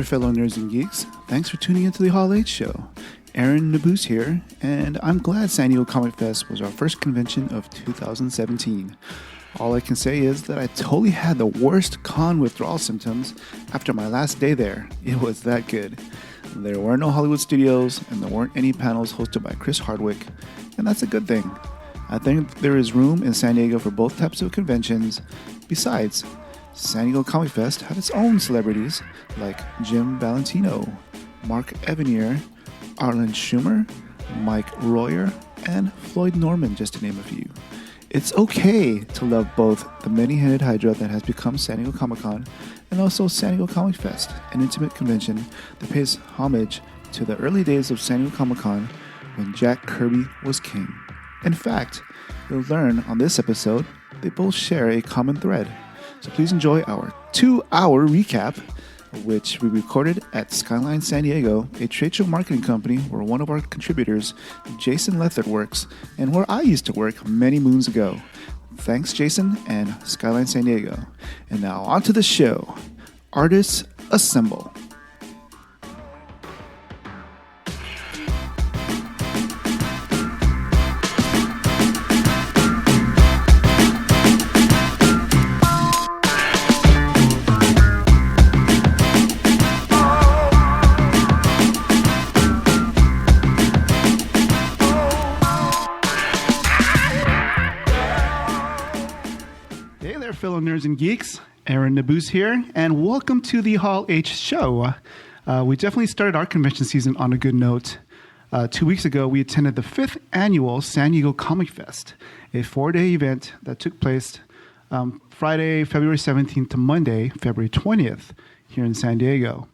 there, fellow nerds and geeks. Thanks for tuning into the Hall H Show. Aaron Nabus here, and I'm glad San Diego Comic Fest was our first convention of 2017. All I can say is that I totally had the worst con withdrawal symptoms after my last day there. It was that good. There were no Hollywood studios, and there weren't any panels hosted by Chris Hardwick, and that's a good thing. I think there is room in San Diego for both types of conventions. Besides, San Diego Comic Fest had its own celebrities like Jim Valentino, Mark Evanier, Arlen Schumer, Mike Royer, and Floyd Norman, just to name a few. It's okay to love both the many-headed hydra that has become San Diego Comic-Con and also San Diego Comic Fest, an intimate convention that pays homage to the early days of San Diego Comic-Con when Jack Kirby was king. In fact, you'll learn on this episode they both share a common thread. So please enjoy our 2-hour recap, which we recorded at Skyline San Diego, a trade show marketing company where one of our contributors, Jason Lethert, works, and where I used to work many moons ago. Thanks, Jason, and Skyline San Diego. And now on to the show. Artists Assemble. Fellow nerds and geeks, Aaron Nabus here, and welcome to the Hall H Show. We definitely started our convention season on a good note. 2 weeks ago, we attended the 5th annual San Diego Comic Fest, a 4-day event that took place Friday, February 17th to Monday, February 20th, here in San Diego.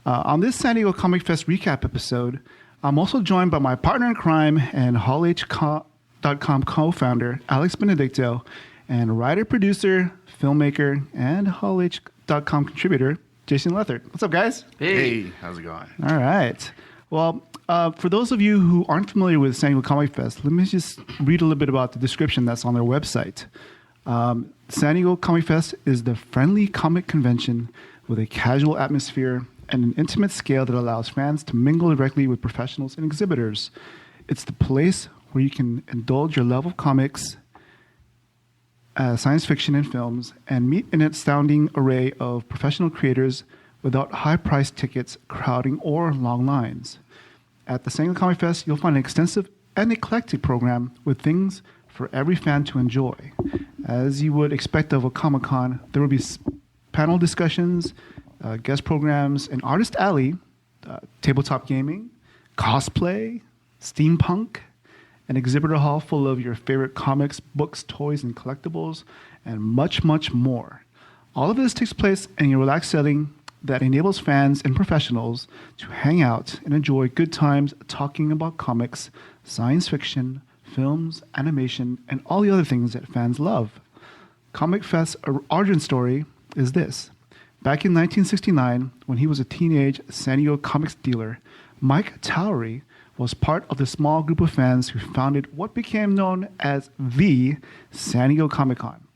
On this San Diego Comic Fest recap episode, I'm also joined by my partner in crime and HallH.com co-founder, Alex Benedicto, and writer-producer, filmmaker, and HallH.com contributor, Jason Lethert. What's up, guys? Hey, how's it going? All right. Well, for those of you who aren't familiar with San Diego Comic Fest, let me just read a little bit about the description that's on their website. San Diego Comic Fest is the friendly comic convention with a casual atmosphere and an intimate scale that allows fans to mingle directly with professionals and exhibitors. It's the place where you can indulge your love of comics, science fiction and films, and meet an astounding array of professional creators without high-priced tickets, crowding, or long lines. At the San Diego Comic Fest, you'll find an extensive and eclectic program with things for every fan to enjoy. As you would expect of a Comic-Con, there will be panel discussions, guest programs, an artist alley, tabletop gaming, cosplay, steampunk, an exhibitor hall full of your favorite comics, books, toys, and collectibles, and much, much more. All of this takes place in a relaxed setting that enables fans and professionals to hang out and enjoy good times talking about comics, science fiction, films, animation, and all the other things that fans love. Comic Fest's origin story is this. Back in 1969, when he was a teenage San Diego comics dealer, Mike Towery was part of the small group of fans who founded what became known as the San Diego Comic-Con.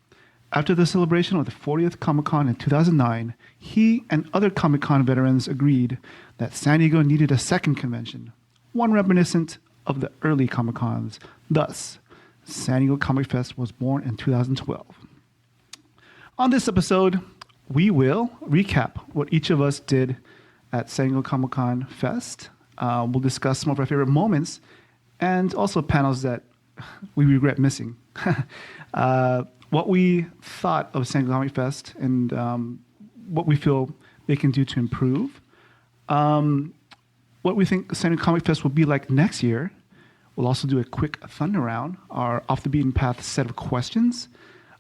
After the celebration of the 40th Comic-Con in 2009, he and other Comic-Con veterans agreed that San Diego needed a second convention, one reminiscent of the early Comic-Cons. Thus, San Diego Comic Fest was born in 2012. On this episode, we will recap what each of us did at San Diego Comic-Con Fest. We'll discuss some of our favorite moments and also panels that we regret missing. What we thought of San Diego Comic Fest and what we feel they can do to improve. What we think San Diego Comic Fest will be like next year. We'll also do a quick thunder round, our off the beaten path set of questions.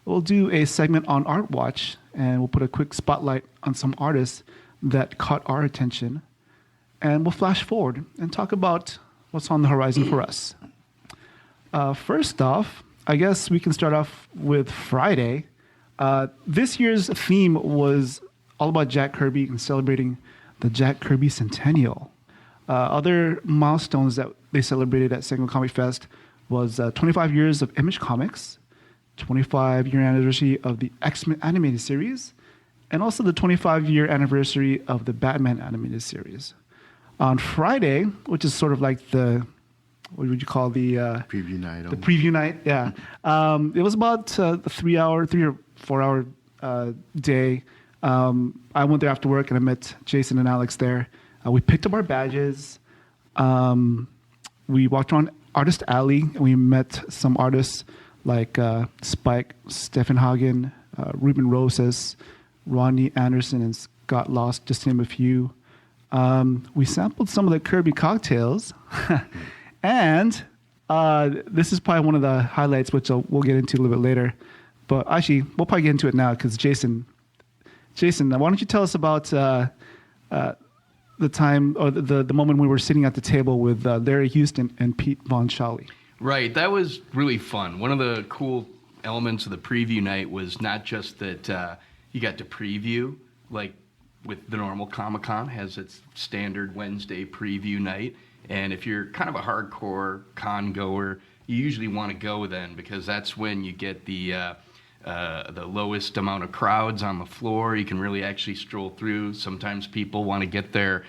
We'll do a segment on Art Watch, and we'll put a quick spotlight on some artists that caught our attention. And we'll flash forward and talk about what's on the horizon for us. First off, I guess we can start off with Friday. This year's theme was all about Jack Kirby and celebrating the Jack Kirby Centennial. Other milestones that they celebrated at San Diego Comic Fest was 25 years of Image Comics, 25-year anniversary of the X-Men animated series, and also the 25-year anniversary of the Batman animated series. On Friday, which is sort of like the, what would you call the preview night? The preview night, yeah. It was about a 3 or 4 hour day. I went there after work and I met Jason and Alex there. We picked up our badges. We walked around Artist Alley and we met some artists like Spike, Stephen Hagen, Ruben Rosas, Ronnie Anderson, and Scott Lost, just to name a few. We sampled some of the Kirby cocktails. And this is probably one of the highlights, which we'll get into a little bit later. But actually, we'll probably get into it now because Jason, why don't you tell us about the time or the moment we were sitting at the table with Larry Houston and Pete Von Shawley? Right, that was really fun. One of the cool elements of the preview night was not just that you got to preview, like with the normal Comic-Con has its standard Wednesday preview night. And if you're kind of a hardcore con goer, you usually want to go then because that's when you get the lowest amount of crowds on the floor. You can really actually stroll through. Sometimes people want to get their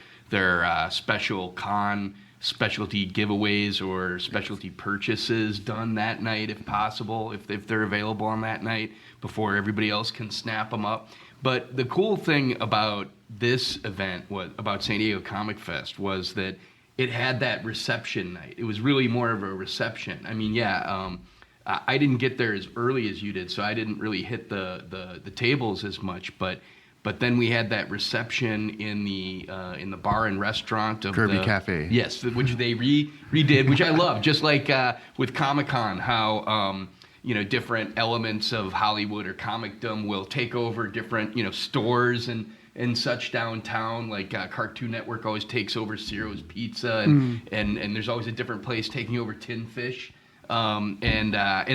special con specialty giveaways or specialty purchases done that night if possible, if they're available on that night before everybody else can snap them up. But the cool thing about this event, about San Diego Comic Fest, was that it had that reception night. It was really more of a reception. I mean, I didn't get there as early as you did, so I didn't really hit the tables as much. But then we had that reception in the bar and restaurant of Kirby Cafe. Yes, which they redid, which I love. Just like with Comic-Con, how different elements of Hollywood or comicdom will take over different and such downtown. Like Cartoon Network always takes over Ciro's Pizza, and there's always a different place taking over Tin Fish. And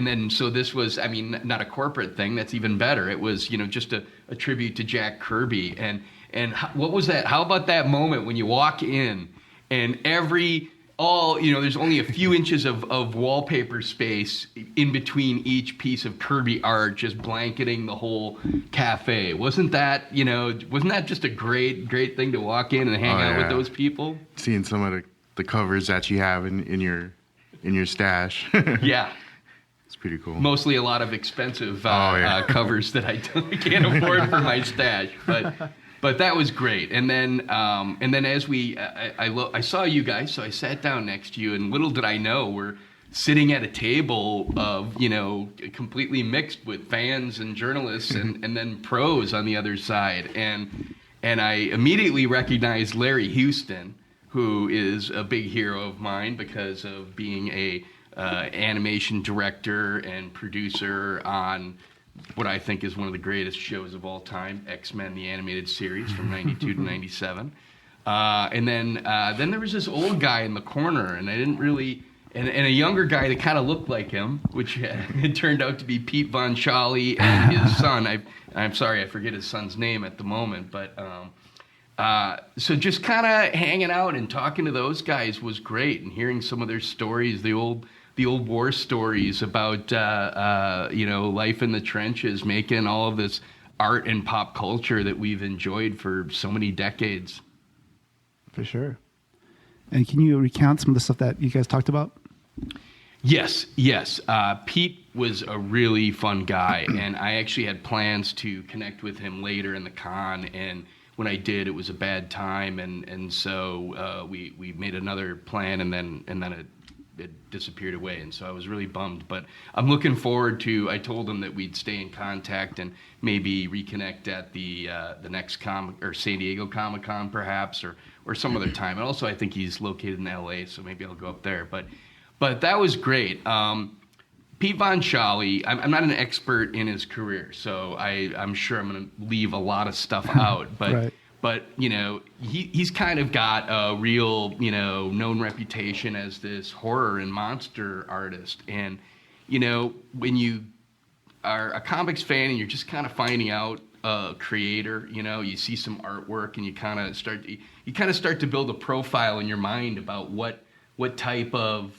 then so this was, I mean, not a corporate thing. That's even better. It was just a tribute to Jack Kirby. And what was that? How about that moment when you walk in and there's only a few inches of wallpaper space in between each piece of Kirby art, just blanketing the whole cafe. Wasn't that just a great thing to walk in and hang out with those people? Seeing some of the covers that you have in your stash. Yeah. It's pretty cool. Mostly a lot of expensive covers that I can't afford for my stash, but that was great. And then as I saw you guys, so I sat down next to you, and little did I know we're sitting at a table of completely mixed with fans and journalists and then pros on the other side, and I immediately recognized Larry Houston, who is a big hero of mine because of being a animation director and producer on what I think is one of the greatest shows of all time, X-Men, the animated series from 92 to 97. And then there was this old guy in the corner, and I didn't really... And a younger guy that kind of looked like him, which it turned out to be Pete Von Shawley and his son. I'm sorry, I forget his son's name at the moment, but... So just kind of hanging out and talking to those guys was great, and hearing some of their stories, the old war stories about life in the trenches, making all of this art and pop culture that we've enjoyed for so many decades. For sure. And can you recount some of the stuff that you guys talked about? Yes. Pete was a really fun guy, and I actually had plans to connect with him later in the con, and when I did, it was a bad time, and so we made another plan, and then it disappeared away, and so I was really bummed. But I'm looking forward to. I told him that we'd stay in contact and maybe reconnect at the next San Diego Comic-Con perhaps, or some other time. And also, I think he's located in L.A., so maybe I'll go up there. But that was great. Pete Von Shawley, I'm not an expert in his career, so I'm sure I'm going to leave a lot of stuff out. But right. But he's kind of got a real known reputation as this horror and monster artist. And when you are a comics fan and you're just kind of finding out a creator, you see some artwork and you kind of start to build a profile in your mind about what type of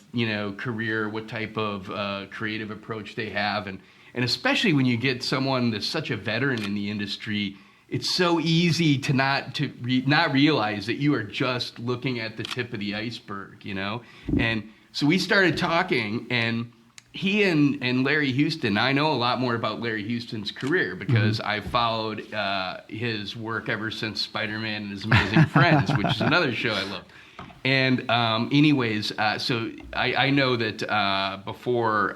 career, what type of creative approach they have, and especially when you get someone that's such a veteran in the industry it's so easy to not realize that you are just looking at the tip of the iceberg, you know? And so we started talking, and he and Larry Houston, I know a lot more about Larry Houston's career because I followed his work ever since Spider-Man and His Amazing Friends, which is another show I love. And anyways, so I know that before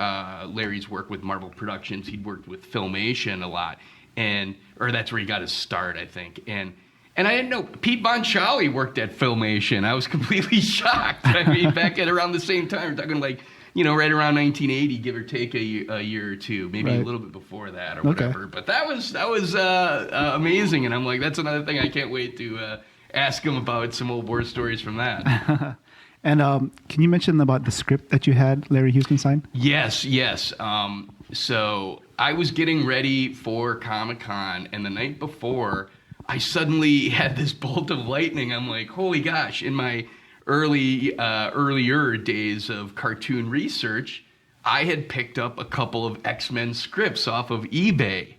Larry's work with Marvel Productions, he'd worked with Filmation a lot, or that's where he got his start, I think. And I didn't know Pete Von Schally worked at Filmation. I was completely shocked. I mean, back at around the same time, we're talking like, you know, right around 1980, give or take a year or two, maybe a little bit before that or whatever. But that was amazing, and I'm like, that's another thing I can't wait to ask him about some old war stories from that. And can you mention about the script that you had Larry Houston sign? Yes. So I was getting ready for Comic-Con, and the night before, I suddenly had this bolt of lightning. I'm like, holy gosh, in my earlier days of cartoon research, I had picked up a couple of X-Men scripts off of eBay,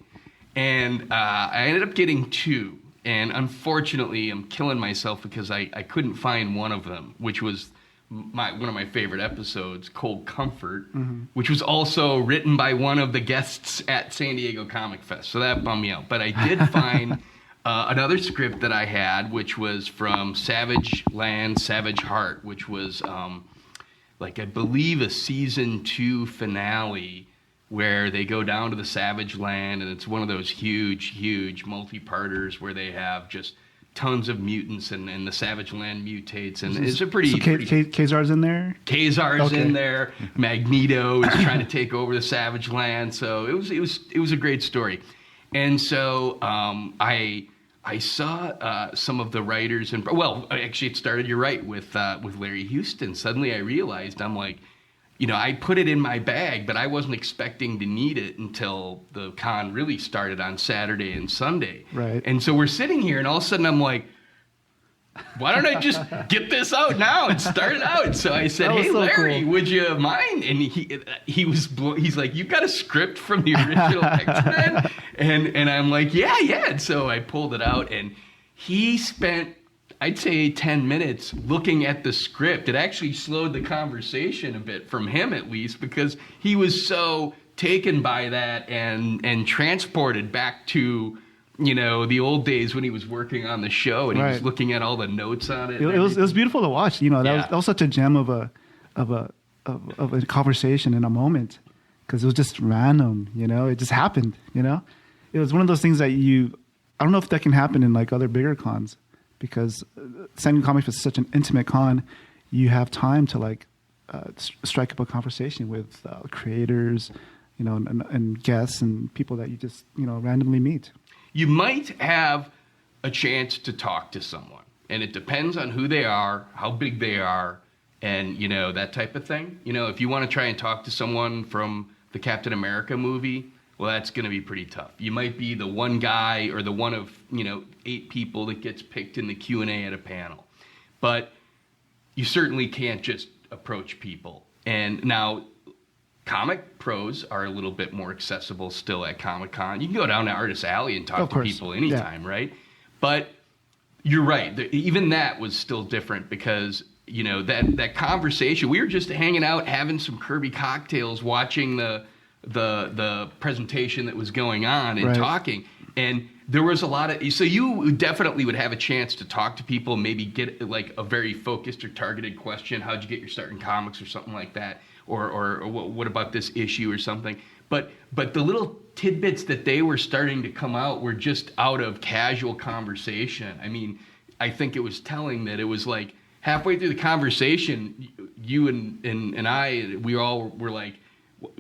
and I ended up getting 2. And unfortunately, I'm killing myself because I couldn't find one of them, which was one of my favorite episodes, Cold Comfort, which was also written by one of the guests at San Diego Comic Fest. So that bummed me out. But I did find another script that I had, which was from Savage Land, Savage Heart, which was I believe a season 2 finale where they go down to the Savage Land, and it's one of those huge multi-parters where they have just tons of mutants, and the Savage Land mutates, and it's a pretty... So Kazar's in there? Kazar's in there. Magneto is trying to take over the Savage Land, so it was a great story. And so I saw some of the writers, and actually it started, you're right, with Larry Houston. Suddenly I realized, I'm like, you know, I put it in my bag, but I wasn't expecting to need it until the con really started on Saturday and Sunday. Right. And so we're sitting here, and all of a sudden I'm like, why don't I just get this out now and start it out? So I said, hey, Larry, would you mind? And he's like, you got a script from the original X-Men? And I'm like, yeah. And so I pulled it out, and he spent, I'd say 10 minutes looking at the script. It actually slowed the conversation a bit, from him at least, because he was so taken by that and transported back to, you know, the old days when he was working on the show, and he was looking at all the notes on it. It was beautiful to watch. You know, that was such a gem of a conversation in a moment, because it was just random. You know, it just happened. You know, it was one of those things that I don't know if that can happen in like other bigger cons, because San Diego Comic Fest is such an intimate con. You have time to like strike up a conversation with creators, you know, and guests and people that you just, you know, randomly meet. You might have a chance to talk to someone, and it depends on who they are, how big they are, and, you know, that type of thing. You know, if you want to try and talk to someone from the Captain America movie, well, that's going to be pretty tough. You might be the one guy or the one of, you know, 8 people that gets picked in the Q&A at a panel. But you certainly can't just approach people. And now, comic pros are a little bit more accessible still at Comic-Con. You can go down to Artist Alley and talk to people anytime, right? But you're right. Even that was still different, because, you know, that conversation, we were just hanging out, having some Kirby cocktails, watching the presentation that was going on and talking. And there was a lot of, so you definitely would have a chance to talk to people, maybe get like a very focused or targeted question. How'd you get your start in comics or something like that? Or what about this issue or something? But the little tidbits that they were starting to come out were just out of casual conversation. I mean, I think it was telling that it was like halfway through the conversation, you and I, we all were like,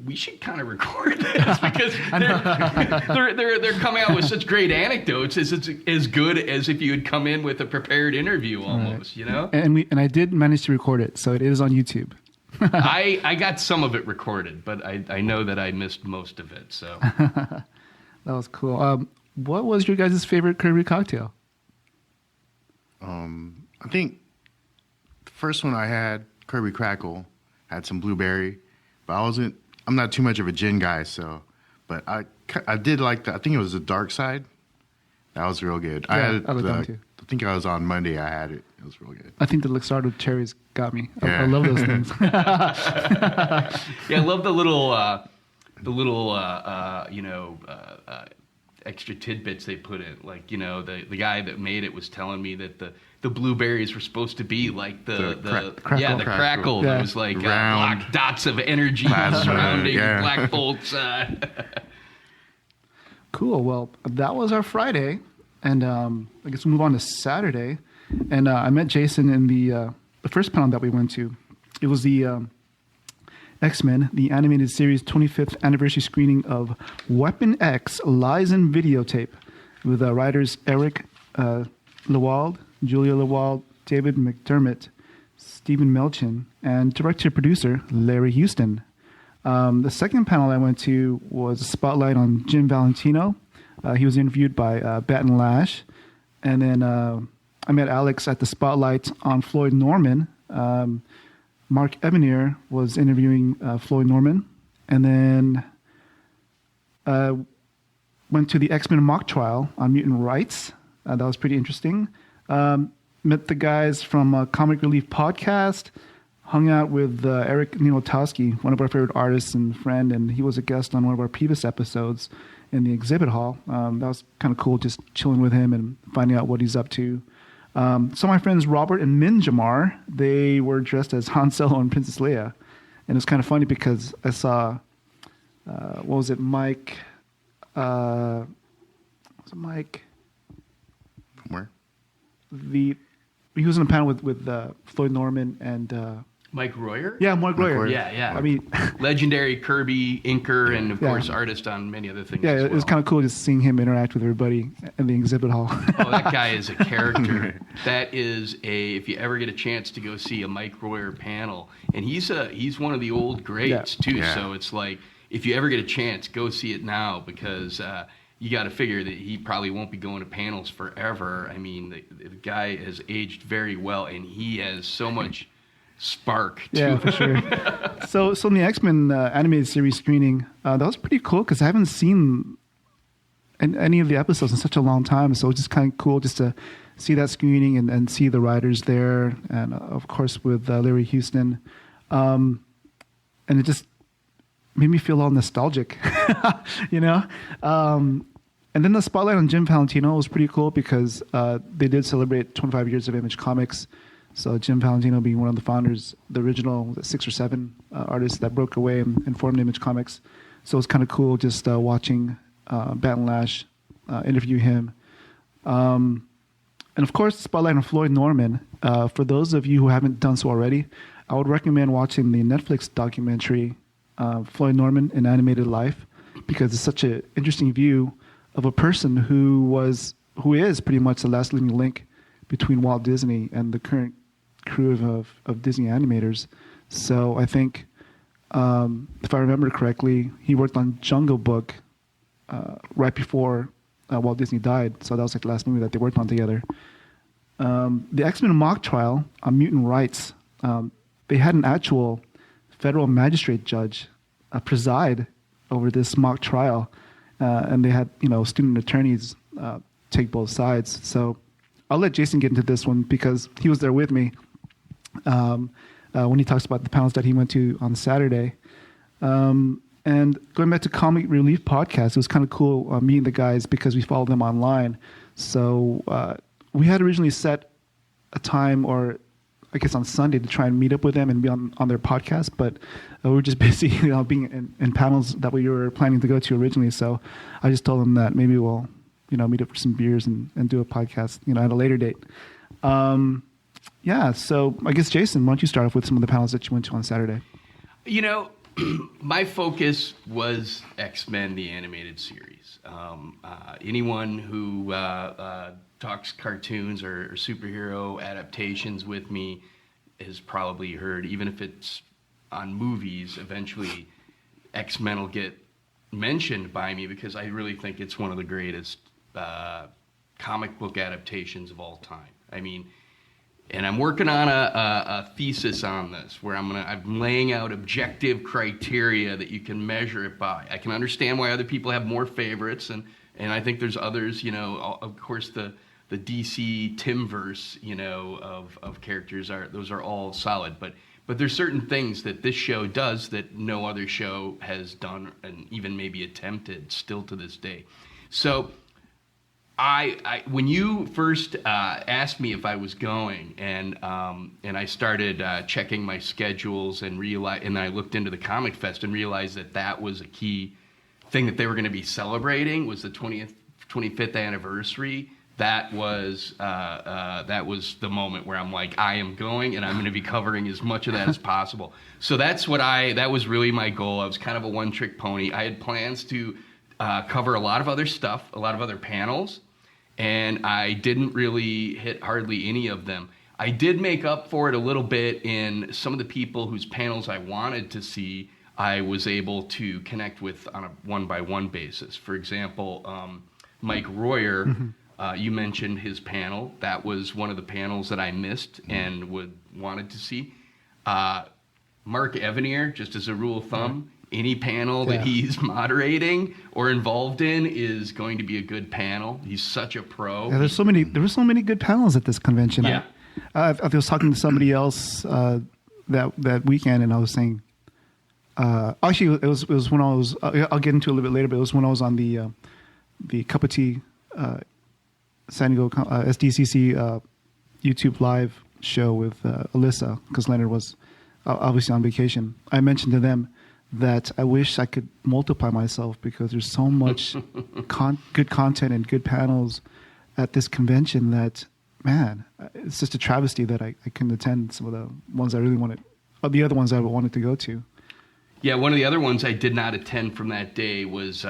we should kind of record this, because they're coming out with such great anecdotes. It's as good as if you had come in with a prepared interview almost, you know? And I did manage to record it, so it is on YouTube. I got some of it recorded, but I know that I missed most of it. So that was cool. What was your guys' favorite Kirby cocktail? I think the first one I had, Kirby Crackle, had some blueberry, but I'm not too much of a gin guy, so. But I did like I think it was the Dark Side, That was real good. Yeah, I like that one too. I think I was on Monday. I had it. It was real good. I think the Luxardo cherries got me. Yeah. I love those things. Yeah, I love the little extra tidbits they put in. Like, the guy that made it was telling me that the blueberries were supposed to be like the crackle. Yeah. That was like Round. black dots of energy Plasma, surrounding yeah. black bolts. Cool. Well, that was our Friday, and I guess we'll move on to Saturday. And I met Jason in the first panel that we went to. It was the X-Men, the animated series 25th anniversary screening of Weapon X Lies in Videotape with writers Eric Lewald, Julia Lewald, David McDermott, Stephen Melchin, and director-producer Larry Houston. The second panel I went to was a spotlight on Jim Valentino. He was interviewed by Bat and Lash. And then I met Alex at the spotlight on Floyd Norman. Mark Evanier was interviewing Floyd Norman. And then went to the X-Men mock trial on mutant rights. That was pretty interesting. Met the guys from Comic Relief Podcast. Hung out with Eric Nilotowski, one of our favorite artists and friend, and he was a guest on one of our previous episodes in the exhibit hall. That was kind of cool, just chilling with him and finding out what he's up to. So my friends Robert and Min Jamar, they were dressed as Han Solo and Princess Leia. And it's kind of funny because I saw, Mike? Mike? Where? He was in a panel with Floyd Norman and... Mike Royer? Yeah, Mike Royer. Yeah. I mean... legendary Kirby inker and, of course, artist on many other things as it was kind of cool just seeing him interact with everybody in the exhibit hall. Oh, that guy is a character. That is if you ever get a chance to go see a Mike Royer panel, and he's one of the old greats, too, so it's like, if you ever get a chance, go see it now, because you got to figure that he probably won't be going to panels forever. I mean, the guy has aged very well, and he has so much... spark too. Yeah, for sure. So in the X-Men animated series screening, that was pretty cool because I haven't seen any of the episodes in such a long time. So it's just kind of cool just to see that screening and see the writers there, and of course with Larry Houston, and it just made me feel all nostalgic, And then the spotlight on Jim Valentino was pretty cool because they did celebrate 25 years of Image Comics. So Jim Valentino being one of the founders, the original 6 or 7 artists that broke away and formed Image Comics. So it was kind of cool just watching Bat and Lash interview him. And of course, the spotlight on Floyd Norman. For those of you who haven't done so already, I would recommend watching the Netflix documentary, Floyd Norman in Animated Life, because it's such an interesting view of a person who is pretty much the last living link between Walt Disney and the current crew of Disney animators. So I think, if I remember correctly, he worked on Jungle Book right before Walt Disney died. So that was like the last movie that they worked on together. The X-Men mock trial on mutant rights, they had an actual federal magistrate judge preside over this mock trial, and they had student attorneys take both sides. So I'll let Jason get into this one because he was there with me when he talks about the panels that he went to on Saturday. And going back to Comic Relief Podcast, it was kind of cool meeting the guys because we followed them online. So we had originally set a time, or I guess on Sunday, to try and meet up with them and be on their podcast, but we were just busy being in panels that we were planning to go to originally. So I just told them that maybe we'll meet up for some beers and do a podcast, at a later date. So I guess, Jason, why don't you start off with some of the panels that you went to on Saturday? My focus was X-Men, the animated series. Anyone who talks cartoons or superhero adaptations with me has probably heard, even if it's on movies, eventually X-Men will get mentioned by me because I really think it's one of the greatest comic book adaptations of all time. I mean, and I'm working on a thesis on this where I'm laying out objective criteria that you can measure it by. I can understand why other people have more favorites, and And I think there's others, of course, the DC Timverse, of characters those are all solid. But there's certain things that this show does that no other show has done and even maybe attempted still to this day. So I when you first asked me if I was going, and I started checking my schedules and I looked into the Comic Fest and realized that was a key thing that they were going to be celebrating was the 25th anniversary. That was the moment where I'm like, I am going, and I'm going to be covering as much of that as possible. So that was really my goal. I was kind of a one-trick pony. I had plans to cover a lot of other stuff, a lot of other panels, and I didn't really hit hardly any of them. I did make up for it a little bit in some of the people whose panels I wanted to see. I was able to connect with on a one-by-one basis. For example, Mike Royer, you mentioned his panel. That was one of the panels that I missed and wanted to see. Mark Evanier, just as a rule of thumb, any panel that he's moderating or involved in is going to be a good panel. He's such a pro. Yeah, there were so many good panels at this convention. Yeah. I was talking to somebody else that weekend, and I was saying, actually, it was when I was. I'll get into it a little bit later, but it was when I was on the Cup of Tea San Diego SDCC YouTube live show with Alyssa, because Leonard was obviously on vacation. I mentioned to them that I wish I could multiply myself because there's so much good content and good panels at this convention that, man, it's just a travesty that I couldn't attend some of the ones I really wanted, the other ones I wanted to go to. Yeah, one of the other ones I did not attend from that day was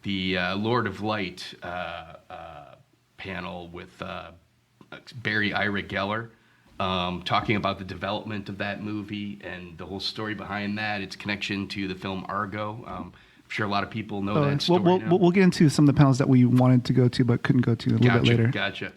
the Lord of Light panel with Barry Ira Geller, talking about the development of that movie and the whole story behind that, its connection to the film Argo. I'm sure a lot of people know that story now. We'll get into some of the panels that we wanted to go to but couldn't go to a little bit later. Gotcha.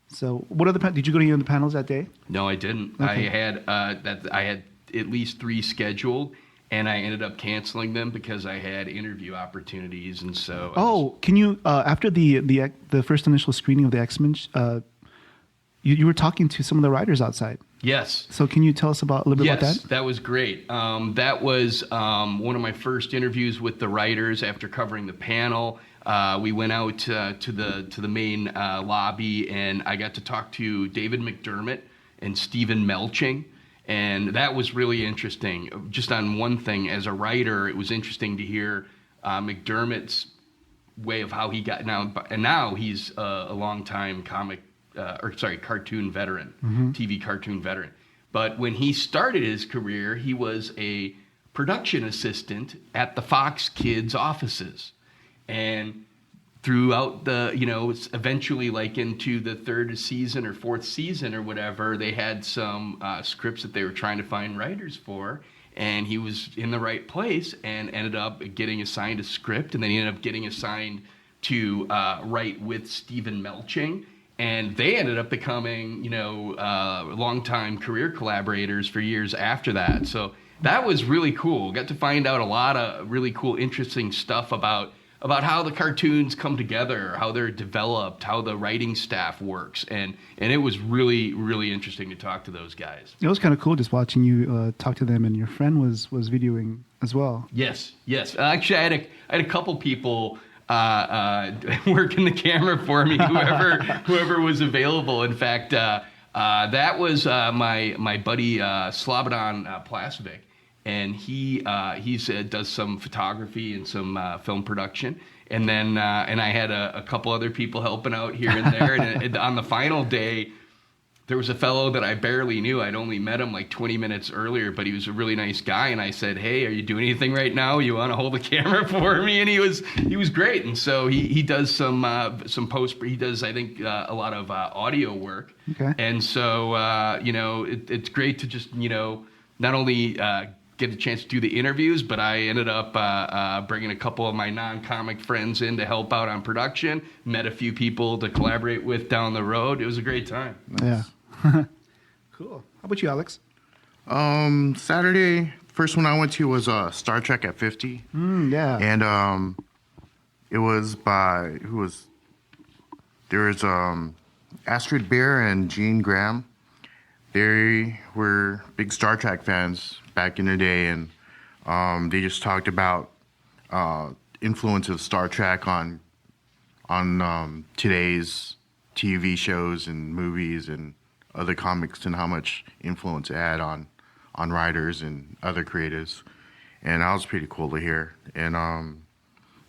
So, what other did you go to any of the panels that day? No, I didn't. Okay. I had at least 3 scheduled, and I ended up canceling them because I had interview opportunities, and so. Can you after the first initial screening of the X-Men, you were talking to some of the writers outside? Yes. So can you tell us a little bit about that? Yes, that was great. That was one of my first interviews with the writers after covering the panel. We went out to the main lobby, and I got to talk to David McDermott and Stephen Melching, and that was really interesting. Just on one thing, as a writer, it was interesting to hear McDermott's way of how he got now he's a longtime cartoon veteran, TV cartoon veteran. But when he started his career, he was a production assistant at the Fox Kids offices. And throughout eventually like into the 3rd season or 4th season or whatever, they had some scripts that they were trying to find writers for. And he was in the right place and ended up getting assigned a script. And then he ended up getting assigned to write with Stephen Melching. And they ended up becoming, longtime career collaborators for years after that. So that was really cool. Got to find out a lot of really cool, interesting stuff about how the cartoons come together, how they're developed, how the writing staff works. And it was really, really interesting to talk to those guys. It was kind of cool just watching you talk to them, and your friend was videoing as well. Yes. Actually, I had a couple people working the camera for me, whoever was available. In fact, that was my buddy Slobodan Plasovic, and he does some photography and some film production, and then and I had a couple other people helping out here and there. And on the final day, there was a fellow that I barely knew. I'd only met him like 20 minutes earlier, but he was a really nice guy. And I said, "Hey, are you doing anything right now? You want to hold the camera for me?" And he was great. And so he does some post. He does, I think, a lot of audio work. Okay. And so it's great to just not only get a chance to do the interviews, but I ended up bringing a couple of my non-comic friends in to help out on production. Met a few people to collaborate with down the road. It was a great time. Yeah. Cool. How about you, Alex? Saturday, first one I went to was Star Trek at 50. Yeah. And It was by there was Astrid Bear and Gene Graham. They were big Star Trek fans back in the day, and they just talked about influence of Star Trek on today's TV shows and movies and other comics, and how much influence it had on writers and other creatives. And that was pretty cool to hear. And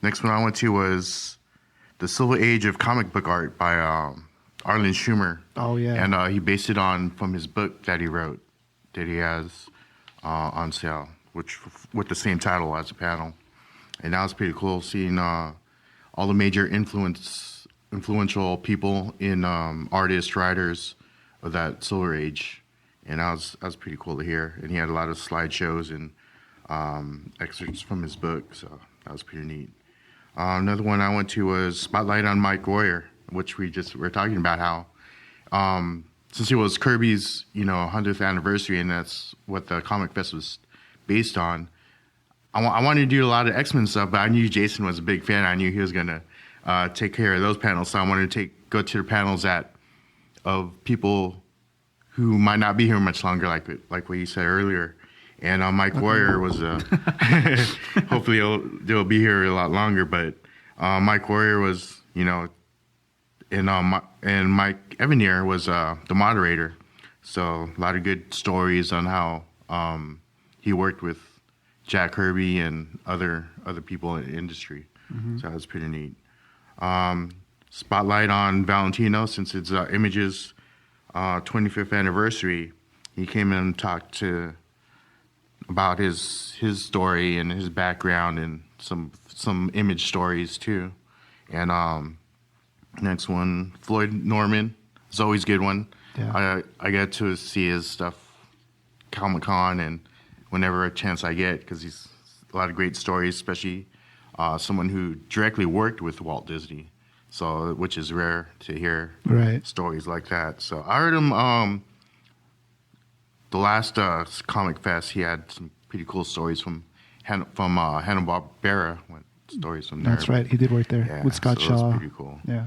next one I went to was The Silver Age of Comic Book Art by Arlen Schumer. Oh, yeah. And he based it from his book that he wrote, that he has on sale, which with the same title as the panel. And that was pretty cool, seeing all the major influential people in artists, writers of that Silver Age. And that was pretty cool to hear. And he had a lot of slideshows and excerpts from his book, so that was pretty neat. Another one I went to was Spotlight on Mike Royer, which we were talking about how since it was Kirby's 100th anniversary, and that's what the Comic Fest was based on. I wanted to do a lot of X-Men stuff, but I knew Jason was a big fan. I knew he was gonna take care of those panels, so I wanted to go to the panels of people who might not be here much longer, like what you said earlier. And Mike Royer was hopefully they'll be here a lot longer, but Mike Royer was and Mike Evanier was the moderator. So a lot of good stories on how he worked with Jack Kirby and other people in the industry. Mm-hmm. So that was pretty neat. Spotlight on Valentino, since it's Image's 25th anniversary. He came in and talked about his story and his background and some Image stories too. And next one, Floyd Norman. It's always a good one. Yeah. I get to see his stuff Comic-Con and whenever a chance I get, because he's a lot of great stories, especially someone who directly worked with Walt Disney, so which is rare to hear stories like that. So I heard him the last Comic Fest. He had some pretty cool stories from Hanna-Barbera. Stories from there. That's right. He did work there with Scott Shaw. That was pretty cool. Yeah.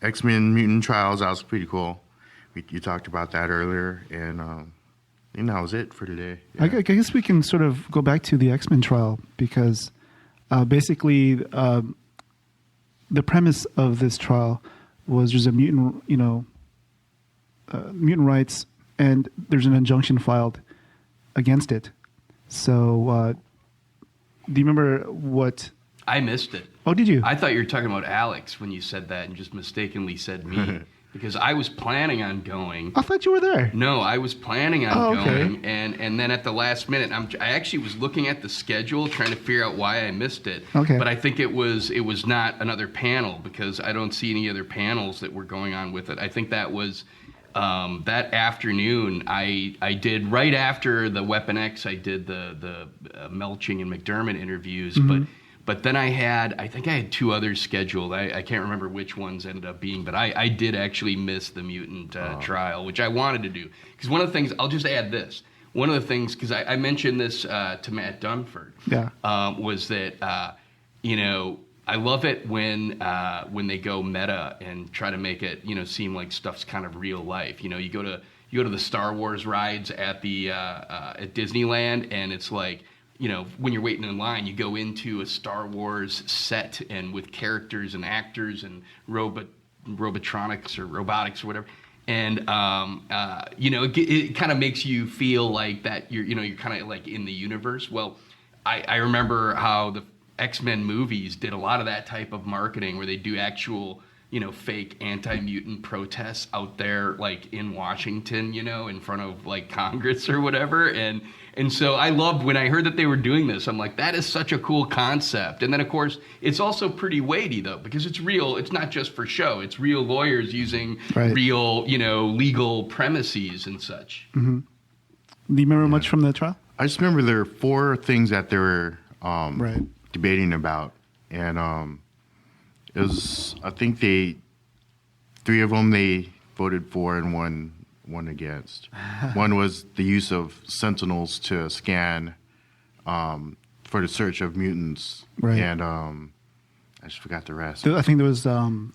X-Men Mutant Trials. That was pretty cool. You talked about that earlier, and that was it for today. Yeah. I guess we can sort of go back to the X-Men trial, because basically the premise of this trial was there's a mutant, mutant rights, and there's an injunction filed against it. So do you remember what? I missed it. Oh, did you? I thought you were talking about Alex when you said that and just mistakenly said me. Because I was planning on going. I thought you were there. No, I was planning on going, and then at the last minute, I actually was looking at the schedule, trying to figure out why I missed it. Okay. But I think it was not another panel, because I don't see any other panels that were going on with it. I think that was that afternoon. I did right after the Weapon X. I did the Melching and McDermott interviews, But then I think I had two others scheduled. I can't remember which ones ended up being, but I did actually miss the mutant trial, which I wanted to do. Because one of the things, I'll just add this. One of the things, because I mentioned this to Matt Dunford, was that, I love it when they go meta and try to make it, seem like stuff's kind of real life. You go to the Star Wars rides at at Disneyland, and it's like, when you're waiting in line, you go into a Star Wars set and with characters and actors and robotronics or robotics or whatever. And, it kind of makes you feel like that you're kind of like in the universe. Well, I remember how the X-Men movies did a lot of that type of marketing where they do actual, fake anti-mutant protests out there, like in Washington, in front of like Congress or whatever. And so I loved when I heard that they were doing this. I'm like, that is such a cool concept. And then, of course, it's also pretty weighty, though, because it's real. It's not just for show. It's real lawyers using real, legal premises and such. Mm-hmm. Do you remember much from the trial? I just remember there were 4 things that they were debating about. And it was, I think 3 of them they voted for and one against. One was the use of sentinels to scan for the search of mutants. Right. And I just forgot the rest. I think there was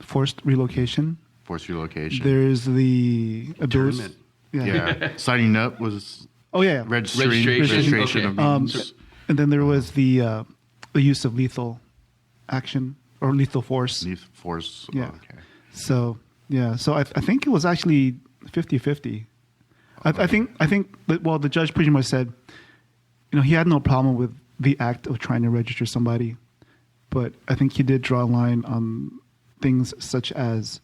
forced relocation. Forced relocation. There's the ability. Tournament. Yeah. Signing up was Oh yeah. registration Okay. of mutants. And then there was the use of lethal action or lethal force. Lethal force. Yeah. Okay. So I think it was actually 50-50. I think that, well, the judge pretty much said, he had no problem with the act of trying to register somebody, but I think he did draw a line on things such as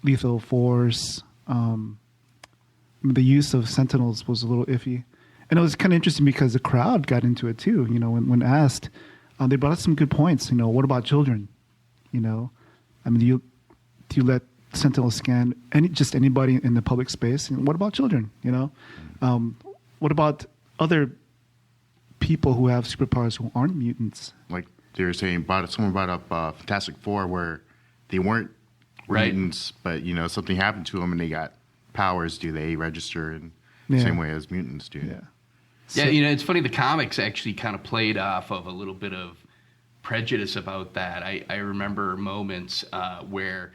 lethal force. The use of sentinels was a little iffy, and it was kind of interesting because the crowd got into it too. When asked, they brought up some good points. What about children? Do you let sentinels scan anybody in the public space? What about children? What about other people who have superpowers who aren't mutants? Like they were saying, someone brought up Fantastic Four, where they weren't mutants, but something happened to them and they got powers. Do they register in the same way as mutants do? Yeah. Yeah, it's funny. The comics actually kind of played off of a little bit of prejudice about that. I remember moments where,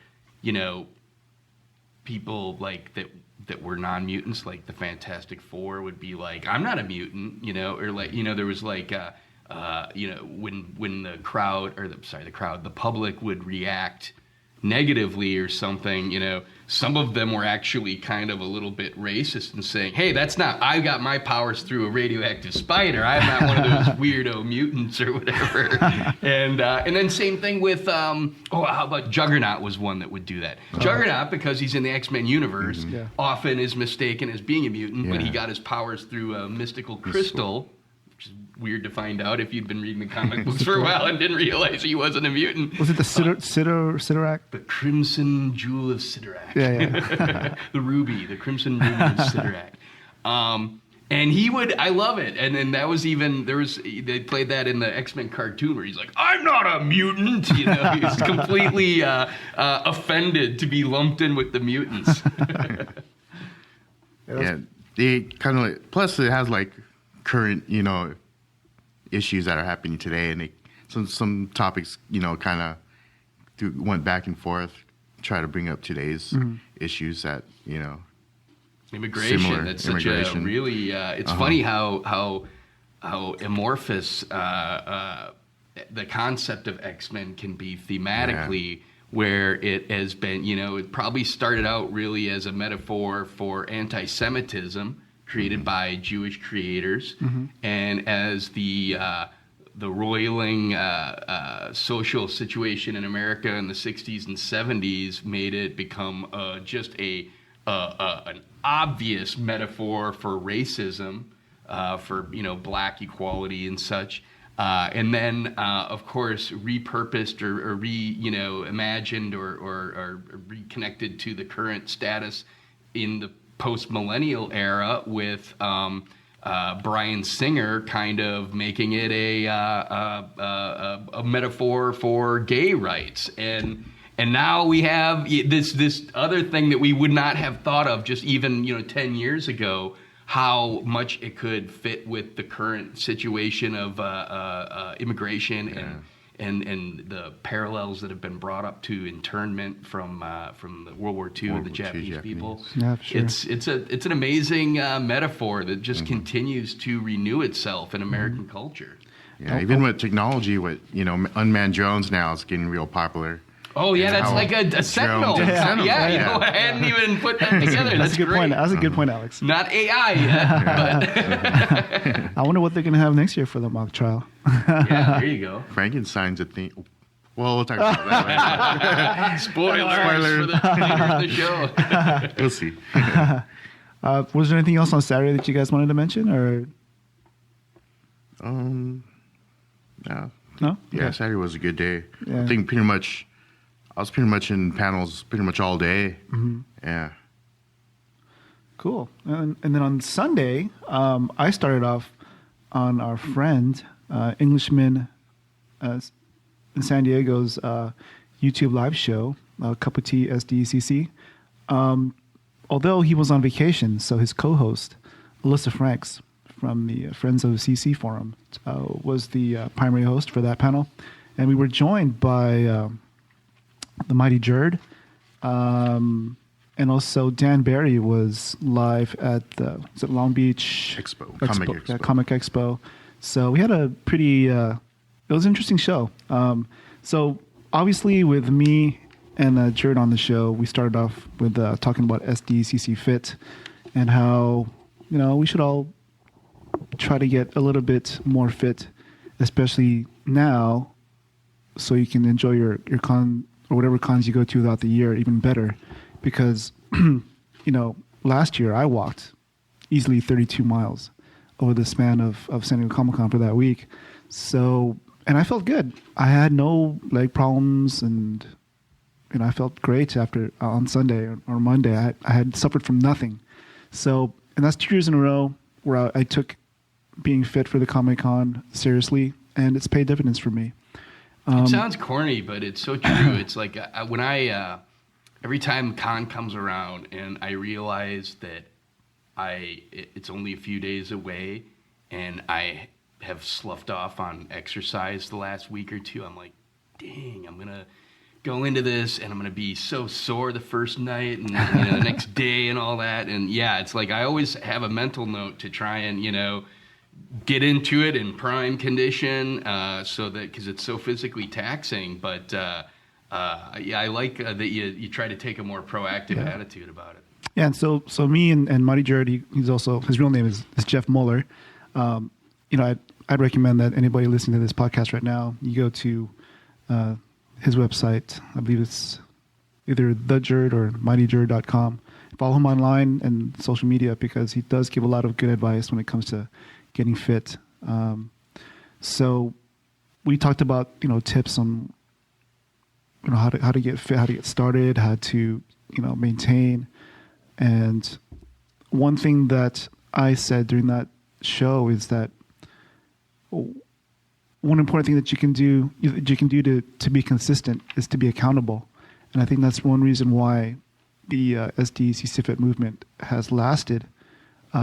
people like that were non-mutants, like the Fantastic Four, would be like, "I'm not a mutant," or like, there was like, when the crowd the public would react negatively or something, some of them were actually kind of a little bit racist and saying, "Hey, I got my powers through a radioactive spider. I'm not one of those weirdo mutants or whatever." And then same thing with, how about Juggernaut was one that would do that. Juggernaut, because he's in the X-Men universe, often is mistaken as being a mutant, but he got his powers through a mystical crystal, which is weird to find out if you'd been reading the comic books for a while and didn't realize he wasn't a mutant. Was it the Sidorak? The Crimson Jewel of Sidorak. Yeah. The Crimson Ruby of Sidorak. And he would, I love it. And then that was they played that in the X-Men cartoon where he's like, "I'm not a mutant." He was completely offended to be lumped in with the mutants. They kind of plus it has like current, issues that are happening today, and some topics, kind of went back and forth, try to bring up today's issues that, Immigration. That's such a really. It's funny how amorphous the concept of X-Men can be thematically. Where it has been, it probably started out really as a metaphor for anti-Semitism created by Jewish creators, and as the roiling social situation in America in the 60s and 70s made it become just an obvious metaphor for racism, for black equality and such, and then of course repurposed or reimagined or reconnected to the current status in the post-millennial era with Bryan Singer kind of making it a metaphor for gay rights, and now we have this other thing that we would not have thought of just even 10 years ago, how much it could fit with the current situation of immigration and the parallels that have been brought up to internment from the World War II and the Japanese people. Yeah, sure. It's an amazing metaphor that just continues to renew itself in American culture. Yeah, even with technology, with unmanned drones now is getting real popular. Oh yeah, that's like a sentinel. Yeah. I hadn't even put that together. That's a good great point. That's a good point, Alex. Not AI yet, but I wonder what they're going to have next year for the mock trial. yeah, there you go. Frankenstein's a thing. Well, we'll talk about that later. Spoilers for the later in the show. We'll see. Was there anything else on Saturday that you guys wanted to mention, or? No. No. Yeah, Okay. Saturday was a good day. Yeah. I think I was pretty much in panels pretty much all day. Yeah. Cool. And then on Sunday, I started off on our friend, Englishman in San Diego's YouTube live show, Cup of Tea SDCC. Although he was on vacation, so his co-host, Alyssa Franks from the Friends of CC Forum, was the primary host for that panel. and we were joined by the Mighty Jerd, and also Dan Barry was live at the Long Beach Comic Expo. So we had a pretty it was an interesting show. So obviously with me and Jerd on the show, we started off with talking about SDCC Fit and how we should all try to get a little bit more fit, especially now, so you can enjoy your con or whatever cons you go to throughout the year even better. Because last year I walked easily 32 miles over the span of San Diego Comic-Con for that week. So, and I felt good. I had no leg problems, and I felt great after on Sunday or Monday. I had suffered from nothing. So, and that's 2 years in a row where I took being fit for the Comic-Con seriously, and it's paid dividends for me. It sounds corny, but it's so true. It's like when every time con comes around and I realize that it's only a few days away and I have sloughed off on exercise the last week or two, I'm like, dang, I'm going to go into this and I'm going to be so sore the first night and the next day and all that. And yeah, it's like I always have a mental note to try and, get into it in prime condition so that, because it's so physically taxing. But yeah, I like that you try to take a more proactive attitude about it. Yeah, and so me and Mighty Jerd, he's also, his real name is Jeff Mueller. I'd recommend that anybody listening to this podcast right now, you go to his website. I believe it's either TheJerd or MightyJerd.com. Follow him online and social media, because he does give a lot of good advice when it comes to getting fit. So we talked about tips on how to get fit, how to get started, how to maintain. And one thing that I said during that show is that one important thing that you can do to be consistent is to be accountable. And I think that's one reason why the SDCC Fit movement has lasted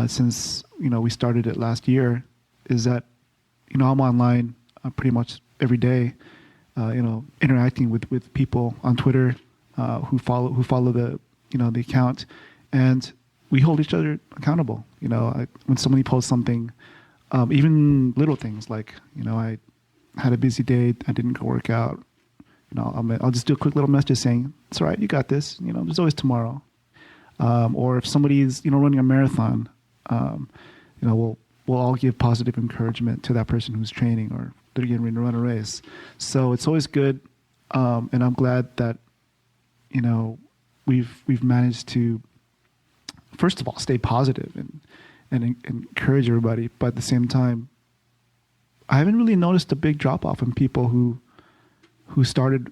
since we started it last year, is that I'm online pretty much every day, interacting with people on Twitter who follow the the account, and we hold each other accountable. When somebody posts something, even little things like I had a busy day, I didn't go work out. I'll just do a quick little message saying, it's all right, you got this. There's always tomorrow. Or if somebody's running a marathon, we'll all give positive encouragement to that person who's training or they're getting ready to run a race. So it's always good, and I'm glad that we've managed to, first of all, stay positive and encourage everybody, but at the same time, I haven't really noticed a big drop off in people who started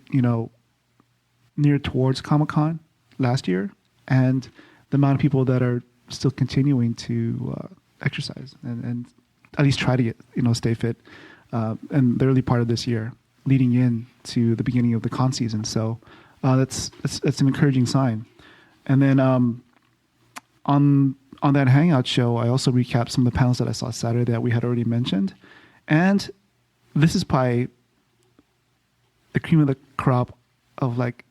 near towards Comic-Con last year, and the amount of people that are still continuing to exercise and at least try to get stay fit in the early part of this year, leading in to the beginning of the con season. So that's an encouraging sign. And then on that Hangout show, I also recapped some of the panels that I saw Saturday that we had already mentioned, and this is probably the cream of the crop of like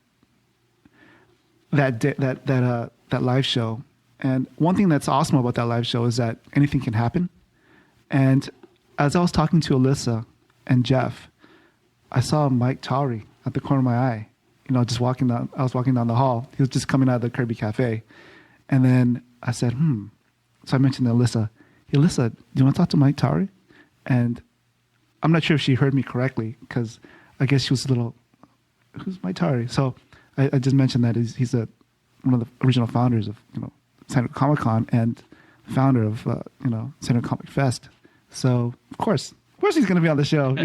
that live show. And one thing that's awesome about that live show is that anything can happen. And as I was talking to Alyssa and Jeff, I saw Mike Towery at the corner of my eye. Just walking down. I was walking down the hall. He was just coming out of the Kirby Cafe, and then I said, So I mentioned to Alyssa, "Hey, Alyssa, do you want to talk to Mike Towery?" And I'm not sure if she heard me correctly, because I guess she was a little, "Who's Mike Towery?" So I just mentioned that he's one of the original founders of San Diego Comic-Con and founder of San Diego Comic Fest. So of course he's going to be on the show,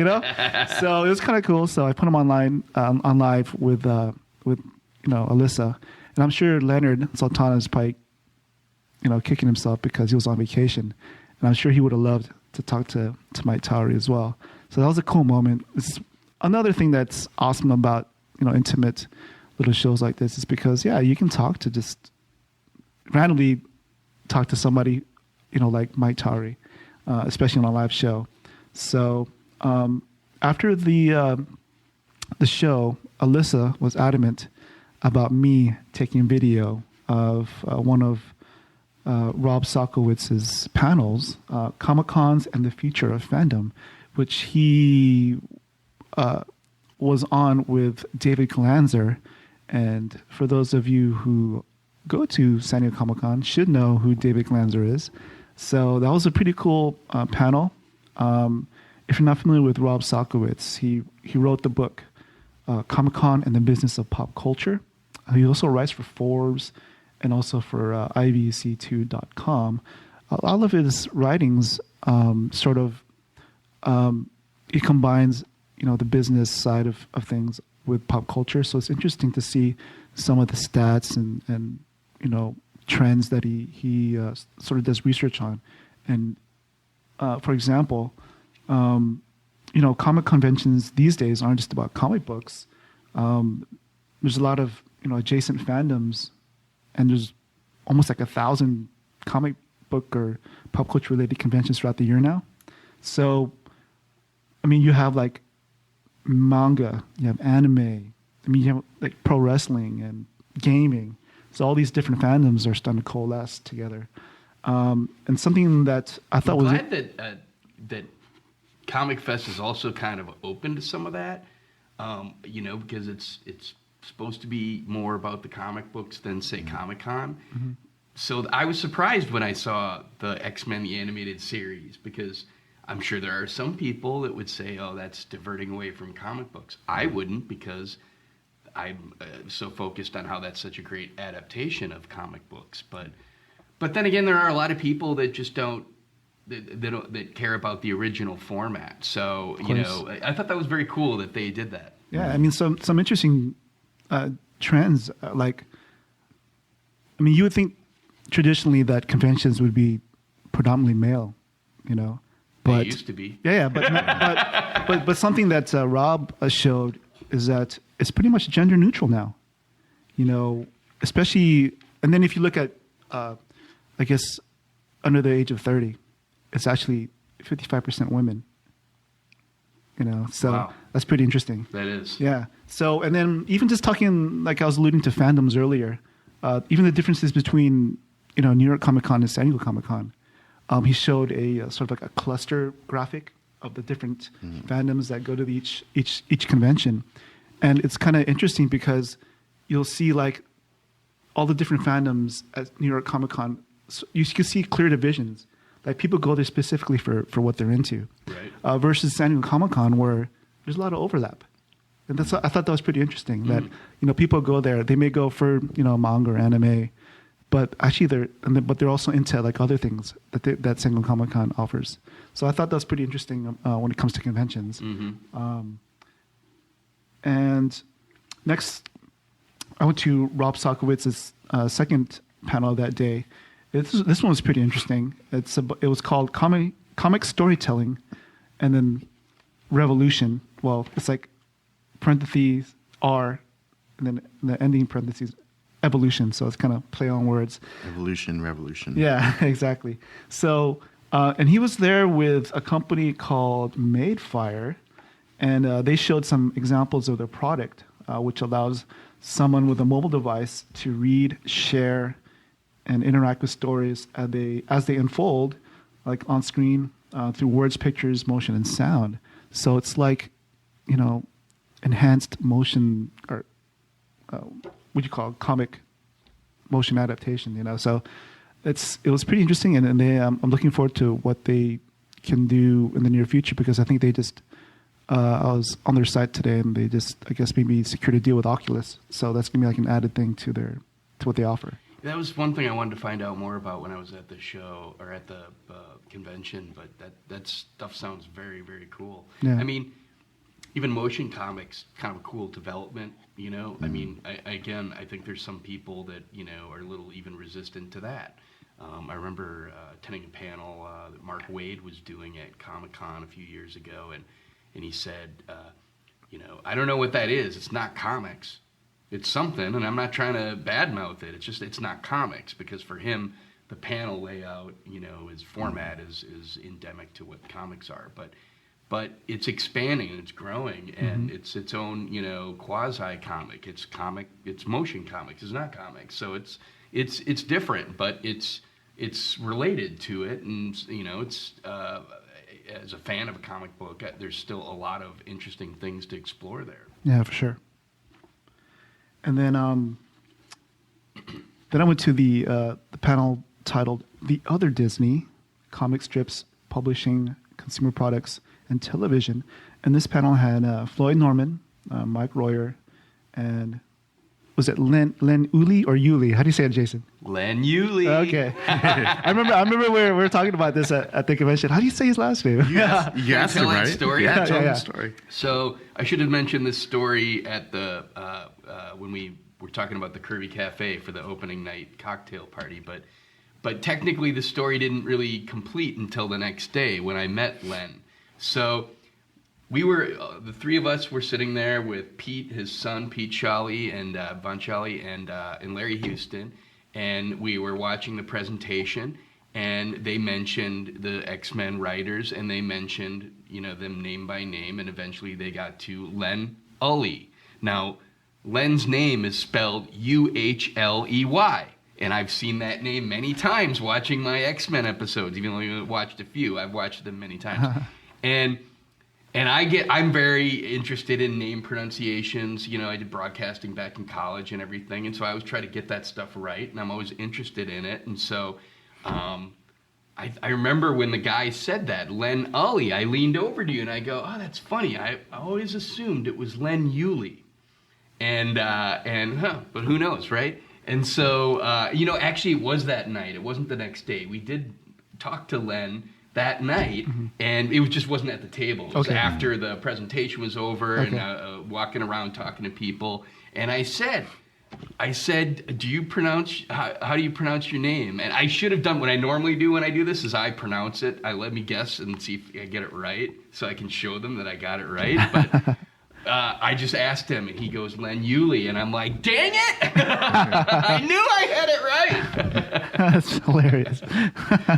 So it was kind of cool. So I put him online on live with Alyssa, and I'm sure Leonard Sultana is probably kicking himself because he was on vacation, and I'm sure he would have loved to talk to Mike Towery as well. So that was a cool moment. It's another thing that's awesome about intimate little shows like this is because you can talk to just randomly talk to somebody like Mike Towery, especially on a live show. So after the the show, Alyssa was adamant about me taking video of one of Rob Sokowitz's panels, Comic-Cons and the Future of Fandom, which he was on with David Glanzer. And for those of you who go to San Diego Comic-Con should know who David Glanzer is. So that was a pretty cool panel. If you're not familiar with Rob Sokowitz, he wrote the book Comic-Con and the Business of Pop Culture. He also writes for Forbes and also for IVC2.com. All of his writings he combines, the business side of things with pop culture. So it's interesting to see some of the stats and trends that he sort of does research on. And for example, comic conventions these days aren't just about comic books. There's a lot of adjacent fandoms, and there's almost like 1,000 comic book or pop culture related conventions throughout the year now. So, you have like manga, you have anime, you have like pro wrestling and gaming. So all these different fandoms are starting to coalesce together. And something that I thought was glad that Comic Fest is also kind of open to some of that, because it's supposed to be more about the comic books than, say, Comic-Con. Mm-hmm. So I was surprised when I saw the X-Men, the animated series, because I'm sure there are some people that would say, oh, that's diverting away from comic books. I wouldn't, because I'm so focused on how that's such a great adaptation of comic books. But then again, there are a lot of people that just don't care about the original format. So, I thought that was very cool that they did that. Yeah, some interesting trends. You would think traditionally that conventions would be predominantly male, But, they used to be. Yeah, but something that Rob showed is that it's pretty much gender neutral now. Especially, and then if you look at, I guess, under the age of 30, it's actually 55% women. So wow. That's pretty interesting. That is. Yeah. So, and then even just talking, like I was alluding to fandoms earlier, even the differences between, New York Comic Con and San Diego Comic Con. He showed a sort of like a cluster graphic of the different fandoms that go to each convention. And it's kind of interesting because you'll see like all the different fandoms at New York Comic Con. So you can see clear divisions. Like people go there specifically for what they're into. Right. Versus San Diego Comic Con where there's a lot of overlap. And I thought that was pretty interesting that, people go there, they may go for, manga or anime, but actually they're also into like other things that San Diego Comic Con offers. So I thought that was pretty interesting when it comes to conventions. Mm-hmm. And next, I went to Rob Sokowitz's second panel that day. This one was pretty interesting. It was called Comic Storytelling, and then Revolution. Well, it's like parentheses R, and then the ending parentheses evolution. So it's kind of play on words. Evolution, revolution. Yeah, exactly. So, and he was there with a company called Madefire, and they showed some examples of their product, which allows someone with a mobile device to read, share, and interact with stories as they unfold, like on screen, through words, pictures, motion, and sound. So it's like, enhanced motion, or what you call comic motion adaptation. So it was pretty interesting, and they I'm looking forward to what they can do in the near future, because I think they just I was on their site today, and they just, I guess, maybe secured a deal with Oculus. So that's gonna be like an added thing to what they offer. That was one thing I wanted to find out more about when I was at the show or at the convention, but that stuff sounds very, very cool. Yeah. Even motion comics, kind of a cool development, I think there's some people that, are a little even resistant to that. I remember attending a panel that Mark Wade was doing at Comic-Con a few years ago, and he said, I don't know what that is. It's not comics. It's something, and I'm not trying to badmouth it. It's not comics, because for him, the panel layout, his format is endemic to what comics are. but it's expanding and it's growing, and it's its own, quasi comic. It's motion comics. It's not comics. So it's different, but it's related to it, and it's as a fan of a comic book, there's still a lot of interesting things to explore there. Yeah, for sure. And then I went to the panel titled "The Other Disney: Comic Strips, Publishing, Consumer Products, and Television." And this panel had Floyd Norman, Mike Royer, and was it Len Uli or Yuli? How do you say it, Jason? Len Uli. Okay. I remember we were talking about this at the convention. How do you say his last name? Yes, you asked him, right? Story? Yeah, tell the story. So I should have mentioned this story at the when we were talking about the Kirby Cafe for the opening night cocktail party, but technically the story didn't really complete until the next day when I met Len. So we were, the three of us were sitting there with Pete, his son, Pete Shawley, and Von Shawley, and Larry Houston, and we were watching the presentation, and they mentioned the X-Men writers, and they mentioned, them name by name, and eventually they got to Len Ulley. Now, Len's name is spelled Uhley, and I've seen that name many times watching my X-Men episodes, even though I've watched a few. I've watched them many times. And I'm very interested in name pronunciations. I did broadcasting back in college and everything, and so I always try to get that stuff right, and I'm always interested in it. And so I remember when the guy said that, Len Ulley, I leaned over to you and I go, "Oh, that's funny. I always assumed it was Len Ulley." But who knows, right? And so, actually it was that night. It wasn't the next day. We did talk to Len that night, and it just wasn't at the table. It was after the presentation was over, and walking around talking to people. And I said, "Do you pronounce? How do you pronounce your name?" And I should have done what I normally do when I do this: is I pronounce it. I let me guess and see if I get it right, so I can show them that I got it right. But I just asked him, and he goes, "Len Ulley," and I'm like, "Dang it! I knew I had it right." That's hilarious.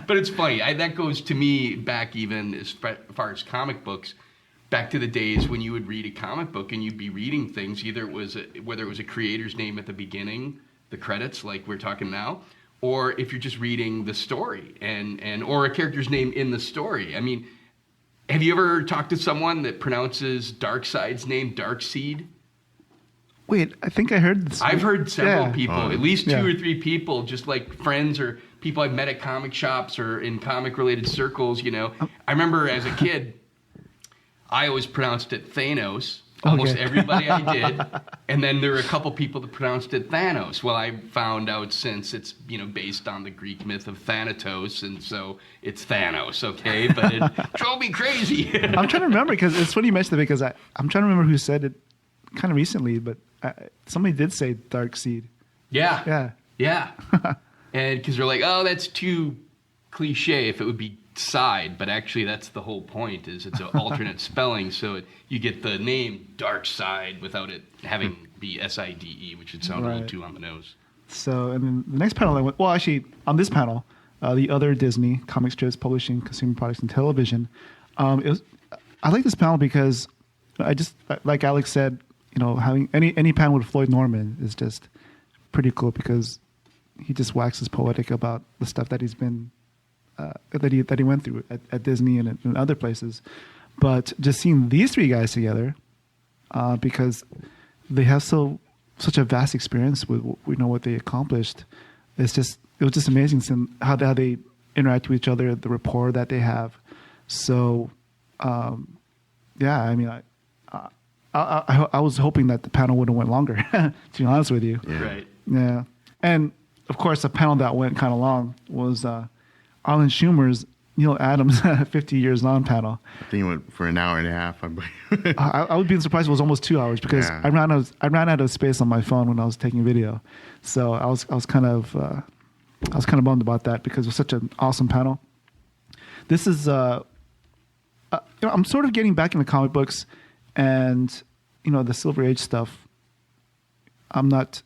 But it's funny. That goes to me back even as far as comic books, back to the days when you would read a comic book and you'd be reading things. Either whether it was a creator's name at the beginning, the credits, like we're talking now, or if you're just reading the story and or a character's name in the story. I mean, have you ever talked to someone that pronounces Darkseid's name Darkseid? Wait, I think I heard this. I've heard several people, at least 2 or 3 people, just like friends or people I've met at comic shops or in comic-related circles, I remember as a kid, I always pronounced it Thanos. Almost everybody I did. And then there were a couple people that pronounced it Thanos. Well, I found out since it's, based on the Greek myth of Thanatos, and so it's Thanos, okay? But it drove me crazy. I'm trying to remember, because it's funny you mentioned it, because I'm trying to remember who said it kind of recently, but somebody did say Darkseid. Yeah. And because they're like, "Oh, that's too cliche if it would be side," but actually that's the whole point, is it's an alternate spelling, so you get the name Darkseid without it having be S-I-D-E, which would sound a little too on the nose. So, and then the next panel I went, well, actually, on this panel, the other Disney: Comic Strips, Publishing, Consumer Products, and Television. I like this panel because I just, like Alex said, having any panel with Floyd Norman is just pretty cool, because he just waxes poetic about the stuff that he's been that he went through at Disney and in other places. But just seeing these three guys together, because they have such a vast experience with what they accomplished, it was just amazing seeing how they interact with each other, the rapport that they have. So yeah, I mean, I was hoping that the panel would have went longer, to be honest with you. Yeah. Right. Yeah. And of course, a panel that went kind of long was Arlen Schumer's Neil Adams 50 Years On panel. I think it went for an hour and a half, I believe. I would be surprised if it was almost 2 hours, because I ran out of space on my phone when I was taking video. So I was kind of bummed about that, because it was such an awesome panel. This is I'm sort of getting back into comic books, and the Silver Age stuff I'm not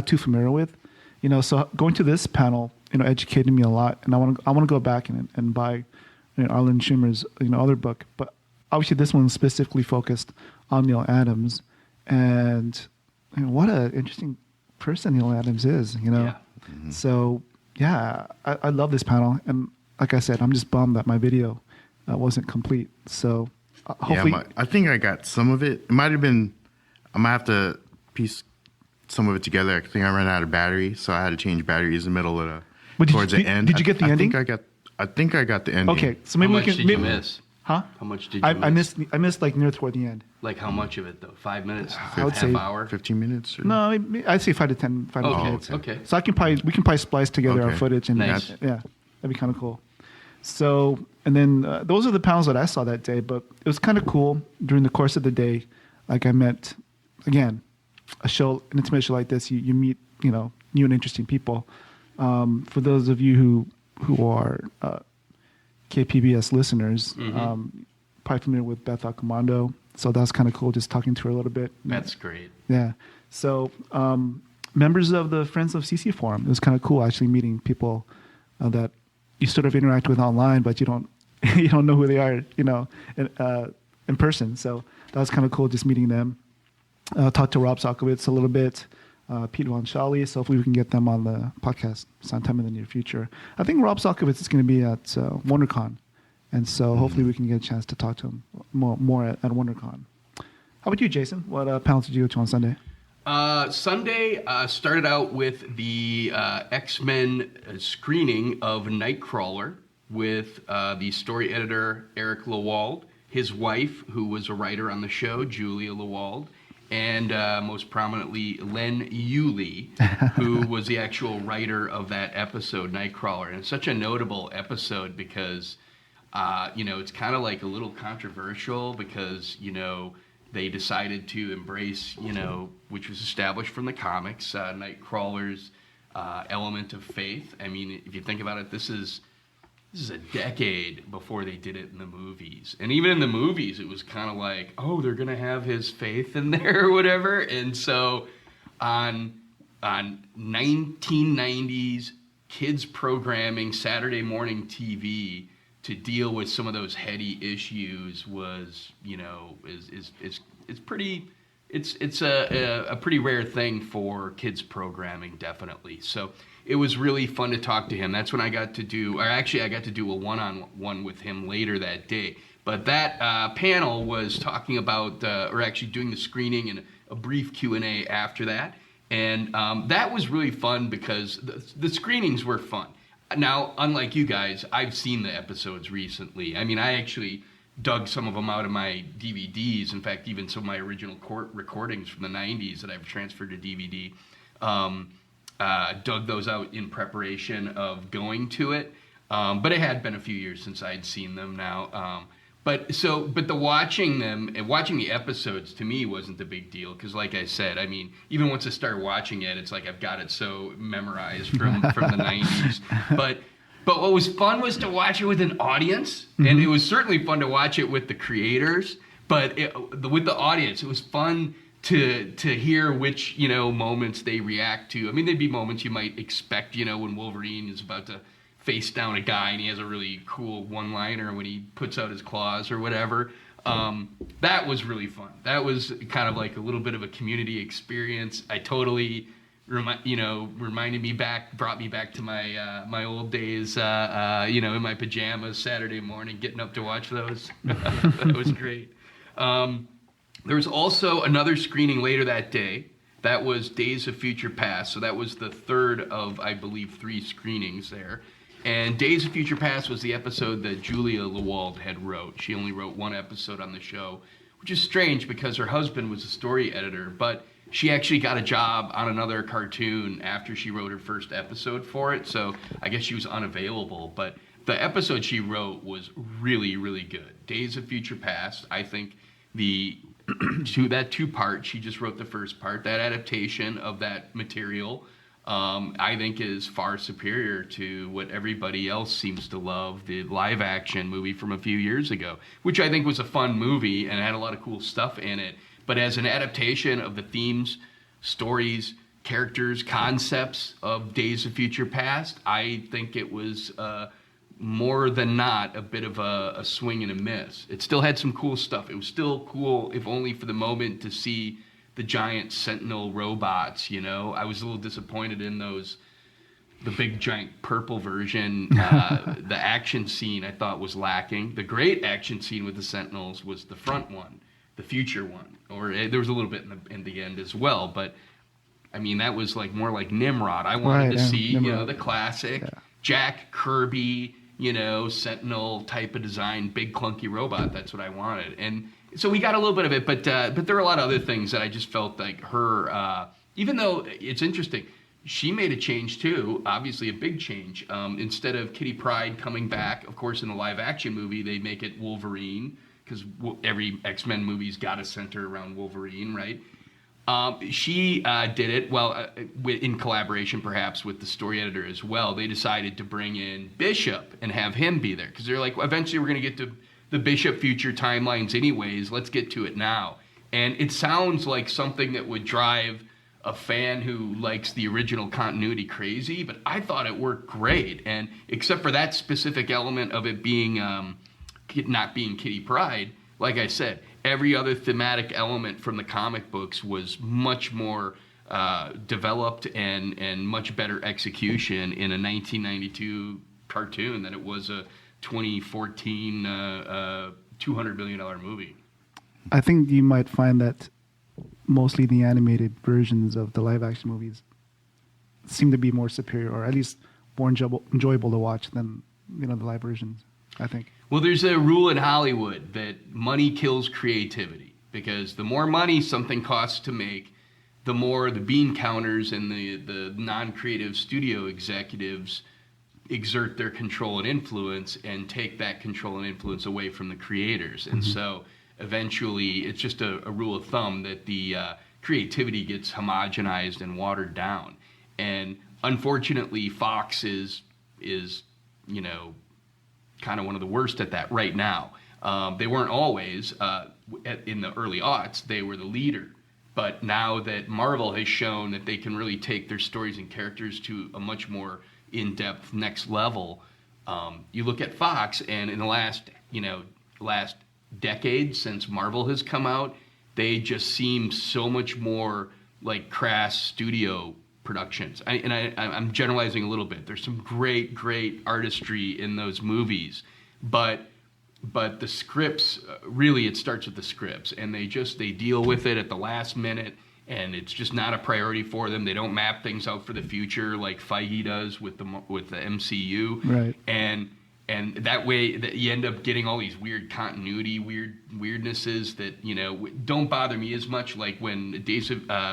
too familiar with. So going to this panel, educated me a lot, and I want to go back and buy Arlen Schumer's other book. But obviously this one specifically focused on Neil Adams, and what an interesting person Neil Adams is. Yeah. So yeah, I love this panel, and like I said, I'm just bummed that my video wasn't complete. So hopefully, I think I got some of it. It might have been. I might have to piece some of it together. I think I ran out of battery, so I had to change batteries in the middle of towards the end. Did you get the ending? I think I got the ending. Okay, so maybe how we much can. did you miss? Huh? How much did you miss? I missed like near toward the end. Like how much of it though? 5 minutes? I would half say hour? 15 minutes? Or? No, I'd say 5 to 10 minutes. Okay. So we can probably splice together our Okay. footage and Nice. yeah, that'd be kind of cool. So and then those are the panels that I saw that day, but it was kind of cool during the course of the day. Like I met again, an intimate show like this, you meet new and interesting people. For those of you who are KPBS listeners, probably familiar with Beth Accomando. So that was kind of cool, just talking to her a little bit. That's great. Yeah. So members of the Friends of CC Forum, it was kind of cool actually meeting people that you sort of interact with online, but you don't know who they are, in person. So that was kind of cool, just meeting them. Talked to Rob Salkowitz a little bit, Pete Von Shally. So hopefully we can get them on the podcast sometime in the near future. I think Rob Salkowitz is going to be at WonderCon. And so hopefully we can get a chance to talk to him more at WonderCon. How about you, Jason? What panel did you go to on Sunday? Sunday started out with the X-Men screening of Nightcrawler with the story editor, Eric Lewald, his wife, who was a writer on the show, Julia Lewald, and most prominently, Len Yulee, who was the actual writer of that episode, Nightcrawler. And it's such a notable episode because, it's kind of like a little controversial because, they decided to embrace, which was established from the comics, Nightcrawler's element of faith. I mean, if you think about it, this is a decade before they did it in the movies. And even in the movies, it was kind of like, oh, they're going to have his faith in there or whatever. And so on 1990s kids programming, Saturday morning TV, to deal with some of those heady issues was, it's pretty, it's a pretty rare thing for kids programming, definitely. So it was really fun to talk to him. That's when I got to do a one-on-one with him later that day. But that panel was talking about, or actually doing the screening and a brief Q&A after that. And that was really fun because the screenings were fun. Now, unlike you guys, I've seen the episodes recently. I mean, I actually dug some of them out of my DVDs. In fact, even some of my original recordings from the 90s that I've transferred to DVD, dug those out in preparation of going to it. But it had been a few years since I'd seen them now. But the watching them and watching the episodes to me wasn't the big deal because, like I said, I mean, even once I start watching it, it's like I've got it so memorized from the 90s. But what was fun was to watch it with an audience, and it was certainly fun to watch it with the creators. But with the audience, it was fun to hear which moments they react to. I mean, there'd be moments you might expect, when Wolverine is about to face down a guy and he has a really cool one-liner when he puts out his claws or whatever. That was really fun. That was kind of like a little bit of a community experience. I totally brought me back to my old days, in my pajamas Saturday morning, getting up to watch those. That was great. There was also another screening later that day. That was Days of Future Past. So that was the third of, I believe, 3 screenings there. And Days of Future Past was the episode that Julia Lewald had wrote. She only wrote 1 episode on the show, which is strange because her husband was a story editor, but she actually got a job on another cartoon after she wrote her first episode for it, so I guess she was unavailable. But the episode she wrote was really, really good. Days of Future Past, I think that 2-part, she just wrote the first part, that adaptation of that material, I think is far superior to what everybody else seems to love, the live-action movie from a few years ago, which I think was a fun movie and had a lot of cool stuff in it. But as an adaptation of the themes, stories, characters, concepts of Days of Future Past, I think it was more than not a bit of a swing and a miss. It still had some cool stuff. It was still cool, if only for the moment, to see the giant Sentinel robots. I was a little disappointed in those. The big giant purple version, the action scene I thought was lacking. The great action scene with the Sentinels was the front one, the future one, or there was a little bit in the end as well. But I mean, that was like more like Nimrod. I wanted to see the classic Jack Kirby, Sentinel type of design, big clunky robot. That's what I wanted, and so we got a little bit of it. But there were a lot of other things that I just felt like her. Even though it's interesting. She made a change too, obviously a big change. Instead of Kitty Pryde coming back, of course, in the live action movie, they make it Wolverine, because every X-Men movie's got to center around Wolverine, right? She did it, in collaboration perhaps with the story editor as well. They decided to bring in Bishop and have him be there, because they're like, eventually we're going to get to the Bishop future timelines anyways, let's get to it now. And it sounds like something that would drive a fan who likes the original continuity crazy, but I thought it worked great. And except for that specific element of it being not being Kitty Pryde, like I said, every other thematic element from the comic books was much more developed and much better execution in a 1992 cartoon than it was a 2014 $200 million movie. I think you might find that mostly the animated versions of the live action movies seem to be more superior, or at least more enjoyable to watch than the live versions, I think. Well, there's a rule in Hollywood that money kills creativity, because the more money something costs to make, the more the bean counters and the non-creative studio executives exert their control and influence and take that control and influence away from the creators. And so eventually, it's just a rule of thumb that the creativity gets homogenized and watered down. And unfortunately, Fox is kind of one of the worst at that right now. They weren't always. In the early aughts, they were the leader. But now that Marvel has shown that they can really take their stories and characters to a much more in-depth next level, you look at Fox, and in the last decade since Marvel has come out, they just seem so much more like crass studio productions. I'm generalizing a little bit. There's some great artistry in those movies, but the scripts, really it starts with the scripts, and they deal with it at the last minute, and it's just not a priority for them. They don't map things out for the future like Feige does with the MCU, right? And that way, that you end up getting all these weird continuity, weirdnesses that don't bother me as much. Like when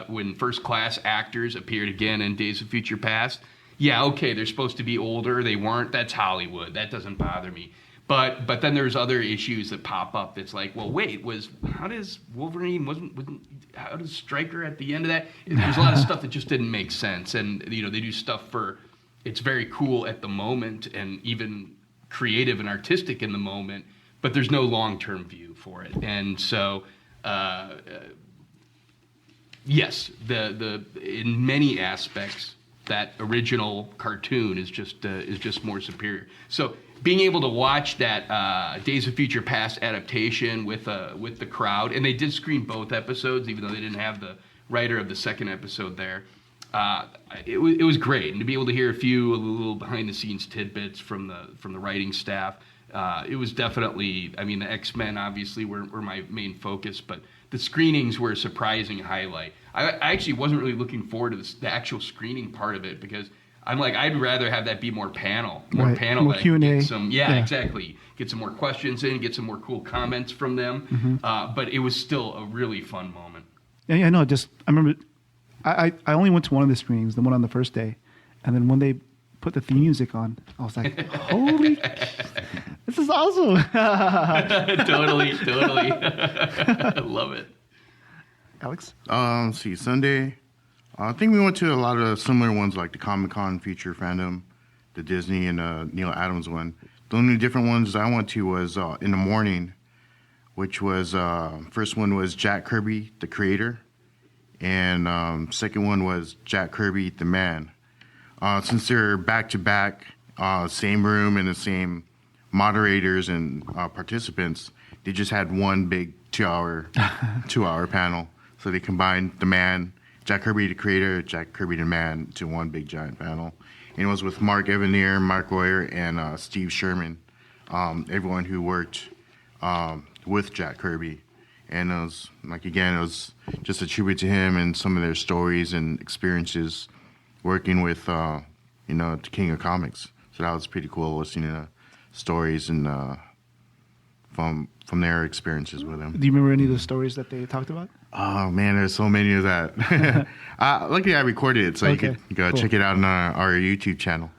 when First Class actors appeared again in Days of Future Past. Yeah, okay, they're supposed to be older. They weren't. That's Hollywood. That doesn't bother me. But then there's other issues that pop up. That's like, well, wait, how does Wolverine how does Stryker at the end of that? There's a lot of stuff that just didn't make sense. And they do stuff it's very cool at the moment and even creative and artistic in the moment, but there's no long-term view for it. And so, yes, the in many aspects, that original cartoon is just more superior. So being able to watch that Days of Future Past adaptation with the crowd, and they did screen both episodes, even though they didn't have the writer of the second episode there. It was great, and to be able to hear a little behind-the-scenes tidbits from the writing staff, it was definitely. I mean, the X-Men obviously were my main focus, but the screenings were a surprising highlight. I actually wasn't really looking forward to the actual screening part of it, because I'm like, I'd rather have that be more panel, more Q&A. Exactly. Get some more questions in, get some more cool comments from them. But it was still a really fun moment. Yeah, no, I remember. I only went to one of the screenings, the one on the first day, and then when they put the theme music on, I was like, holy, this is awesome. Totally. I love it. Alex? Let's see, Sunday, I think we went to a lot of similar ones like the Comic-Con Future Fandom, the Disney and Neil Adams one. The only different ones I went to was in the morning, which was, first one was Jack Kirby, the creator. And second one was Jack Kirby, the man. Since they're back-to-back same room and the same moderators and participants. They just had one big 2-hour panel. So they combined the man, Jack Kirby, the creator, Jack Kirby, the man, to one big giant panel. And it was with Mark Evanier, Mark Royer, and Steve Sherman, everyone who worked with Jack Kirby. And it was, it was just a tribute to him and some of their stories and experiences working with, the King of Comics. So that was pretty cool listening to stories and from their experiences with him. Do you remember any of the stories that they talked about? Oh, man, there's so many of that. Luckily, I recorded it, so you can go check it out on our YouTube channel.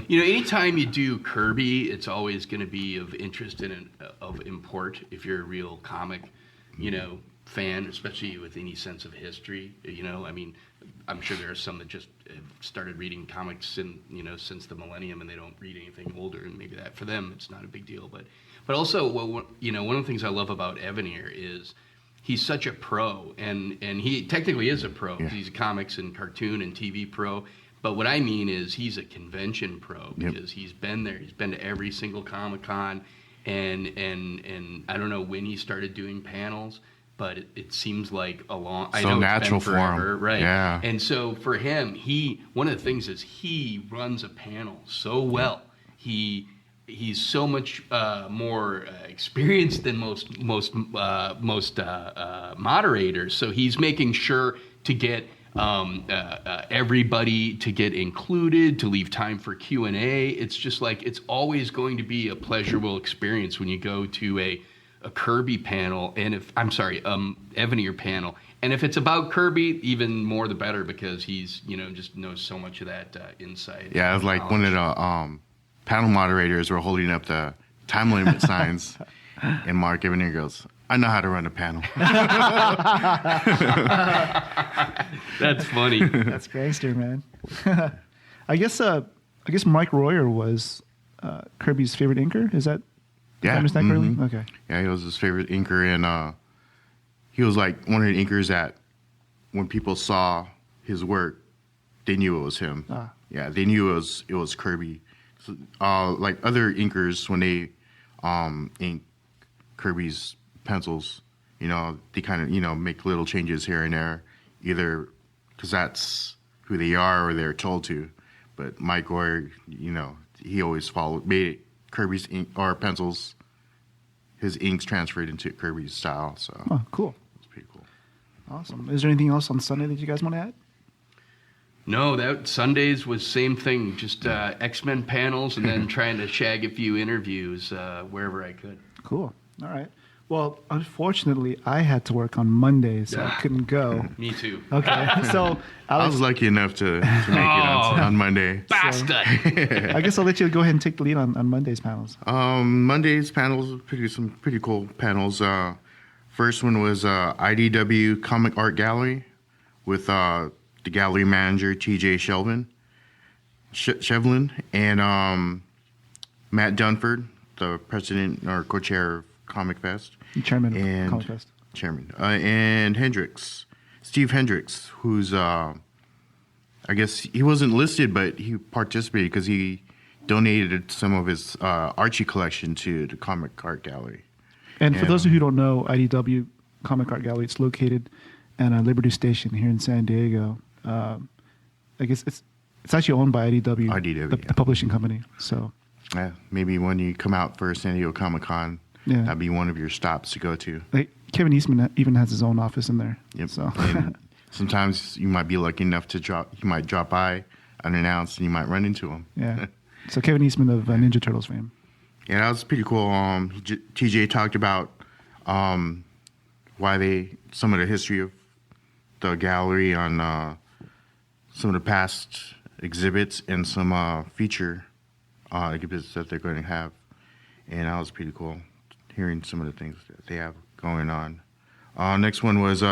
Anytime you do Kirby, it's always going to be of interest and of import if you're a real comic, fan, especially with any sense of history. I'm sure there are some that just have started reading comics since the millennium, and they don't read anything older, and maybe that for them it's not a big deal. But also, one of the things I love about Evanier is he's such a pro, and he technically is a pro. Yeah. He's a comics and cartoon and TV pro. But what I mean is he's a convention pro because he's been there. He's been to every single Comic-Con, and I don't know when he started doing panels, but it seems like a long. So I know natural it's been forever, for him, right? Yeah. And so for him, one of the things is he runs a panel so well. He's so much more experienced than most moderators. So he's making sure to get everybody to get included, to leave time for Q&A. It's just like it's always going to be a pleasurable experience when you go to a Kirby panel, and Evanier panel. And if it's about Kirby, even more the better, because he's just knows so much of that insight. Yeah, it was like one of the panel moderators were holding up the time limit signs, and Mark Evanier goes, "I know how to run a panel." That's funny. That's gangster, man. I guess Mike Royer was Kirby's favorite inker. Is that? Did I understand correctly? Okay. Yeah, he was his favorite inker, and he was like one of the inkers that when people saw his work, they knew it was him. Yeah, they knew it was Kirby. So, like other inkers, when they ink Kirby's pencils, they kind of make little changes here and there, either because that's who they are or they're told to. But Mike Royer, he always made Kirby's ink or pencils, his inks transferred into Kirby's style. So, cool. It's pretty cool. Awesome. Is there anything else on Sunday that you guys want to add? No, that Sundays was same thing, just X-Men panels and then trying to shag a few interviews wherever I could. Cool. All right. Well, unfortunately, I had to work on Monday, so I couldn't go. Me too. Okay. So I was lucky enough to make it on Monday. Bastard! I guess I'll let you go ahead and take the lead on Monday's panels. Monday's panels, some pretty cool panels. First one was IDW Comic Art Gallery with the gallery manager, TJ Shevlin, and Matt Dunford, the president or co-chair of Comic Fest. Chairman of Comic Fest. Chairman. And Steve Hendricks, who's, I guess he wasn't listed, but he participated because he donated some of his Archie collection to the Comic Art Gallery. And for those of you who don't know, IDW Comic Art Gallery, it's located at Liberty Station here in San Diego. I guess it's actually owned by IDW, the publishing company. So, yeah, maybe when you come out for San Diego Comic-Con, that'd be one of your stops to go to. Kevin Eastman even has his own office in there. Yep. So and sometimes you might be lucky enough to drop by unannounced, and you might run into him. Yeah. So Kevin Eastman of Ninja Turtles fame. Yeah, that was pretty cool. TJ talked about some of the history of the gallery on some of the past exhibits and some future exhibits that they're going to have. And that was pretty cool, hearing some of the things that they have going on. Next one was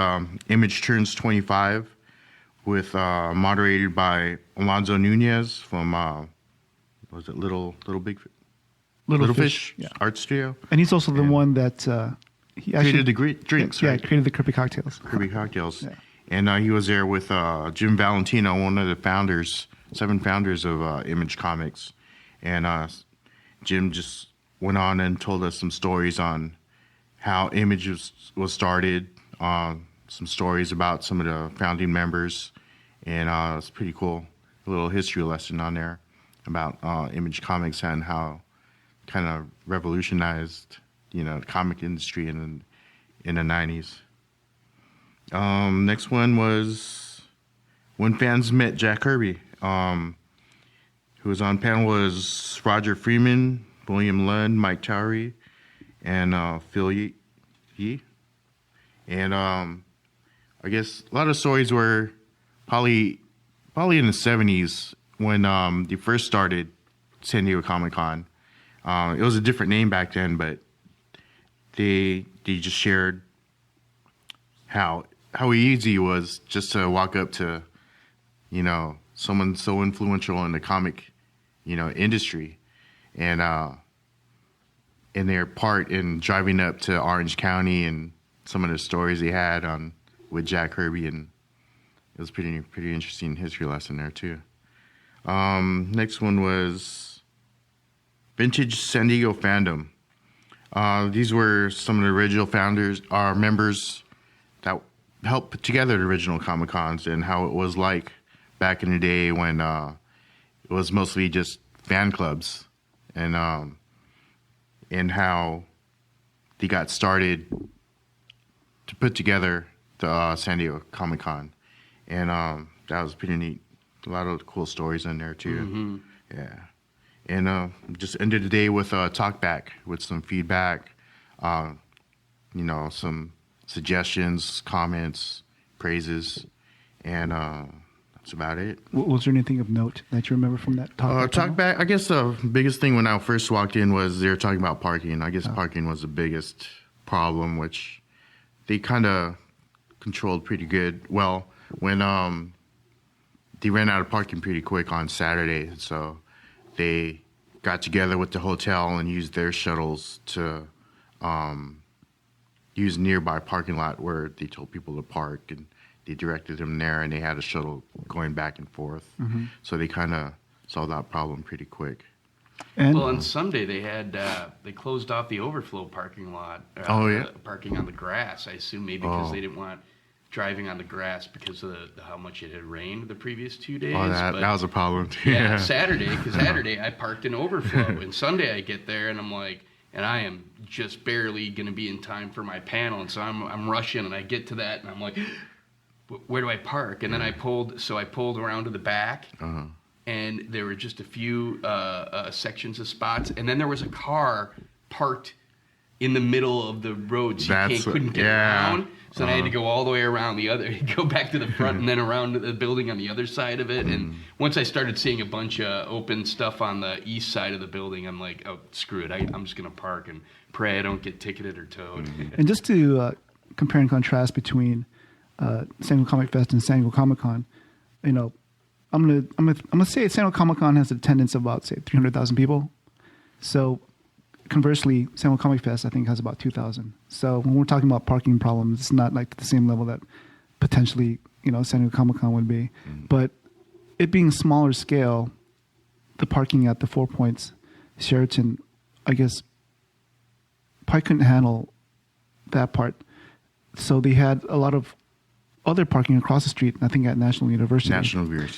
Image Turns 25, with moderated by Alonzo Nunez from was it Little Fish Art Studio. And he's also the one that he created the drinks, right? Yeah, created the Kirby cocktails. Kirby cocktails. Yeah. And he was there with Jim Valentino, one of the 7 founders of Image Comics. And Jim just went on and told us some stories on how Image was started, some stories about some of the founding members, and it's pretty cool. A little history lesson on there about Image Comics and how kind of revolutionized, the comic industry in the 90s. Next one was when fans met Jack Kirby. Who was on panel was Roger Freeman, William Lund, Mike Towery, and Phil Yee. And I guess a lot of stories were probably in the 70s when they first started San Diego Comic-Con. It was a different name back then, but they just shared how easy it was just to walk up to, someone so influential in the comic, industry, and their part in driving up to Orange County and some of the stories they had with Jack Kirby, and it was pretty interesting history lesson there too. Next one was Vintage San Diego Fandom. These were some of the original members that helped put together the original Comic-Cons and how it was like back in the day when it was mostly just fan clubs, and how they got started to put together the San Diego Comic-Con. And that was pretty neat. A lot of cool stories in there too. Mm-hmm. Yeah. And just ended the day with a talk back with some feedback, some suggestions, comments, praises, and that's about it. Was there anything of note that you remember from that talk? Talk back. I guess the biggest thing when I first walked in was they were talking about parking. I guess parking was the biggest problem, which they kind of controlled pretty good. Well, when they ran out of parking pretty quick on Saturday, so they got together with the hotel and used their shuttles to use nearby parking lot where they told people to park, and they directed them there, and they had a shuttle going back and forth. Mm-hmm. So they kind of solved that problem pretty quick. And on Sunday they had they closed off the overflow parking lot. Parking on the grass. I assume maybe because they didn't want driving on the grass because of how much it had rained the previous 2 days. Oh, that was a problem too. Yeah, Saturday I parked in overflow, and Sunday I get there and I'm like, and I am just barely going to be in time for my panel, and so I'm rushing, and I get to that, and I'm like, where do I park? And then I pulled around to the back, and there were just a few sections of spots, and then there was a car parked in the middle of the road, so you couldn't get around. So then I had to go all the way around go back to the front and then around the building on the other side of it. And once I started seeing a bunch of open stuff on the east side of the building, I'm like, oh, screw it. I'm just going to park and pray I don't get ticketed or towed. And just to compare and contrast between San Diego Comic Fest and San Diego Comic-Con, I'm gonna say San Diego Comic-Con has an attendance of about, say, 300,000 people. So conversely, San Diego Comic Fest, I think, has about 2,000. So when we're talking about parking problems, it's not like the same level that potentially, San Diego Comic-Con would be. But it being smaller scale, the parking at the 4 Points Sheraton, I guess, probably couldn't handle that part. So they had a lot of other parking across the street, I think at National University.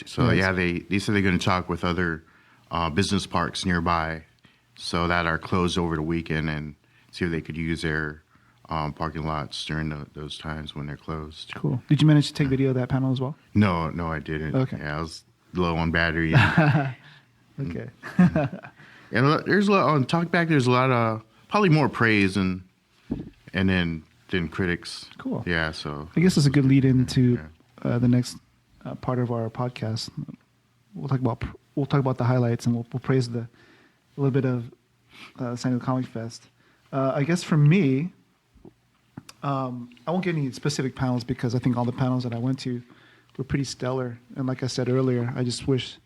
So they said they're going to talk with other business parks nearby, so that are closed over the weekend, and see if they could use their parking lots during those times when they're closed. Cool. Did you manage to take video of that panel as well? No, I didn't. Okay. Yeah, I was low on battery. Okay. And there's a lot on Talkback. There's a lot of probably more praise than critics. Cool. Yeah. So I guess it's a good lead into the next part of our podcast. We'll talk about the highlights, and we'll praise a little bit of San Diego Comic Fest. I guess for me, I won't get any specific panels because I think all the panels that I went to were pretty stellar. And like I said earlier, I just wish,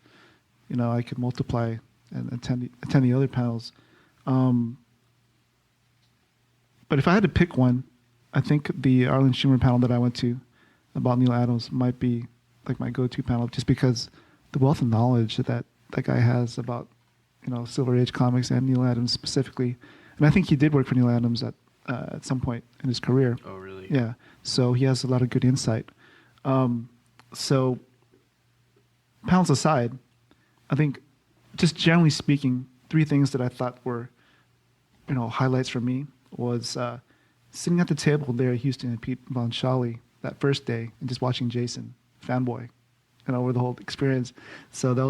I could multiply and attend the other panels. But if I had to pick one, I think the Arlen Schumer panel that I went to about Neil Adams might be like my go-to panel, just because the wealth of knowledge that guy has about Silver Age comics and Neil Adams specifically. And I think he did work for Neil Adams at some point in his career. Oh, really? Yeah. So he has a lot of good insight. So panels aside, I think just generally speaking, 3 things that I thought were, highlights for me was sitting at the table there at Houston and Pete Von Shawley that first day and just watching Jason fanboy, over the whole experience. So that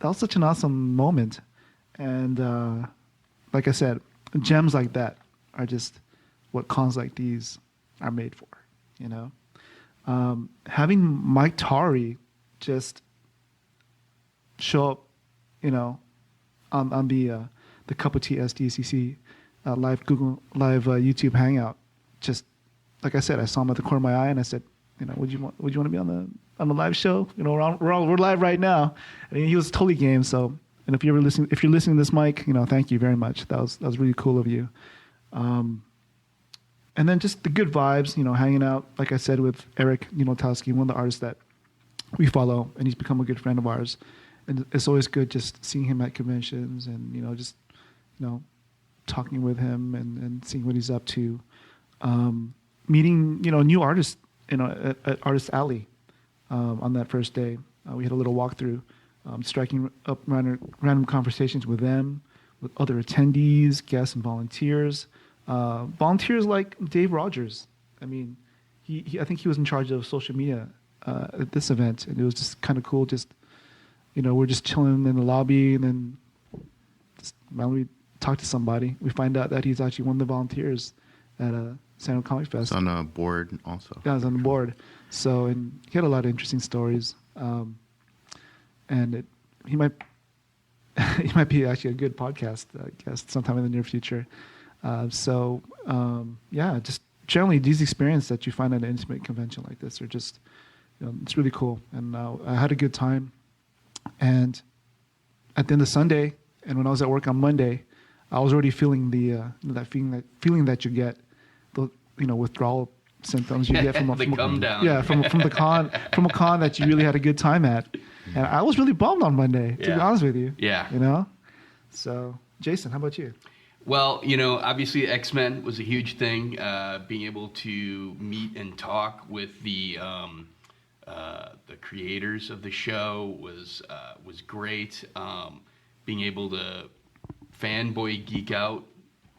was such an awesome moment. And like I said, gems like that are just what cons like these are made for, Having Mike Tari just show up, on the Cup of Tea SDCC live YouTube hangout. Just like I said, I saw him at the corner of my eye, and I said, would you want to be on the live show? We're live right now. And he was totally game. So, and if you're listening to this, Mike, thank you very much. That was really cool of you. And then just the good vibes, hanging out, like I said, with Eric Notowski, one of the artists that we follow, and he's become a good friend of ours. And it's always good just seeing him at conventions and, just, talking with him and seeing what he's up to. Meeting, new artists, at Artist Alley on that first day. We had a little walkthrough, striking up random conversations with them, with other attendees, guests, and volunteers. Volunteers like Dave Rogers. I mean, I think he was in charge of social media at this event, and it was just kind of cool. Just, we're just chilling in the lobby, and then when we talk to somebody, we find out that he's actually one of the volunteers at San Diego Comic Fest. He's on a board also. Yeah, he's on the board. So, and he had a lot of interesting stories, and he might be actually a good podcast guest sometime in the near future. Just generally these experiences that you find at an intimate convention like this are just, it's really cool. And I had a good time. And at the end of Sunday, and when I was at work on Monday, I was already feeling that feeling that you get, the withdrawal symptoms you get from a come down. Yeah, from a con that you really had a good time at. And I was really bummed on Monday, to be honest with you. Yeah. So, Jason, how about you? Well, obviously X-Men was a huge thing. Being able to meet and talk with the creators of the show was great. Being able to fanboy geek out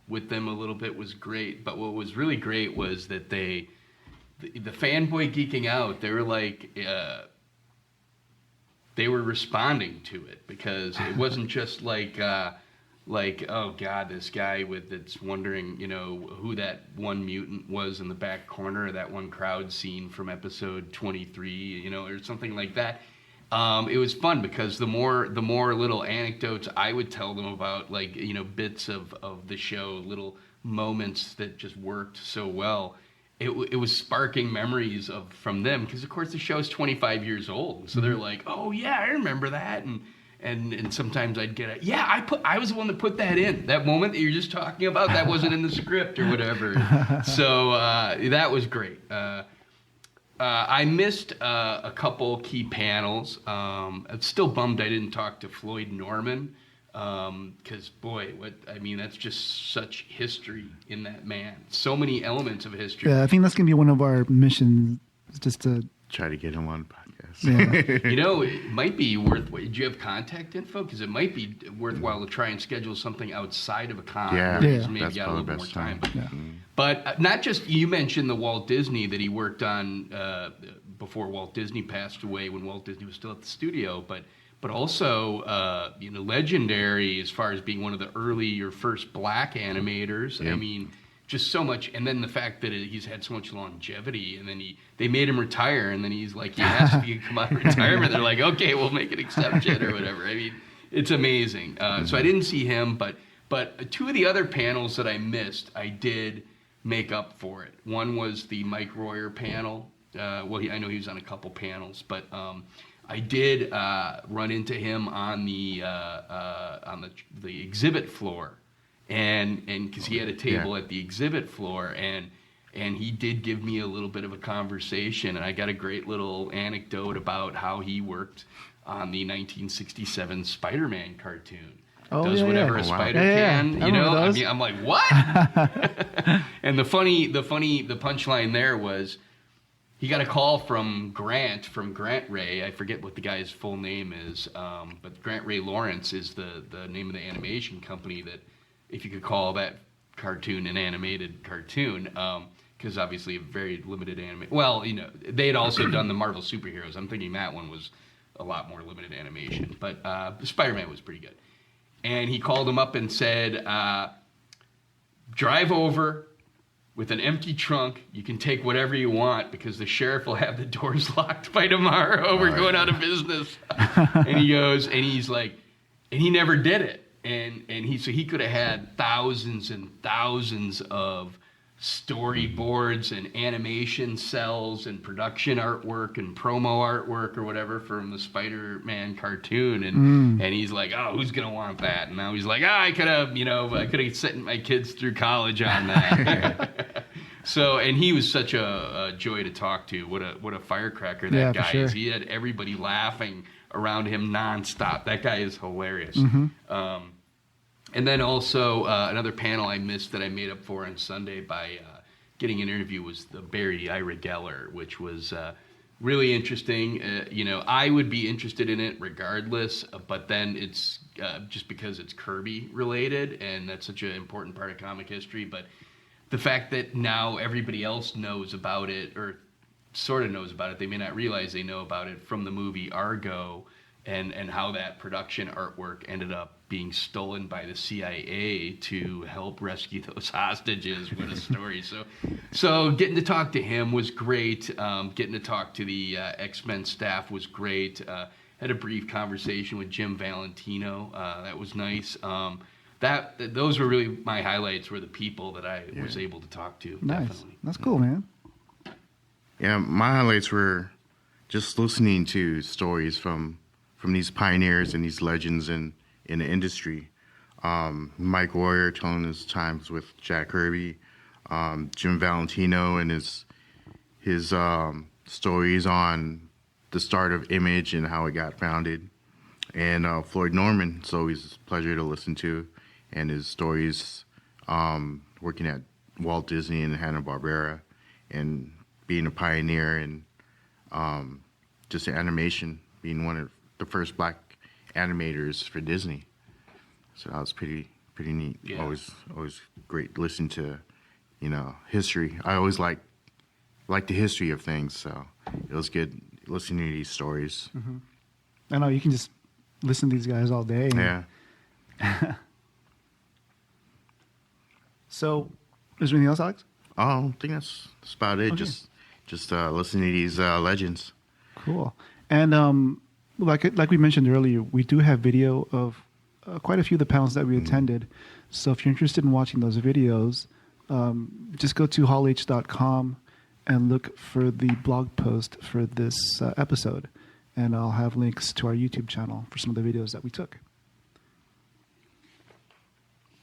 with them a little bit was great. But what was really great was that the fanboy geeking out, they were like, they were responding to it, because it wasn't just like, oh God, this guy that's wondering, who that one mutant was in the back corner of that one crowd scene from episode 23, or something like that. It was fun because the more little anecdotes I would tell them about, bits of the show, little moments that just worked so well. It was sparking memories from them, because of course the show is 25 years old, so they're like, oh yeah, I remember that, and sometimes I'd get I was the one that put that in, that moment that you're just talking about, that wasn't in the script or whatever. So that was great. I missed a couple key panels. I'm still bummed I didn't talk to Floyd Norman, because that's just such history in that man. So many elements of history. Yeah, I think that's going to be one of our missions, just to try to get him on the podcast. Yeah. It might be worthwhile. Do you have contact info? Because it might be worthwhile to try and schedule something outside of a con. Yeah, maybe that's got a little probably more best time. time. But not just, you mentioned the Walt Disney that he worked on before Walt Disney passed away, when Walt Disney was still at the studio, but also legendary as far as being one of the early or first black animators. Yep. I mean, just so much, and then the fact that he's had so much longevity, and then they made him retire, and then he's like, he asked if he could come out of retirement. They're like, okay, we'll make an exception or whatever. I mean, it's amazing. So I didn't see him, but two of the other panels that I missed, I did make up for it. One was the Mike Royer panel. I know he was on a couple panels, but I did run into him on the exhibit floor. And because he had a table at the exhibit floor, and he did give me a little bit of a conversation, and I got a great little anecdote about how he worked on the 1967 Spider-Man cartoon. does whatever a spider can. I you know, those. I mean, I'm like, what? And the punchline there was, he got a call from Grant Ray. I forget what the guy's full name is, but Grant Ray Lawrence is the name of the animation company that, if you could call that cartoon an animated cartoon, because obviously a very limited anime. Well, you know, they had also done the Marvel superheroes. I'm thinking that one was a lot more limited animation, but Spider-Man was pretty good. And he called him up and said, drive over with an empty trunk. You can take whatever you want because the sheriff will have the doors locked by tomorrow. We're going out of business. And he goes, and he's like, and he never did it. And he could have had thousands and thousands of storyboards and animation cells and production artwork and promo artwork or whatever from the Spider-Man cartoon, and he's like, oh, who's gonna want that? And now he's like, I could have sent my kids through college on that. So, and he was such a joy to talk to. What a firecracker that guy is. He had everybody laughing around him nonstop. That guy is hilarious. And then also another panel I missed that I made up for on Sunday by getting an interview was the Barry Ira Geller, which was really interesting. You know, I would be interested in it regardless, but then it's just because it's Kirby related, and that's such an important part of comic history. But the fact that now everybody else knows about it, or sort of knows about it, they may not realize they know about it from the movie Argo, and how that production artwork ended up being stolen by the CIA to help rescue those hostages. What a story. So getting to talk to him was great. Getting to talk to the X-Men staff was great. Had a brief conversation with Jim Valentino. That was nice. Those were really my highlights, were the people that I was able to talk to. Nice. Definitely. That's cool, man. Yeah, my highlights were just listening to stories from these pioneers and these legends in the industry. Mike Warrior telling his times with Jack Kirby, Jim Valentino and his stories on the start of Image and how it got founded, and Floyd Norman. It's always a pleasure to listen to, and his stories working at Walt Disney and Hanna-Barbera and being a pioneer in just animation, being one of the first black animators for Disney. So that was pretty neat. Yeah. Always great to listen to, you know, history. I always like the history of things, so it was good listening to these stories. Mm-hmm. I know you can just listen to these guys all day. Yeah. So, is there anything else, Alex? I think that's about it. Okay. Just listening to these legends. Cool. And like we mentioned earlier, we do have video of quite a few of the panels that we attended. So if you're interested in watching those videos, just go to hallh.com and look for the blog post for this episode. And I'll have links to our YouTube channel for some of the videos that we took.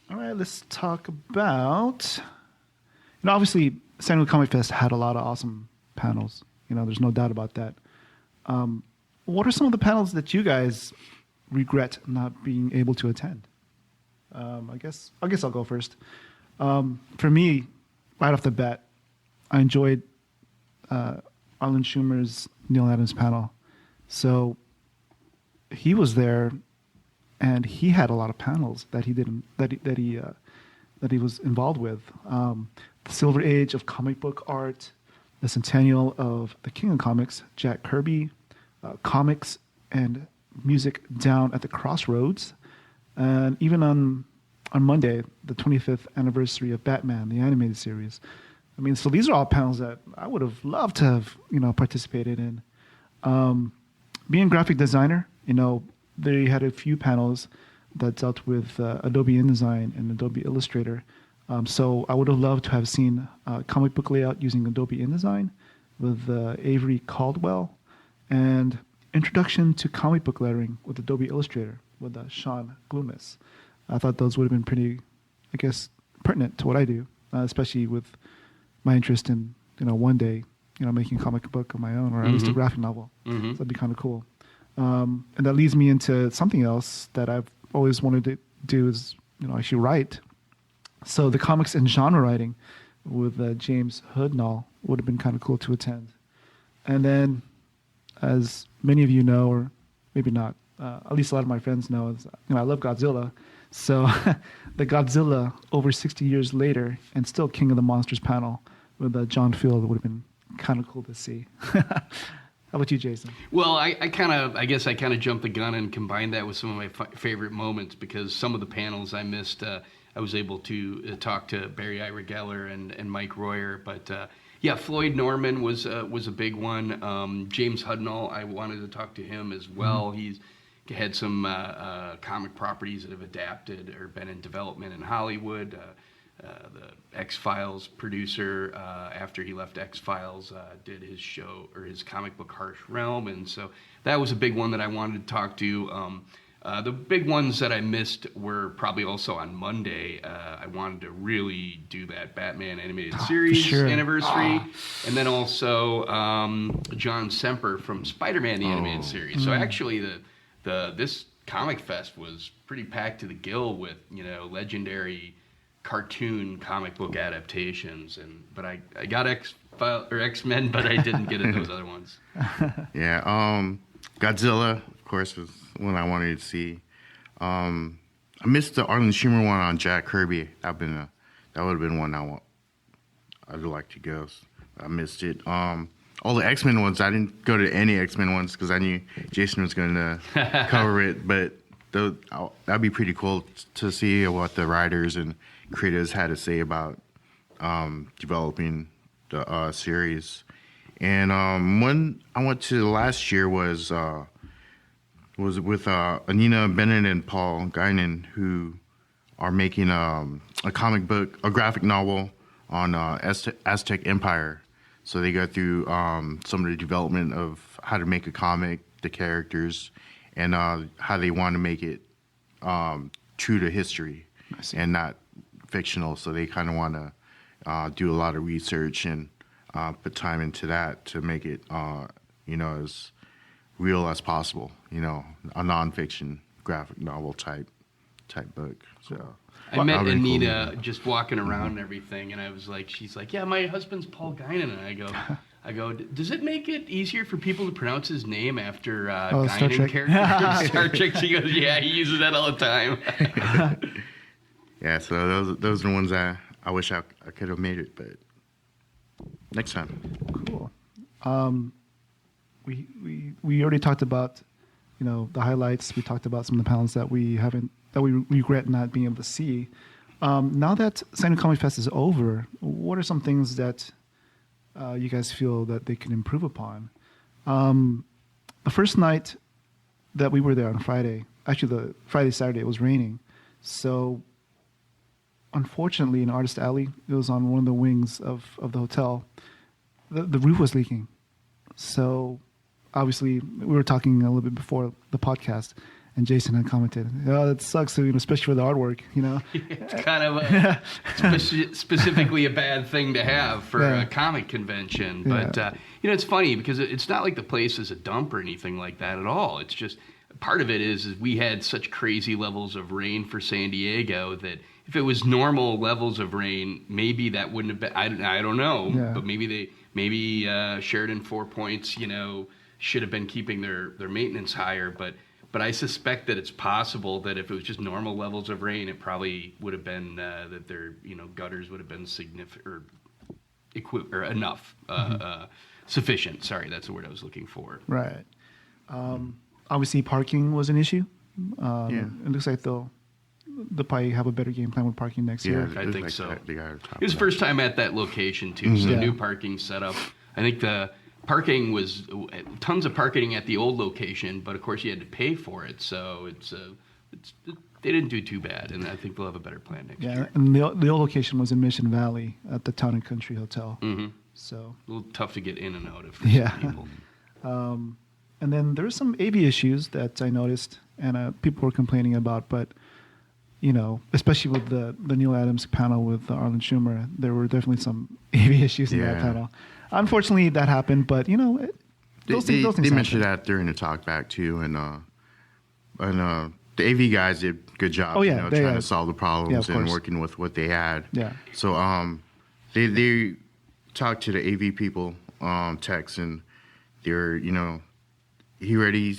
All right, let's talk about... You know, obviously, San Diego Comic Fest had a lot of awesome panels. You know, there's no doubt about that. What are some of the panels that you guys regret not being able to attend? I guess I'll go first. For me, right off the bat, I enjoyed Arlen Schumer's Neil Adams panel. So he was there, and he had a lot of panels that he didn't that he was involved with. The Silver Age of comic book art, the centennial of the King of Comics, Jack Kirby, comics and music down at the Crossroads, and even on Monday, the 25th anniversary of Batman, the animated series. I mean, so these are all panels that I would have loved to have, participated in. Being a graphic designer, they had a few panels that dealt with Adobe InDesign and Adobe Illustrator. So I would have loved to have seen comic book layout using Adobe InDesign with Avery Caldwell, and introduction to comic book lettering with Adobe Illustrator with Sean Gloomis. I thought those would have been pretty, pertinent to what I do, especially with my interest in, one day, making a comic book of my own, or at least a graphic novel. So that'd be kind of cool. And that leads me into something else that I've always wanted do is, actually write. So the comics and genre writing with James Hoodnall would have been kind of cool to attend. And then, as many of you know, or maybe not, at least a lot of my friends know, is, I love Godzilla. So the Godzilla over 60 years later and still King of the Monsters panel with John Field would have been kind of cool to see. How about you, Jason? Well, I guess I kind of jumped the gun and combined that with some of my favorite moments, because some of the panels I missed. I was able to talk to Barry Ira Geller and Mike Royer, but yeah, Floyd Norman was a big one. James Hudnall, I wanted to talk to him as well. Mm-hmm. He's had some comic properties that have adapted or been in development in Hollywood. The X-Files producer, after he left X-Files, did his show or his comic book Harsh Realm, and so that was a big one that I wanted to talk to. The big ones that I missed were probably also on Monday. I wanted to really do that Batman animated series anniversary, and then also John Semper from Spider-Man the animated series. So actually, this Comic Fest was pretty packed to the gill with legendary cartoon comic book adaptations, but I got X-Men, but I didn't get into those other ones. Yeah, Godzilla, of course, was one I wanted to see. I missed the Arlen Schumer one on Jack Kirby. That would have been one I'd like to go. I missed it. All the X-Men ones, I didn't go to any X-Men ones because I knew Jason was going to cover it. But that'd be pretty cool to see what the writers and creators had to say about developing the series. And one I went to last year was with Anina Bennett and Paul Guinan, who are making a comic book, a graphic novel on Aztec Empire. So they go through some of the development of how to make a comic, the characters, and how they want to make it true to history and not fictional. So they kind of want to do a lot of research and put time into that to make it, as real as possible. A nonfiction graphic novel type book. So I met Anita just walking around and everything, and I was like, she's like, yeah, my husband's Paul Guinan, and I go, does it make it easier for people to pronounce his name after Guinan character? Star Trek. She goes, yeah, he uses that all the time. Yeah, so those are the ones I wish I could have made it, but next time. Cool. We already talked about, the highlights. We talked about some of the panels that we regret not being able to see. Now that San Diego Comic Fest is over, what are some things that you guys feel that they can improve upon? The first night that we were there on Friday, actually the Friday, Saturday, it was raining. So unfortunately, in Artist Alley, it was on one of the wings of the hotel. The roof was leaking. So obviously, we were talking a little bit before the podcast, and Jason had commented, "Oh, that sucks, especially for the artwork." It's kind of specifically a bad thing to have for a comic convention. But it's funny because it's not like the place is a dump or anything like that at all. It's just part of it is we had such crazy levels of rain for San Diego that if it was normal levels of rain, maybe that wouldn't have been. I don't know, but maybe Sheridan 4 Points, should have been keeping their maintenance higher, but I suspect that it's possible that if it was just normal levels of rain, it probably would have been that their gutters would have been significant or enough sufficient. Sorry, that's the word I was looking for. Right. Obviously, parking was an issue. It looks like they'll probably have a better game plan with parking next year. I think so. It was the first time at that location too, so new parking setup. I think the parking was tons of parking at the old location, but of course you had to pay for it. So they didn't do too bad, and I think they'll have a better plan next year. Yeah, and the old location was in Mission Valley at the Town and Country Hotel. Mm-hmm. So a little tough to get in and out of for some people. And then there were some AV issues that I noticed, and people were complaining about, but especially with the Neil Adams panel with Arlen Schumer, there were definitely some AV issues in that panel. Unfortunately, that happened, but those things they mentioned that during the talk back too, and the AV guys did a good job. Oh, yeah, trying to solve the problems and course. working with what they had. Yeah. So they talked to the AV people, techs, and they're he already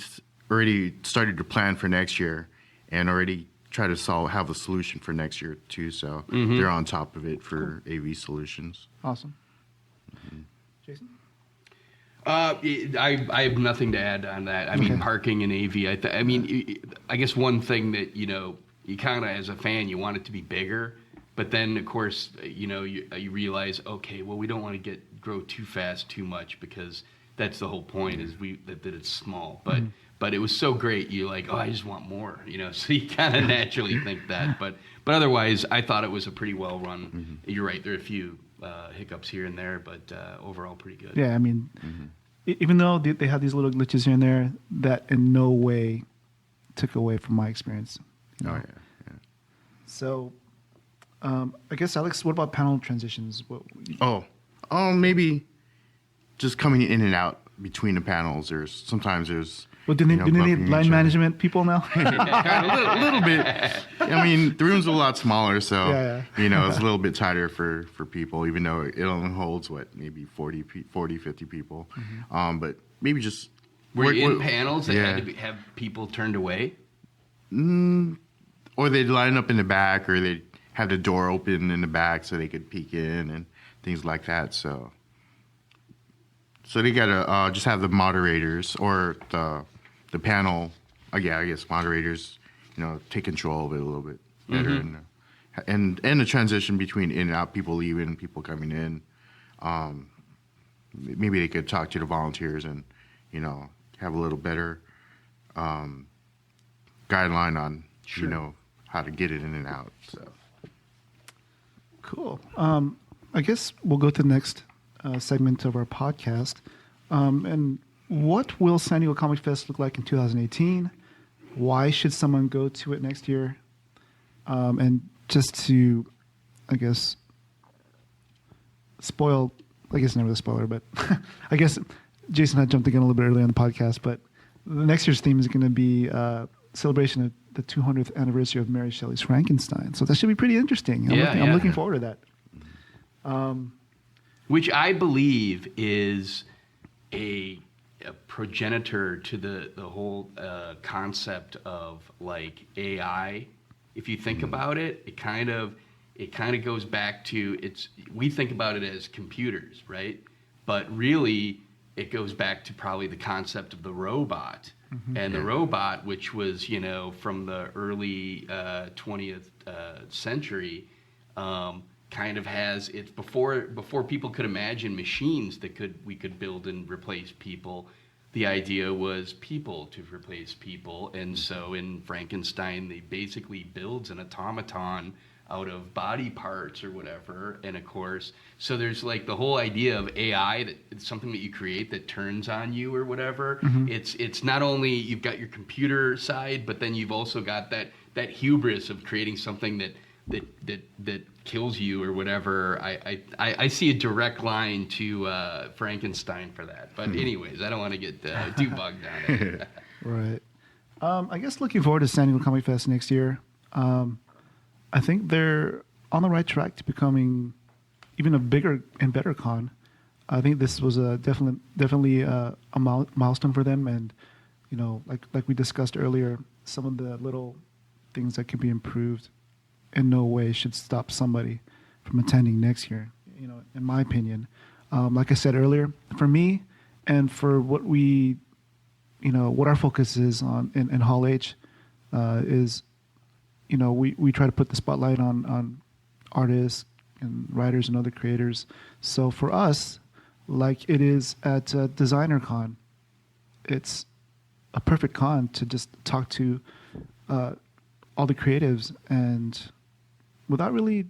started to plan for next year and already try to have a solution for next year too. So they're on top of it for AV solutions. Awesome. Jason? I have nothing to add on that. I mean, parking and AV. I guess one thing that you kind of as a fan you want it to be bigger, but then of course you realize, okay, well we don't want to grow too fast too much because that's the whole point is that it's small. But it was so great. You're like, oh, I just want more. So you kind of naturally think that. But otherwise, I thought it was a pretty well run. You're right. There are a few hiccups here and there, but overall pretty good. Yeah, I mean, even though they had these little glitches here and there, that in no way took away from my experience. Oh yeah. So, I guess Alex, what about panel transitions? Maybe just coming in and out between the panels. Sometimes there's. Well, do they need line management people now? a little bit. I mean, the room's a lot smaller, so it's a little bit tighter for people, even though it only holds, maybe 40, 50 people. But maybe just... Were you in panels that had to have people turned away? Or they'd line up in the back, or they'd have the door open in the back so they could peek in and things like that, So they gotta just have the moderators or the panel, I guess moderators, take control of it a little bit better, and the transition between in and out, people leaving, people coming in. Maybe they could talk to the volunteers and have a little better guideline on how to get it in and out. So cool. I guess we'll go to the next segment of our podcast. And what will San Diego Comic Fest look like in 2018? Why should someone go to it next year? And just to, I guess, spoil, I guess never the spoiler, but I guess Jason had jumped again a little bit early on the podcast, but the next year's theme is going to be celebration of the 200th anniversary of Mary Shelley's Frankenstein. So that should be pretty interesting. I'm looking forward to that. Which I believe is a progenitor to the whole concept of like AI. If you think about it, it kind of goes back to we think about it as computers, right? But really it goes back to probably the concept of the robot. And the robot, which was, from the early 20th century, kind of has it's before people could imagine machines that we could build and replace people. The idea was people to replace people, and so in Frankenstein they basically builds an automaton out of body parts or whatever. And of course, so there's like the whole idea of AI, that it's something that you create that turns on you or whatever. It's not only you've got your computer side, but then you've also got that hubris of creating something that kills you or whatever. I see a direct line to Frankenstein for that. But anyways, I don't want to get too bogged down in it. Right. I guess looking forward to San Diego Comic Fest next year. I think they're on the right track to becoming even a bigger and better con. I think this was definitely a milestone for them, and like we discussed earlier, some of the little things that could be improved in no way should stop somebody from attending next year. In my opinion, like I said earlier, for me and for what we, what our focus is on in Hall H, is. We try to put the spotlight on artists and writers and other creators. So for us, like it is at Designer Con, it's a perfect con to just talk to all the creatives, and without really,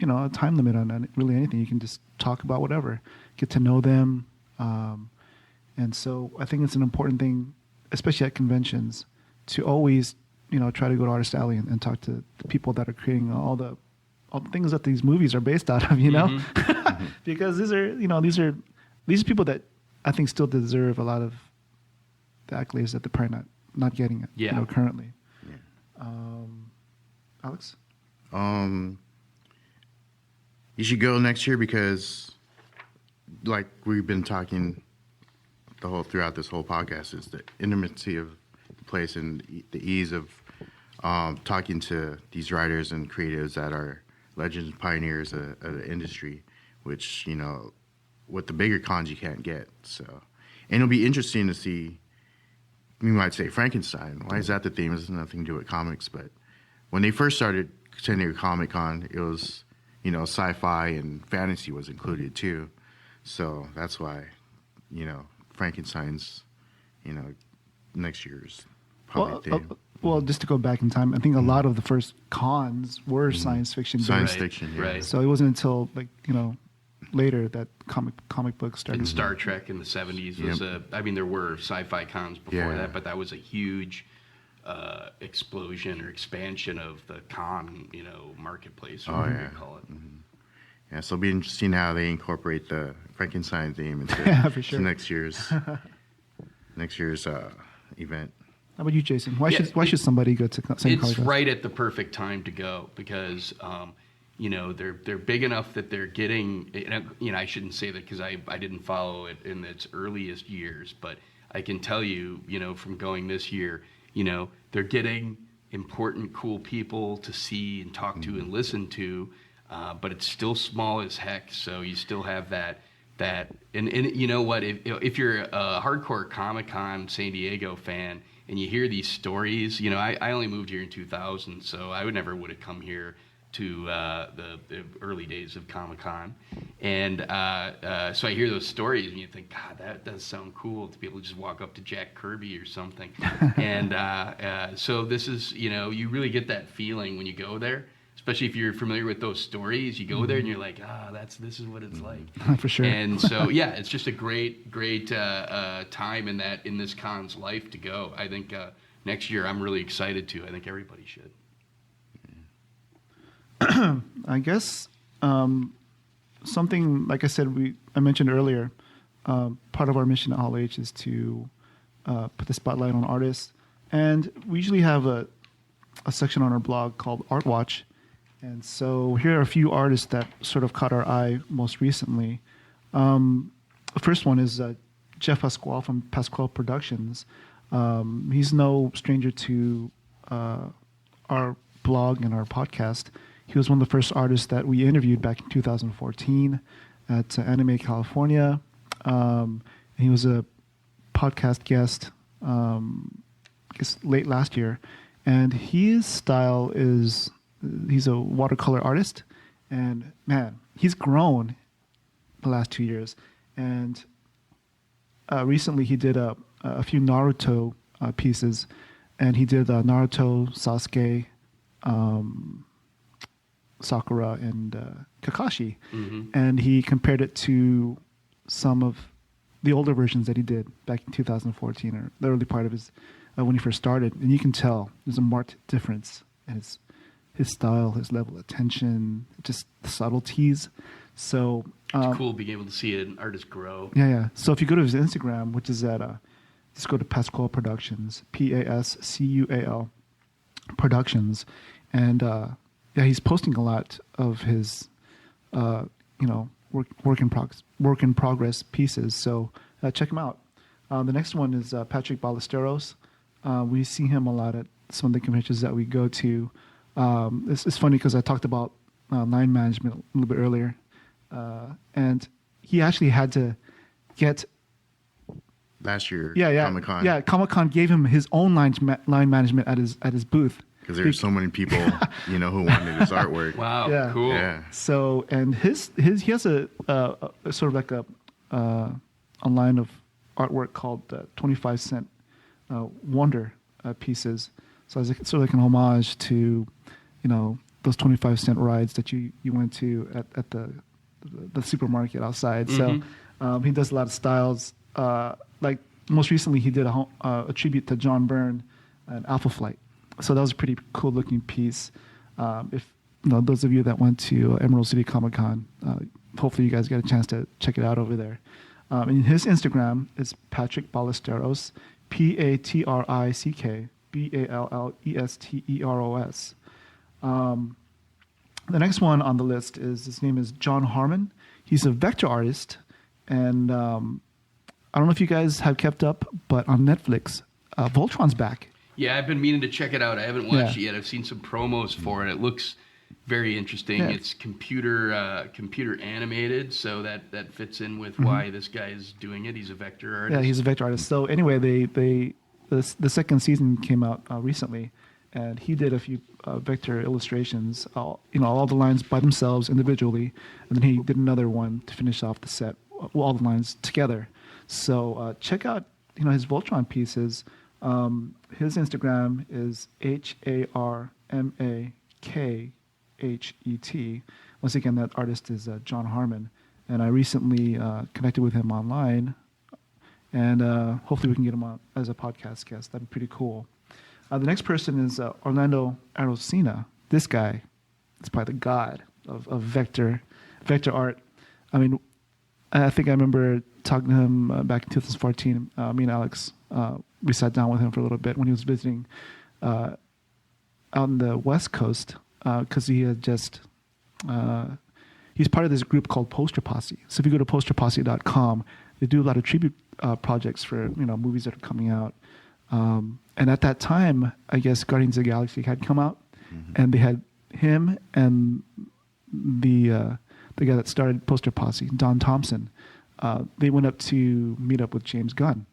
a time limit on really anything. You can just talk about whatever, get to know them. And so I think it's an important thing, especially at conventions, to always try to go to Artist Alley and talk to the people that are creating all the things that these movies are based out of, because these are people that I think still deserve a lot of the accolades that they're probably not getting currently. Alex? You should go next year because, like we've been talking throughout this whole podcast, is the intimacy of the place and the ease of talking to these writers and creatives that are legends and pioneers of the industry, which, with the bigger cons you can't get. So, and it'll be interesting to see. You might say Frankenstein. Why is that the theme? It has nothing to do with comics, but when they first started San Diego Comic-Con, it was, sci-fi and fantasy was included too. So that's why, Frankenstein's, next year's probably theme. Well, just to go back in time, I think a lot of the first cons were science fiction. Science fiction, yeah. Right. So it wasn't until later that comic books started. And Star Trek in the 70s was there were sci-fi cons before that, but that was a huge explosion or expansion of the con, marketplace, or whatever you call it. Mm-hmm. Yeah, so it'll be interesting how they incorporate the Frankenstein theme into for sure. next year's event. How about you, Jason? Why should somebody go to San Diego? It's right at the perfect time to go because they're big enough that they're getting. I shouldn't say that because I didn't follow it in its earliest years, but I can tell you, from going this year, they're getting important, cool people to see and talk to and listen to, but it's still small as heck. So you still have that, and you know what? If you're a hardcore Comic-Con San Diego fan and you hear these stories, I only moved here in 2000, so I would have come here to the early days of Comic-Con. And so I hear those stories and you think, God, that does sound cool to be able to just walk up to Jack Kirby or something. And so this is, you really get that feeling when you go there, especially if you're familiar with those stories. You go there and you're like, this is what it's like. For sure. And so, it's just a great time in this con's life to go. I think next year I'm really excited to. I think everybody should. I guess something, like I said, I mentioned earlier, part of our mission at Hall H is to put the spotlight on artists. And we usually have a section on our blog called Art Watch. And so here are a few artists that sort of caught our eye most recently. The first one is Jeff Pasquale from Pasquale Productions. He's no stranger to our blog and our podcast. He was one of the first artists that we interviewed back in 2014 at Anime California. He was a podcast guest, I guess, late last year. And his style is, he's a watercolor artist. And man, he's grown the last 2 years. And recently he did a few Naruto pieces. And he did Naruto, Sasuke, Sakura, and Kakashi. Mm-hmm. And he compared it to some of the older versions that he did back in 2014, or the early part of his, when he first started. And you can tell there's a marked difference in his style, his level of attention, just the subtleties. So it's cool being able to see an artist grow. Yeah. So if you go to his Instagram, which is at just go to Pasquale Productions, Pascual Productions, and he's posting a lot of his work in progress pieces. So check him out. The next one is Patrick Ballesteros. We see him a lot at some of the conventions that we go to. It's funny because I talked about line management a little bit earlier, and he actually had to get last year. Comic-Con. Yeah, Comic-Con gave him his own line management at his booth. Because there's so many people, who wanted his artwork. Wow, yeah. Cool. Yeah. So, and he has a sort of like a line of artwork called 25 cent wonder pieces. So it's sort of like an homage to, those 25 cent rides that you went to at the supermarket outside. Mm-hmm. So he does a lot of styles. Like most recently, he did a tribute to John Byrne and Alpha Flight. So that was a pretty cool looking piece. If those of you that went to Emerald City Comic Con, hopefully you guys get a chance to check it out over there. And his Instagram is Patrick Ballesteros, Patrick Ballesteros. The next one on the list his name is John Harmon. He's a vector artist, and I don't know if you guys have kept up, but on Netflix, Voltron's back. Yeah, I've been meaning to check it out. I haven't watched it yet. I've seen some promos for it. It looks very interesting. Yeah. It's computer animated, so that fits in with why this guy is doing it. He's a vector artist. Yeah, he's a vector artist. So anyway, the second season came out recently, and he did a few vector illustrations. All the lines by themselves individually, and then he did another one to finish off the set, all the lines together. So check out his Voltron pieces. His Instagram is HARMAKHET. Once again, that artist is John Harmon, and I recently connected with him online, and hopefully we can get him on as a podcast guest. That'd be pretty cool. The next person is Orlando Arocena. This guy is probably the god of vector art. I mean, I think I remember talking to him back in 2014. Me and Alex, we sat down with him for a little bit when he was visiting out on the West Coast, because he had just he's part of this group called Poster Posse. So if you go to posterposse.com, they do a lot of tribute projects for movies that are coming out. And at that time, I guess Guardians of the Galaxy had come out, and they had him and the guy that started Poster Posse, Don Thompson. They went up to meet up with James Gunn,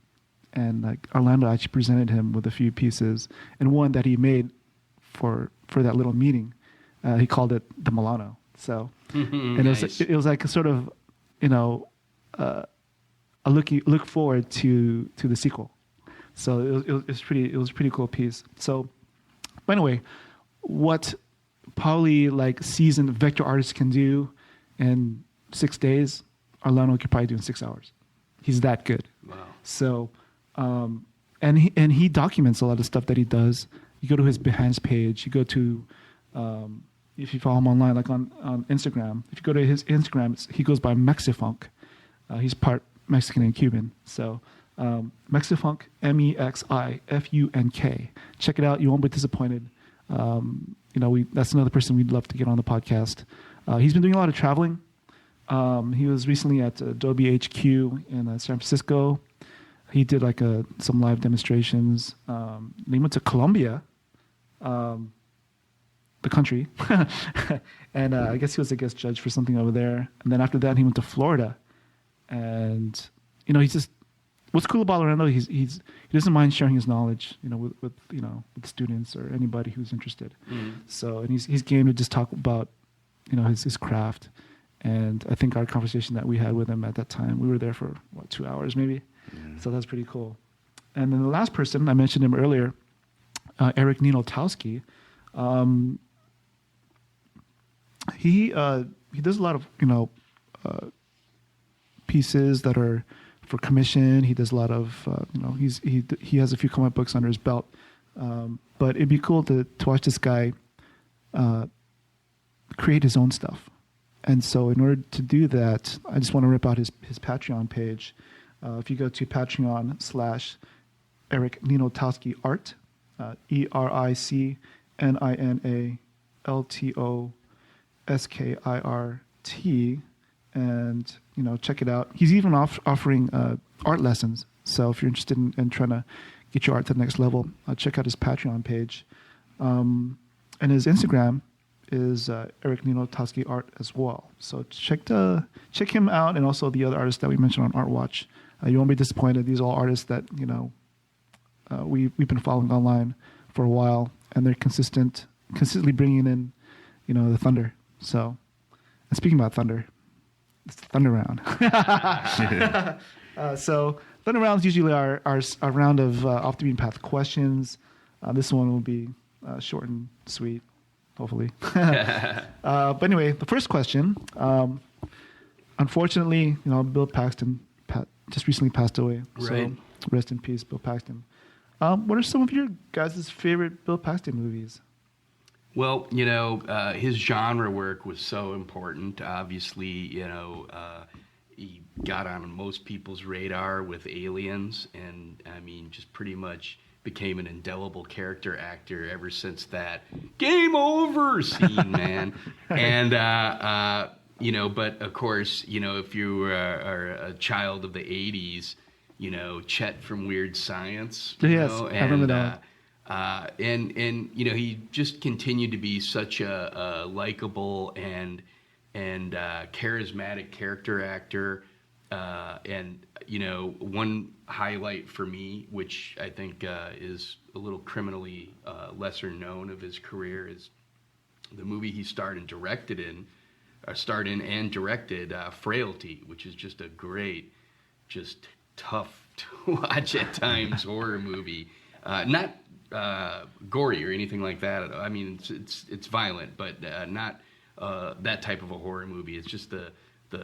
and Orlando actually presented him with a few pieces, and one that he made for that little meeting. He called it the Milano. So, and nice. it was like a sort of a look forward to the sequel. So it was a pretty cool piece. So, but anyway, what probably seasoned vector artists can do in 6 days, Orlando could probably do in 6 hours. He's that good. Wow. So, and he documents a lot of stuff that he does. You go to his Behance page. You go to if you follow him online, like on Instagram. If you go to his Instagram, he goes by Mexifunk. He's part Mexican and Cuban. So. Mexifunk, Mexifunk. Check it out. You won't be disappointed. That's another person we'd love to get on the podcast. He's been doing a lot of traveling. He was recently at Adobe HQ in San Francisco. He did some live demonstrations. He went to Colombia, the country, and I guess he was a guest judge for something over there. And then after that, he went to Florida, and he's just. What's cool about Orlando? He doesn't mind sharing his knowledge, with students or anybody who's interested. So, and he's game to just talk about, his craft. And I think our conversation that we had with him at that time, we were there for 2 hours maybe. So that's pretty cool. And then the last person, I mentioned him earlier, Eric Ninotowski. He does a lot of pieces that are for commission. He does a lot of he has a few comic books under his belt, but it'd be cool to watch this guy create his own stuff. And so in order to do that, I just want to rip out his Patreon page. If you go to Patreon/Eric Ninotowski Art, ERICNINALTOSKIRT, and check it out. He's even offering art lessons. So if you're interested in trying to get your art to the next level, check out his Patreon page. And his Instagram is Eric Ninotowski Art as well. So check him out, and also the other artists that we mentioned on Art Watch. You won't be disappointed. These are all artists that we've been following online for a while, and they're consistently bringing in the thunder. So, and speaking about thunder. It's the Thunder Round. So Thunder Rounds usually are a round of off the beaten path questions. This one will be short and sweet, hopefully. But anyway, the first question. Unfortunately, Bill Paxton just recently passed away. Right. So rest in peace, Bill Paxton. What are some of your guys' favorite Bill Paxton movies? Well, his genre work was so important. Obviously, he got on most people's radar with Aliens, and I mean, just pretty much became an indelible character actor ever since that game over scene, man. And, but of course, if you are a child of the 80s, Chet from Weird Science. Yes, I remember that. And he just continued to be such a likable and charismatic character actor. One highlight for me, which I think is a little criminally lesser known of his career, is the movie he starred in and directed, Frailty, which is just a great, just tough to watch at times horror movie. Not gory or anything like that. I mean, it's violent, but not that type of a horror movie. It's just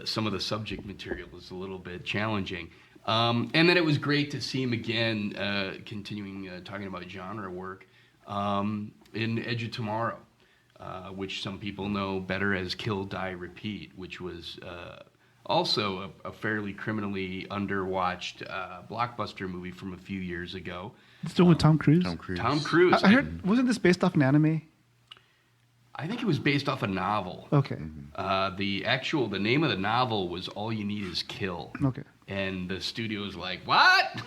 some of the subject material is a little bit challenging. And then it was great to see him again, continuing talking about genre work, in Edge of Tomorrow, which some people know better as Kill, Die, Repeat, which was also a fairly criminally underwatched blockbuster movie from a few years ago. Still with Tom Cruise? Tom Cruise. I heard, wasn't this based off an anime? I think it was based off a novel. Okay. The name of the novel was All You Need Is Kill. Okay. And the studio was like, what?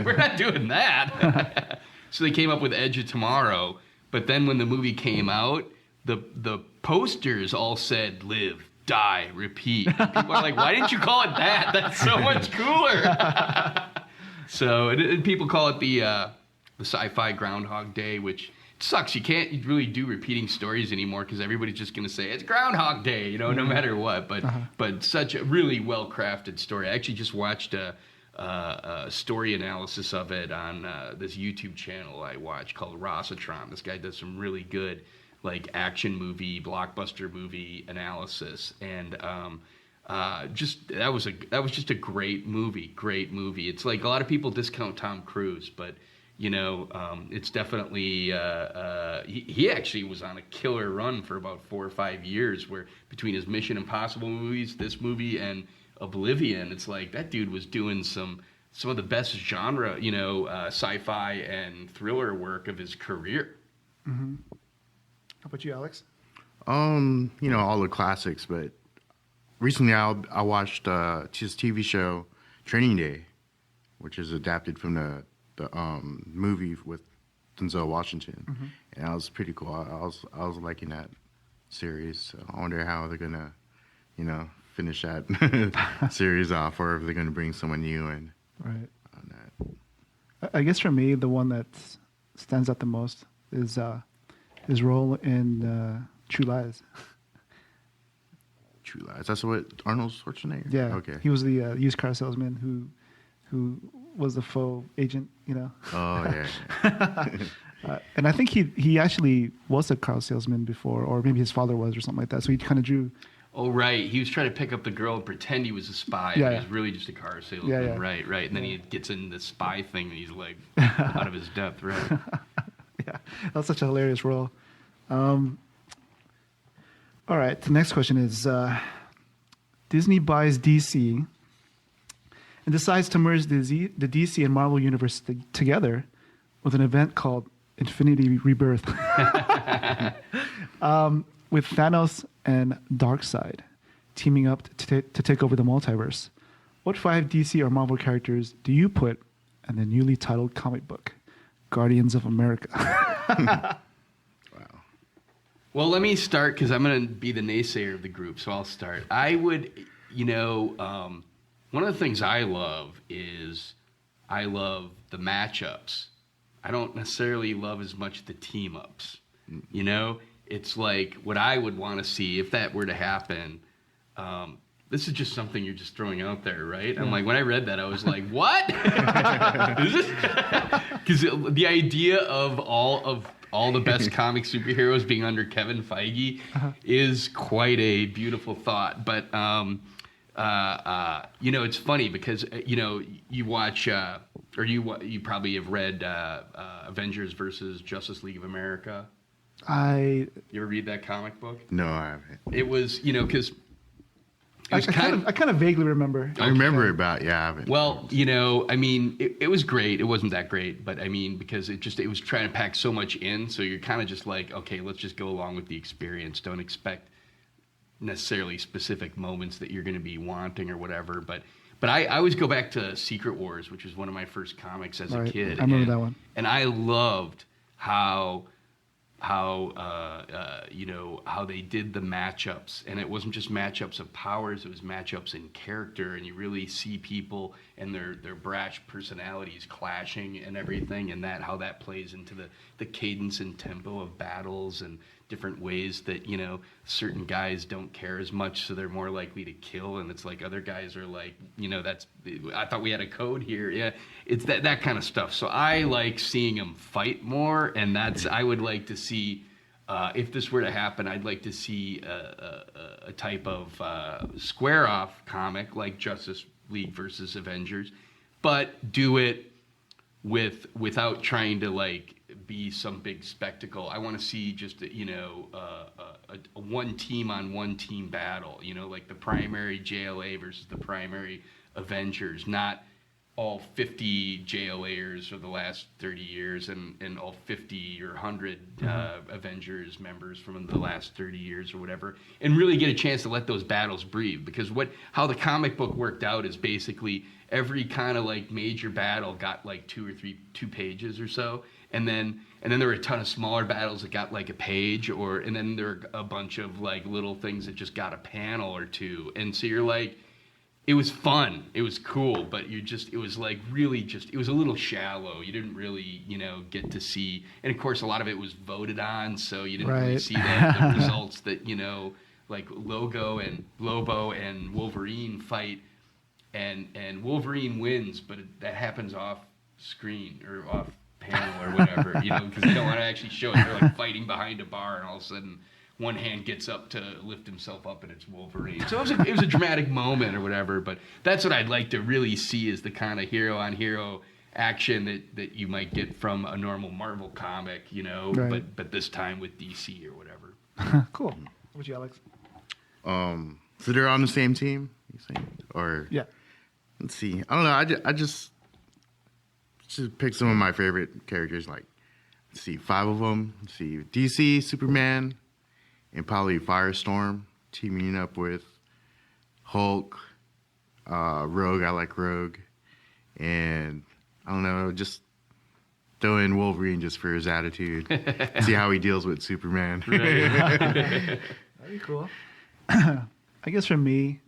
We're not doing that. So they came up with Edge of Tomorrow. But then when the movie came out, the posters all said Live, Die, Repeat. And people are like, why didn't you call it that? That's so much cooler. So and people call it the sci-fi Groundhog Day, which sucks. You can't really do repeating stories anymore because everybody's just going to say it's Groundhog Day, no matter what. But such a really well-crafted story. I actually just watched a story analysis of it on this YouTube channel I watch called Rossitron. This guy does some really good action movie, blockbuster movie analysis, and that was just a great movie. It's like a lot of people discount Tom Cruise, but it's definitely he actually was on a killer run for about 4 or 5 years, where between his Mission Impossible movies, this movie, and Oblivion, it's like that dude was doing some of the best genre, sci-fi and thriller work of his career. Mm-hmm. How about you, Alex? All the classics, but recently I watched his TV show Training Day, which is adapted from the movie with Denzel Washington, and that was pretty cool. I was liking that series. So I wonder how they're gonna, finish that series off, or if they're gonna bring someone new in. Right. On that. I guess for me, the one that stands out the most is his role in True Lies. True Lies. That's what Arnold Schwarzenegger. Yeah. Okay. He was the used car salesman who was the faux agent. Oh yeah. And I think he actually was a car salesman before, or maybe his father was, or something like that. So he kind of drew. Oh, right. He was trying to pick up the girl and pretend he was a spy. Yeah, but he was really just a car salesman. Yeah. Right. And then he gets in the spy thing, and he's like out of his depth. Right. Yeah, that's such a hilarious role. All right. The next question is: Disney buys DC and decides to merge the DC and Marvel universe together with an event called Infinity Rebirth. With Thanos and Darkseid teaming up to take over the multiverse. What 5 DC or Marvel characters do you put in the newly titled comic book, Guardians of America? Wow. Well, let me start because I'm going to be the naysayer of the group, so I'll start. I would, one of the things I love is the matchups. I don't necessarily love as much the team-ups, It's like what I would want to see if that were to happen. This is just something you're just throwing out there, right? Yeah. I'm like, when I read that, I was like, what? Because the idea of all the best comic superheroes being under Kevin Feige is quite a beautiful thought. But, it's funny because, you watch, or you probably have read Avengers versus Justice League of America. You ever read that comic book? No, I haven't. It was, because I kind of vaguely remember. I remember about, yeah. Well, you know, I mean, it was great. It wasn't that great, but I mean, because it was trying to pack so much in. So you're kind of just like, okay, let's just go along with the experience. Don't expect necessarily specific moments that you're going to be wanting or whatever. But I always go back to Secret Wars, which was one of my first comics as a kid. I remember that one. And I loved how you know, how they did the matchups, and it wasn't just matchups of powers, it was matchups in character, and you really see people and their brash personalities clashing and everything, and how that plays into the cadence and tempo of battles and different ways that, you know, certain guys don't care as much, so they're more likely to kill, and it's like other guys are like, you know, I thought we had a code here. Yeah, it's that kind of stuff. So I like seeing them fight more, and I would like to see, if this were to happen, I'd like to see a type of square-off comic like Justice League versus Avengers, but do it without trying to like be some big spectacle. I want to see just a one team on one team battle, you know, like the primary JLA versus the primary Avengers, not all 50 JLAers of the last 30 years and all 50 or 100 Avengers members from the last 30 years or whatever, and really get a chance to let those battles breathe. Because how the comic book worked out is basically every kind of like major battle got like 2 pages or so, and then there were a ton of smaller battles that got like a page, and then there were a bunch of like little things that just got a panel or two, and so you're like, it was fun, it was cool, but it was like really just, it was a little shallow. You didn't really, you know, get to see, and of course a lot of it was voted on, so you didn't really see the results that, you know, like Lobo and Wolverine fight, and Wolverine wins, but that happens off screen or off panel or whatever, you know, because they don't want to actually show it. They're like fighting behind a bar, and all of a sudden one hand gets up to lift himself up, and it's Wolverine. So it was a dramatic moment or whatever, but that's what I'd like to really see, is the kind of hero-on-hero action that you might get from a normal Marvel comic, you know, but this time with DC or whatever. Cool. What you, Alex? So they're on the same team, you think? Or yeah. Let's see. I don't know. I just pick some of my favorite characters. Like, let's see, 5 of them. Let's see, DC, Superman, and probably Firestorm, teaming up with Hulk, Rogue. I like Rogue, and I don't know, just throw in Wolverine just for his attitude. See how he deals with Superman. That'd be cool. I guess for me,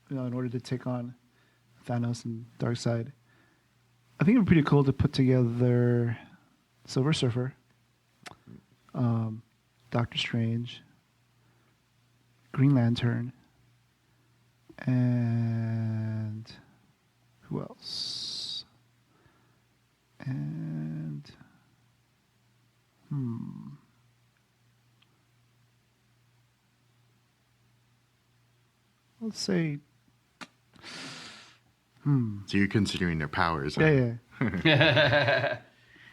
you know, in order to take on Thanos and Darkseid, I think it'd be pretty cool to put together Silver Surfer, Doctor Strange, Green Lantern, and who else? And let's say So you're considering their powers. Yeah.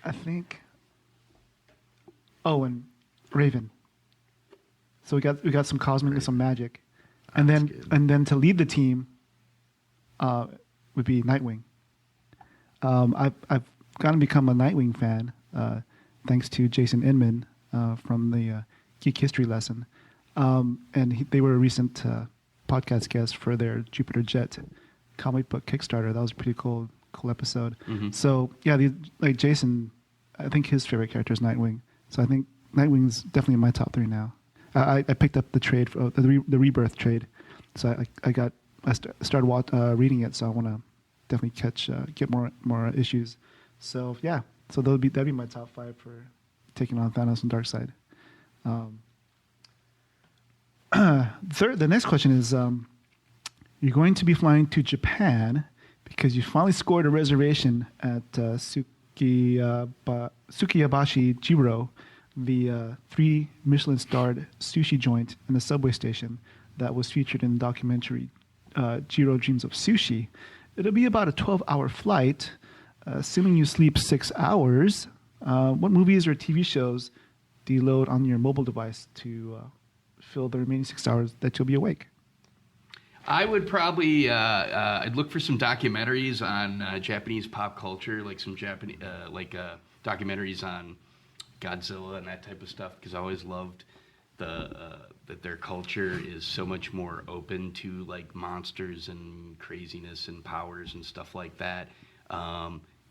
I think. Oh, and Raven. So we got some cosmic and some magic, and then to lead the team would be Nightwing. I've kind of become a Nightwing fan thanks to Jason Inman from the Geek History lesson, and they were a recent podcast guest for their Jupiter Jet comic book Kickstarter. That was a pretty cool episode. Mm-hmm. So yeah, like Jason, I think his favorite character is Nightwing. So I think Nightwing's definitely in my top 3 now. I picked up the trade for the Rebirth trade, so I started reading it. So I want to definitely get more issues. So yeah, so that'd be my top 5 for taking on Thanos and Darkseid. The next question is, you're going to be flying to Japan because you finally scored a reservation at Sukiyabashi Jiro, the 3 Michelin-starred sushi joint in the subway station that was featured in the documentary Jiro Dreams of Sushi. It'll be about a 12-hour flight, assuming you sleep 6 hours. What movies or TV shows do you load on your mobile device to fill the remaining 6 hours that you'll be awake? I would probably I'd look for some documentaries on Japanese pop culture, like some Japanese documentaries on Godzilla and that type of stuff, because I always loved that their culture is so much more open to like monsters and craziness and powers and stuff like that.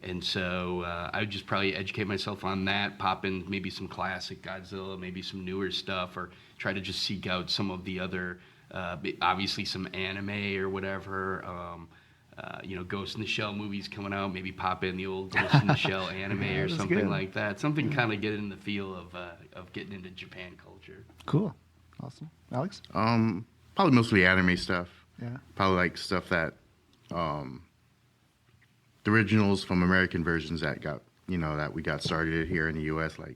And so I would just probably educate myself on that, pop in maybe some classic Godzilla, maybe some newer stuff, or try to just seek out some of the other, obviously some anime or whatever. Ghost in the Shell movies coming out, maybe pop in the old Ghost in the Shell anime or something good. like that. Something kind of get in the feel of getting into Japan culture. Cool. Awesome. Alex? Probably mostly anime stuff. Yeah. Probably like stuff that the originals from American versions that we got started here in the U.S., like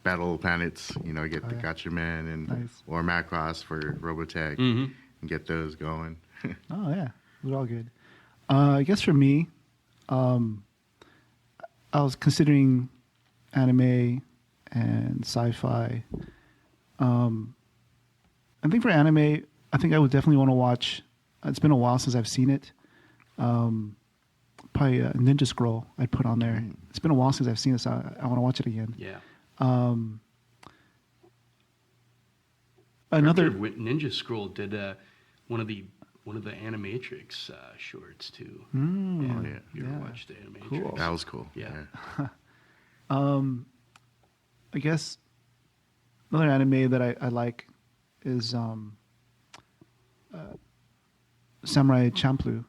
Battle of Planets, get the Gatchaman and or Macross for Robotech and get those going. Oh, yeah. Those are all good. I guess for me, I was considering anime and sci-fi. I think for anime, I think I would definitely want to watch. It's been a while since I've seen it. Probably Ninja Scroll I'd put on there. It's been a while since I've seen it, so I want to watch it again. Yeah. Another Ninja Scroll did one of the Animatrix shorts too. Oh, yeah. You ever watched the Animatrix? Cool. That was cool. Yeah. I guess another anime that I like is Samurai Champloo.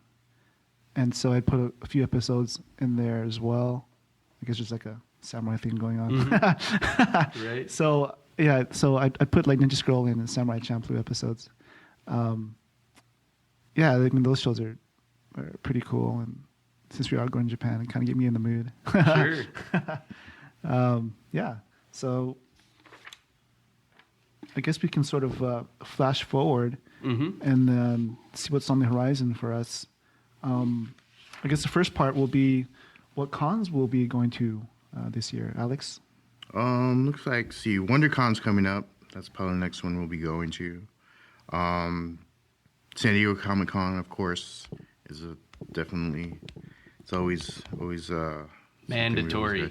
And so I put a few episodes in there as well. I guess there's like a samurai thing going on. Right. So, yeah, so I put like Ninja Scroll in and Samurai Champloo episodes. Yeah, I mean, those shows are pretty cool. And since we are going to Japan, it kind of get me in the mood. Sure. Yeah. So I guess we can sort of flash forward and then see what's on the horizon for us. I guess the first part will be what cons we'll be going to this year. Alex? Looks like, WonderCon's coming up. That's probably the next one we'll be going to. San Diego Comic-Con, of course, is definitely, it's always mandatory.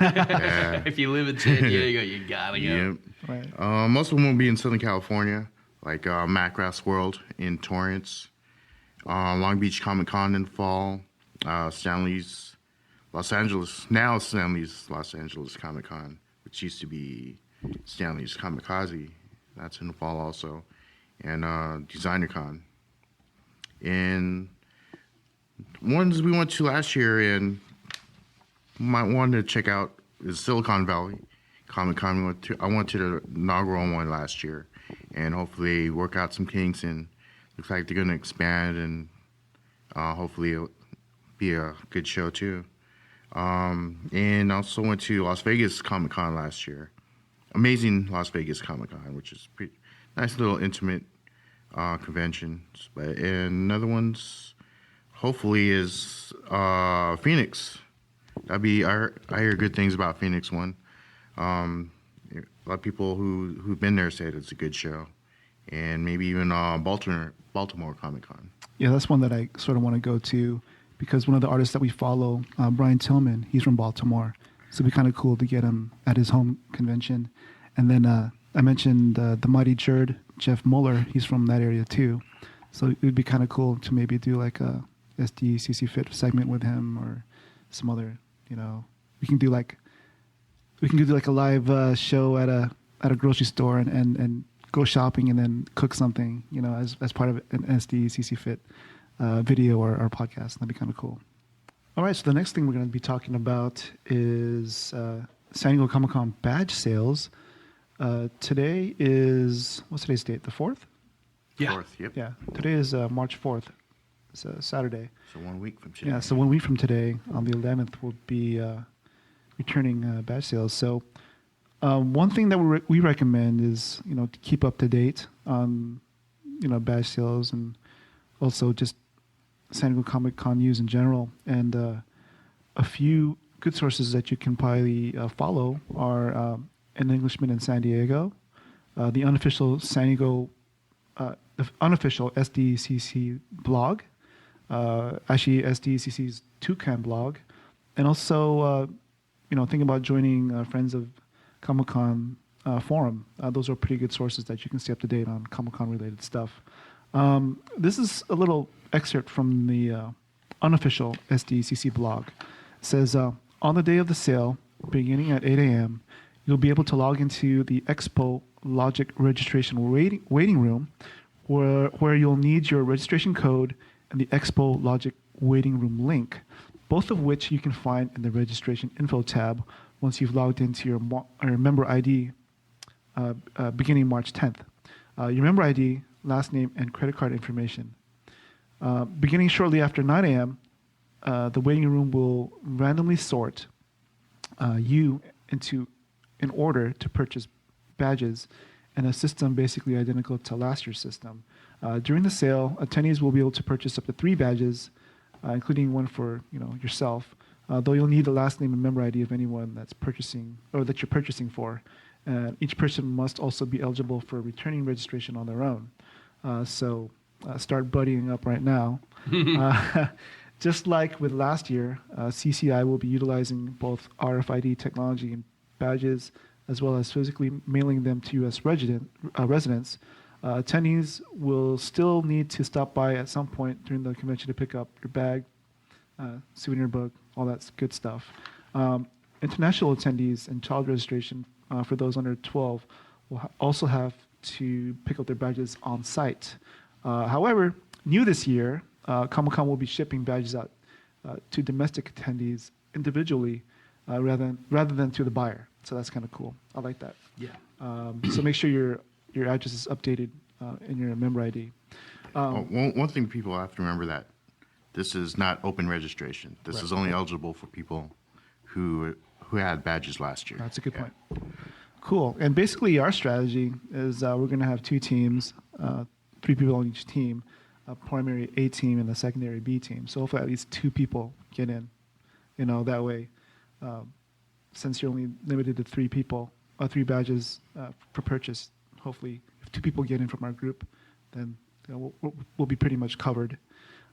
Yeah. If you live in San Diego, you gotta go. Yep. Right. Most of them will be in Southern California, like Macross World in Torrance, Long Beach Comic-Con in fall, Stanley's Los Angeles Comic-Con, which used to be Stanley's Kamikaze. That's in the fall also. And DesignerCon. And ones we went to last year and might want to check out is Silicon Valley Comic-Con. I went to the inaugural one last year, and hopefully work out some kinks. And looks like they're going to expand, and hopefully it'll be a good show too. And also went to Las Vegas Comic-Con last year. Amazing Las Vegas Comic-Con, which is pretty nice little intimate convention. And another one's hopefully is Phoenix. I hear good things about Phoenix one. A lot of people who've been there said it's a good show, and maybe even Baltimore Comic-Con. Yeah, that's one that I sort of want to go to because one of the artists that we follow, Brian Tillman, he's from Baltimore, so it'd be kind of cool to get him at his home convention. And then I mentioned the Mighty Jerd, Jeff Muller, he's from that area too, so it would be kind of cool to maybe do like a SDCC Fit segment with him or some other, we can do like a live show at a grocery store and go shopping and then cook something, as part of an SDCC Fit video or podcast. That'd be kind of cool. All right, so the next thing we're going to be talking about is San Diego Comic-Con badge sales. Today is, what's today's date? The 4th? Yeah. 4th, yep. Yeah, today is March 4th. It's a Saturday. So 1 week from today. Yeah, so 1 week from today, on the 11th, we'll be returning badge sales. So one thing that we recommend is, to keep up to date on, badge sales and also just San Diego Comic-Con news in general. And a few good sources that you can probably follow are An Englishman in San Diego, the unofficial San Diego the unofficial SDCC blog, actually SDCC's Toucan blog, and also think about joining Friends of Comic-Con forum. Those are pretty good sources that you can stay up to date on Comic-Con related stuff. This is a little excerpt from the unofficial SDCC blog. It says, on the day of the sale, beginning at 8 a.m., you'll be able to log into the Expo Logic registration waiting room where you'll need your registration code and the Expo Logic waiting room link, both of which you can find in the registration info tab once you've logged into your member ID beginning March 10th. Your member ID, last name, and credit card information. Beginning shortly after 9 a.m., the waiting room will randomly sort you in order to purchase badges in a system basically identical to last year's system. During the sale, attendees will be able to purchase up to 3 badges, including one for yourself, though you'll need the last name and member ID of anyone that's purchasing or that you're purchasing for. Each person must also be eligible for returning registration on their own. So start buddying up right now. Just like with last year, CCI will be utilizing both RFID technology and badges, as well as physically mailing them to U.S. residents. Attendees will still need to stop by at some point during the convention to pick up your bag, souvenir book, all that good stuff. International attendees and child registration for those under 12 will also have to pick up their badges on site. However, new this year, Comic-Con will be shipping badges out to domestic attendees individually rather than to the buyer. So that's kind of cool. I like that. Yeah. So make sure your address is updated in your member ID. One thing people have to remember that this is not open registration. This is only eligible for people who had badges last year. That's a good point. Cool. And basically our strategy is we're going to have 2 teams, 3 people on each team, a primary A team and a secondary B team. So hopefully at least 2 people get in. That way, since you're only limited to 3 people, 3 badges per purchase, hopefully if 2 people get in from our group, then we'll be pretty much covered.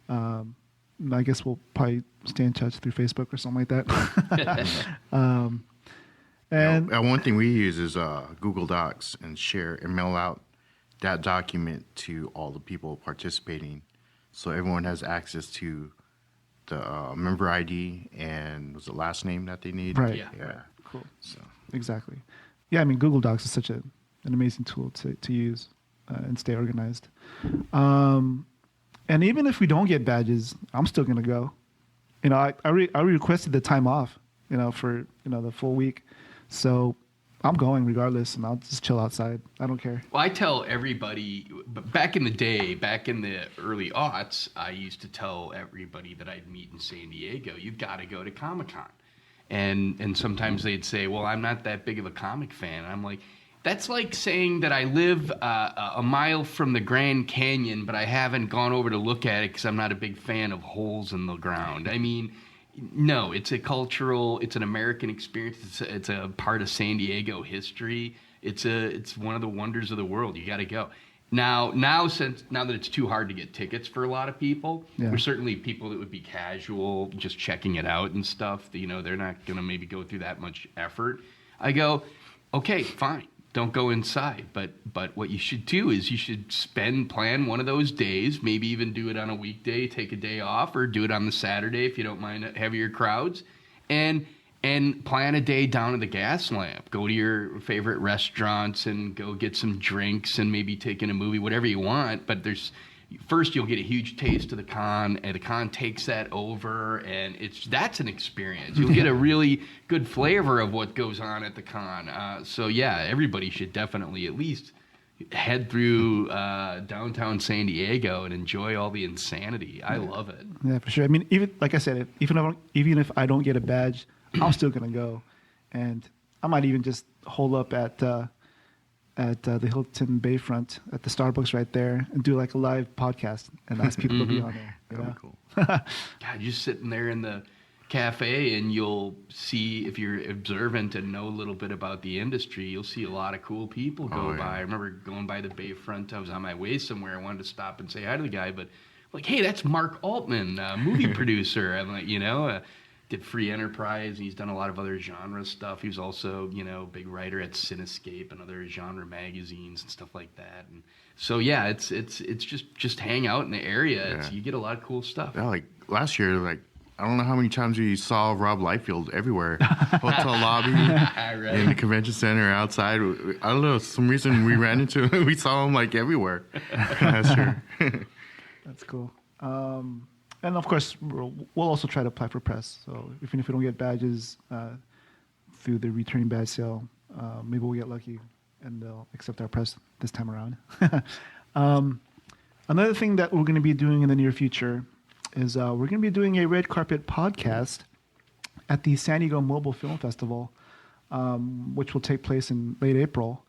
I guess we'll probably stay in touch through Facebook or something like that. And one thing we use is Google Docs and mail out that document to all the people participating, so everyone has access to the member ID and was the last name that they need. Right. Yeah. Cool. So exactly. Yeah, I mean Google Docs is such an amazing tool to use and stay organized. And even if we don't get badges, I'm still gonna go. I requested the time off, for the full week, so I'm going regardless, and I'll just chill outside. I don't care. Well, I tell everybody, back in the day, back in the early aughts, I used to tell everybody that I'd meet in San Diego, you've got to go to Comic-Con. And sometimes they'd say, well, I'm not that big of a comic fan. And I'm like, that's like saying that I live a mile from the Grand Canyon, but I haven't gone over to look at it because I'm not a big fan of holes in the ground. I mean, no, it's an American experience. It's a part of San Diego history. It's one of the wonders of the world. You got to go. Now that it's too hard to get tickets for a lot of people, there's certainly people that would be casual, just checking it out and stuff. They're not going to maybe go through that much effort. I go, okay, fine. Don't go inside. But what you should do is you should plan one of those days, maybe even do it on a weekday, take a day off, or do it on the Saturday if you don't mind heavier crowds, and plan a day down at the Gas Lamp. Go to your favorite restaurants and go get some drinks and maybe take in a movie, whatever you want. But first you'll get a huge taste of the con, and the con takes that over, and that's an experience. You'll get a really good flavor of what goes on at the con. So yeah, everybody should definitely at least head through downtown San Diego and enjoy all the insanity. I love it. Yeah, for sure. I mean, even like I said, even if I don't get a badge, I'm still gonna go, and I might even just hole up at the Hilton Bayfront at the Starbucks right there and do like a live podcast and ask people to be on there. That'd be cool. God, you're sitting there in the cafe, and you'll see, if you're observant and know a little bit about the industry, you'll see a lot of cool people go by. I remember going by the Bayfront. I was on my way somewhere. I wanted to stop and say hi to the guy, but like, hey, that's Mark Altman, movie producer. I'm like, did Free Enterprise, and he's done a lot of other genre stuff. He was also, a big writer at Cinescape and other genre magazines and stuff like that. And so, yeah, it's just hang out in the area. Yeah. You get a lot of cool stuff. Yeah, like last year, like I don't know how many times we saw Rob Liefeld everywhere, hotel lobby, Right. in the convention center, outside. I don't know, some reason we ran into him. We saw him like everywhere last year. That's cool. And of course, we'll also try to apply for press. So even if we don't get badges through the returning badge sale, maybe we'll get lucky and they'll accept our press this time around. Another thing that we're going to be doing in the near future is we're going to be doing a red carpet podcast at the San Diego Mobile Film Festival, which will take place in late April.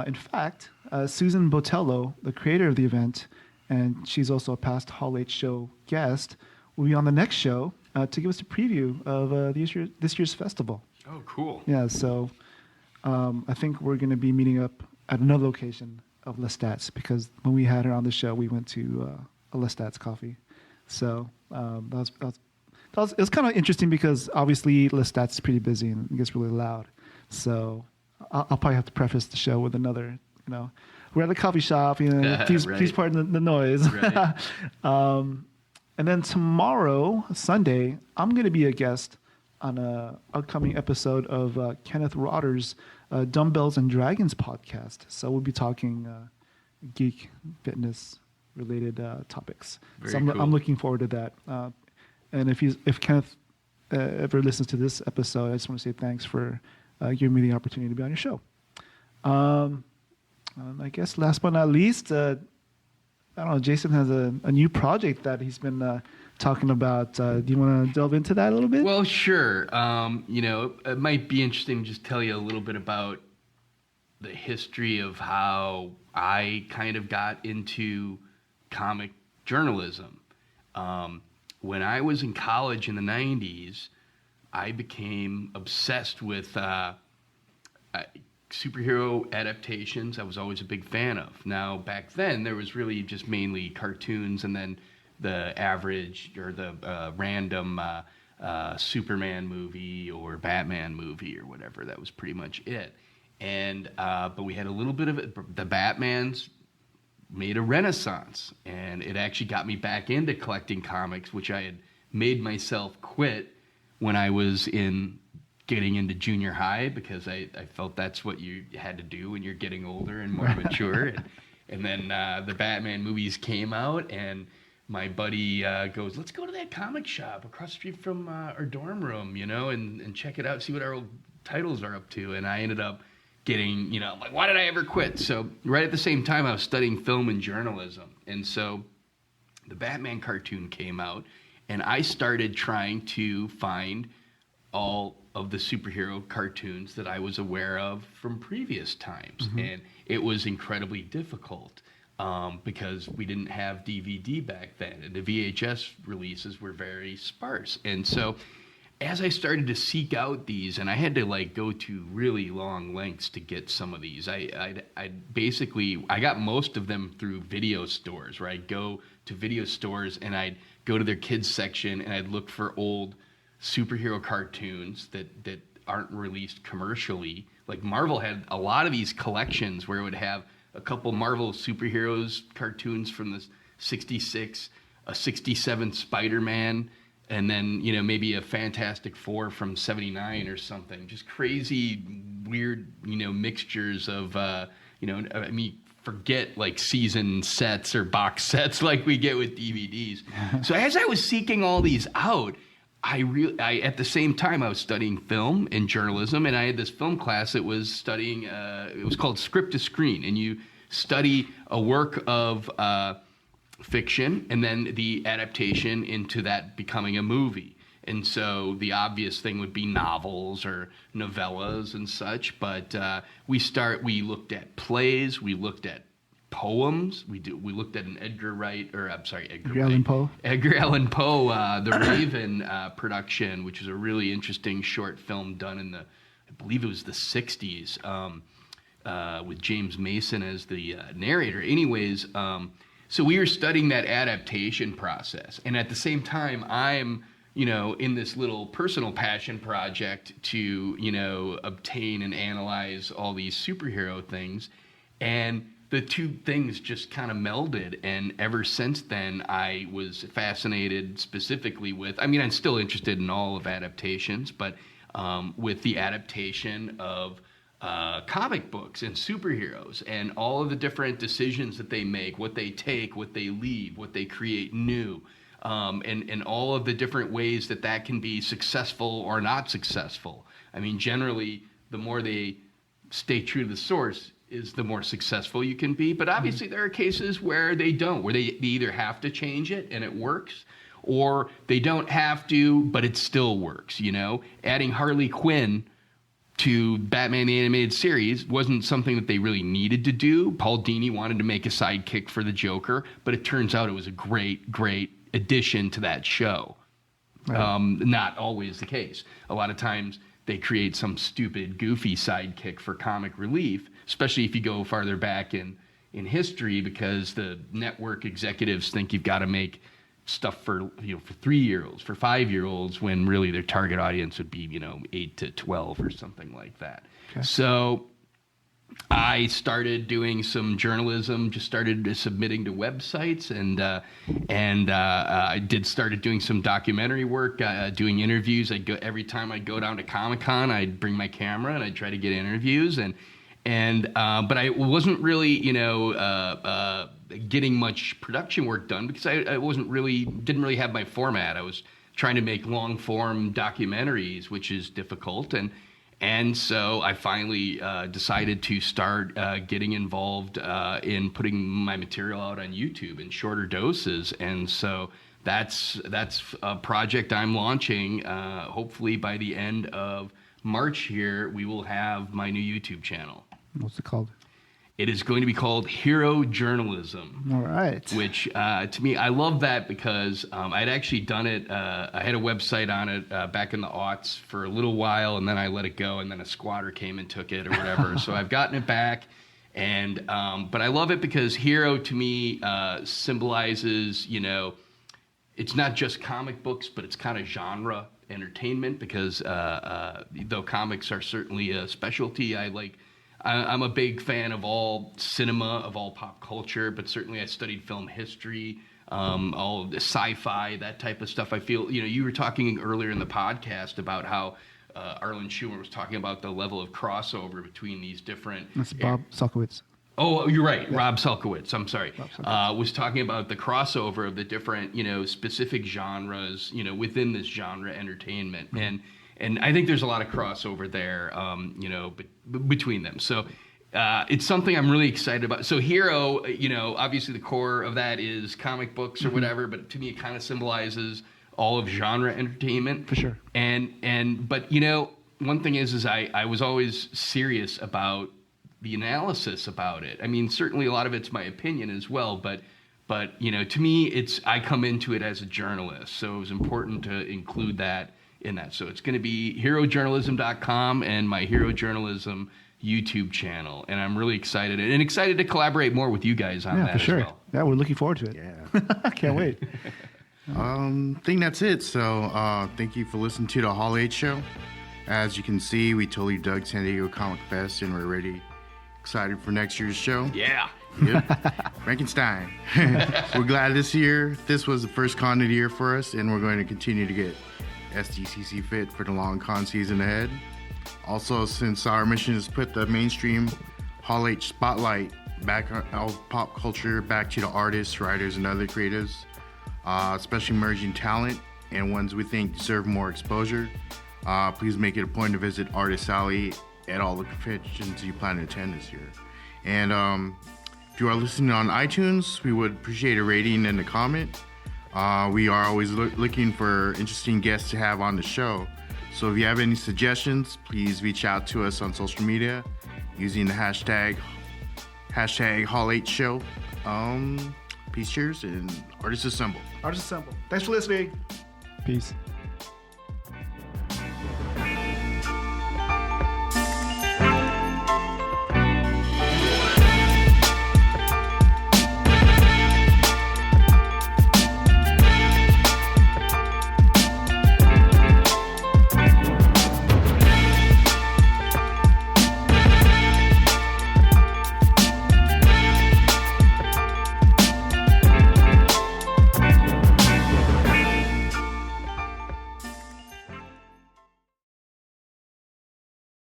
In fact, Susan Botello, the creator of the event, and she's also a past Hall H show guest, will be on the next show to give us a preview of this year's festival. Oh, cool. Yeah, so I think we're going to be meeting up at another location of Lestat's, because when we had her on the show, we went to a Lestat's coffee. So it was kind of interesting because obviously Lestat's is pretty busy and it gets really loud. So I'll probably have to preface the show with another, we're at the coffee shop, please, Right. please pardon the noise. Right. And then tomorrow, Sunday, I'm going to be a guest on an upcoming episode of Kenneth Rotter's Dumbbells and Dragons podcast. So we'll be talking geek, fitness related topics. Very So I'm cool. looking forward to that. And if Kenneth ever listens to this episode, I just want to say thanks for giving me the opportunity to be on your show. I guess last but not least, I don't know, Jason has a new project that he's been talking about. Do you want to delve into that a little bit? Well, sure. It might be interesting to just tell you a little bit about the history of how I kind of got into comic journalism. When I was in college in the 90s, I became obsessed with superhero adaptations. I was always a big fan of. Now, back then, there was really just mainly cartoons and then the average or the random Superman movie or Batman movie or whatever. That was pretty much it. And but we had a little bit of it. The Batmans made a renaissance, and it actually got me back into collecting comics, which I had made myself quit when I was getting into junior high, because I felt that's what you had to do when you're getting older and more mature. And then the Batman movies came out, and my buddy goes, let's go to that comic shop across the street from our dorm room, and check it out, see what our old titles are up to. And I ended up getting, I'm like, why did I ever quit? So right at the same time, I was studying film and journalism. And so the Batman cartoon came out, and I started trying to find all of the superhero cartoons that I was aware of from previous times. Mm-hmm. And it was incredibly difficult because we didn't have DVD back then, and the VHS releases were very sparse. And so as I started to seek out these, and I had to go to really long lengths to get some of these, I got most of them through video stores, where I'd go to video stores and I'd go to their kids section and I'd look for old superhero cartoons that aren't released commercially. Like Marvel had a lot of these collections where it would have a couple Marvel superheroes cartoons from the 66, a 67 Spider-Man, and then, maybe a Fantastic Four from 79 or something. Just crazy, weird, mixtures of, forget season sets or box sets like we get with DVDs. So as I was seeking all these out, I at the same time I was studying film and journalism, and I had this film class that was studying. It was called Script to Screen, and you study a work of fiction and then the adaptation into that becoming a movie. And so the obvious thing would be novels or novellas and such. But we looked at plays, we looked at poems. We looked at an Edgar Allan Poe, The Raven production, which is a really interesting short film done in I believe it was the 60s, with James Mason as the narrator. Anyways, so we were studying that adaptation process, and at the same time, I'm in this little personal passion project to obtain and analyze all these superhero things, and the two things just kind of melded. And ever since then, I was fascinated specifically with, I'm still interested in all of adaptations, but with the adaptation of comic books and superheroes and all of the different decisions that they make, what they take, what they leave, what they create new, and all of the different ways that can be successful or not successful. Generally, the more they stay true to the source is the more successful you can be. But obviously there are cases where they don't, where they either have to change it and it works, or they don't have to, but it still works. Adding Harley Quinn to Batman the Animated Series wasn't something that they really needed to do. Paul Dini wanted to make a sidekick for the Joker, but it turns out it was a great, great addition to that show. Right. Not always the case. A lot of times they create some stupid, goofy sidekick for comic relief, especially if you go farther back in history, because the network executives think you've got to make stuff for 3-year-olds, for 5-year-olds, when really their target audience would be 8 to 12 or something like that. Okay. So I started doing some journalism, just started submitting to websites, and I started doing some documentary work, doing interviews. Every time I'd go down to Comic-Con, I'd bring my camera and I'd try to get interviews, but I wasn't really getting much production work done because I didn't really have my format. I was trying to make long form documentaries, which is difficult, and so I finally decided to start getting involved in putting my material out on YouTube in shorter doses. And so that's a project I'm launching. Hopefully by the end of March here, we will have my new YouTube channel. What's it called? It is going to be called Hero Journalism. All right. Which, to me, I love that because I'd actually done it. I had a website on it back in the aughts for a little while, and then I let it go, and then a squatter came and took it or whatever. So I've gotten it back, but I love it because hero, to me, symbolizes, it's not just comic books, but it's kind of genre entertainment because though comics are certainly a specialty, I'm a big fan of all cinema, of all pop culture, but certainly I studied film history, all the sci-fi, that type of stuff. I feel, you were talking earlier in the podcast about how Arlen Schumer was talking about the level of crossover between these different... That's Bob Salkowitz. Oh, you're right. Yeah. Rob Salkowitz. I'm sorry. Was talking about the crossover of the different, specific genres, within this genre entertainment. Mm-hmm. And I think there's a lot of crossover there, between them. So it's something I'm really excited about. So Hero, obviously the core of that is comic books or mm-hmm. whatever, but to me it kind of symbolizes all of genre entertainment. For sure. But one thing is I was always serious about the analysis about it. Certainly a lot of it's my opinion as well, but to me I come into it as a journalist. So it was important to include that in that. So it's going to be herojournalism.com and my Hero Journalism YouTube channel. And I'm really excited to collaborate more with you guys on that for sure. as well. Yeah, we're looking forward to it. Yeah. Can't wait. I think that's it. So thank you for listening to the Hall 8 show. As you can see, we totally dug San Diego Comic Fest and we're ready, excited for next year's show. Yeah. Yep. Frankenstein. We're glad this was the first con of the year for us, and we're going to continue to get SDCC fit for the long con season ahead. Also, since our mission is to put the mainstream Hall H spotlight back on pop culture, back to the artists, writers, and other creatives, especially emerging talent and ones we think deserve more exposure, please make it a point to visit Artist Alley at all the conventions you plan to attend this year. And if you are listening on iTunes, we would appreciate a rating and a comment. We are always looking for interesting guests to have on the show. So if you have any suggestions, please reach out to us on social media using the hashtag Hashtag Hall 8 Show. Peace, cheers, and artists assemble. Artists assemble. Thanks for listening. Peace.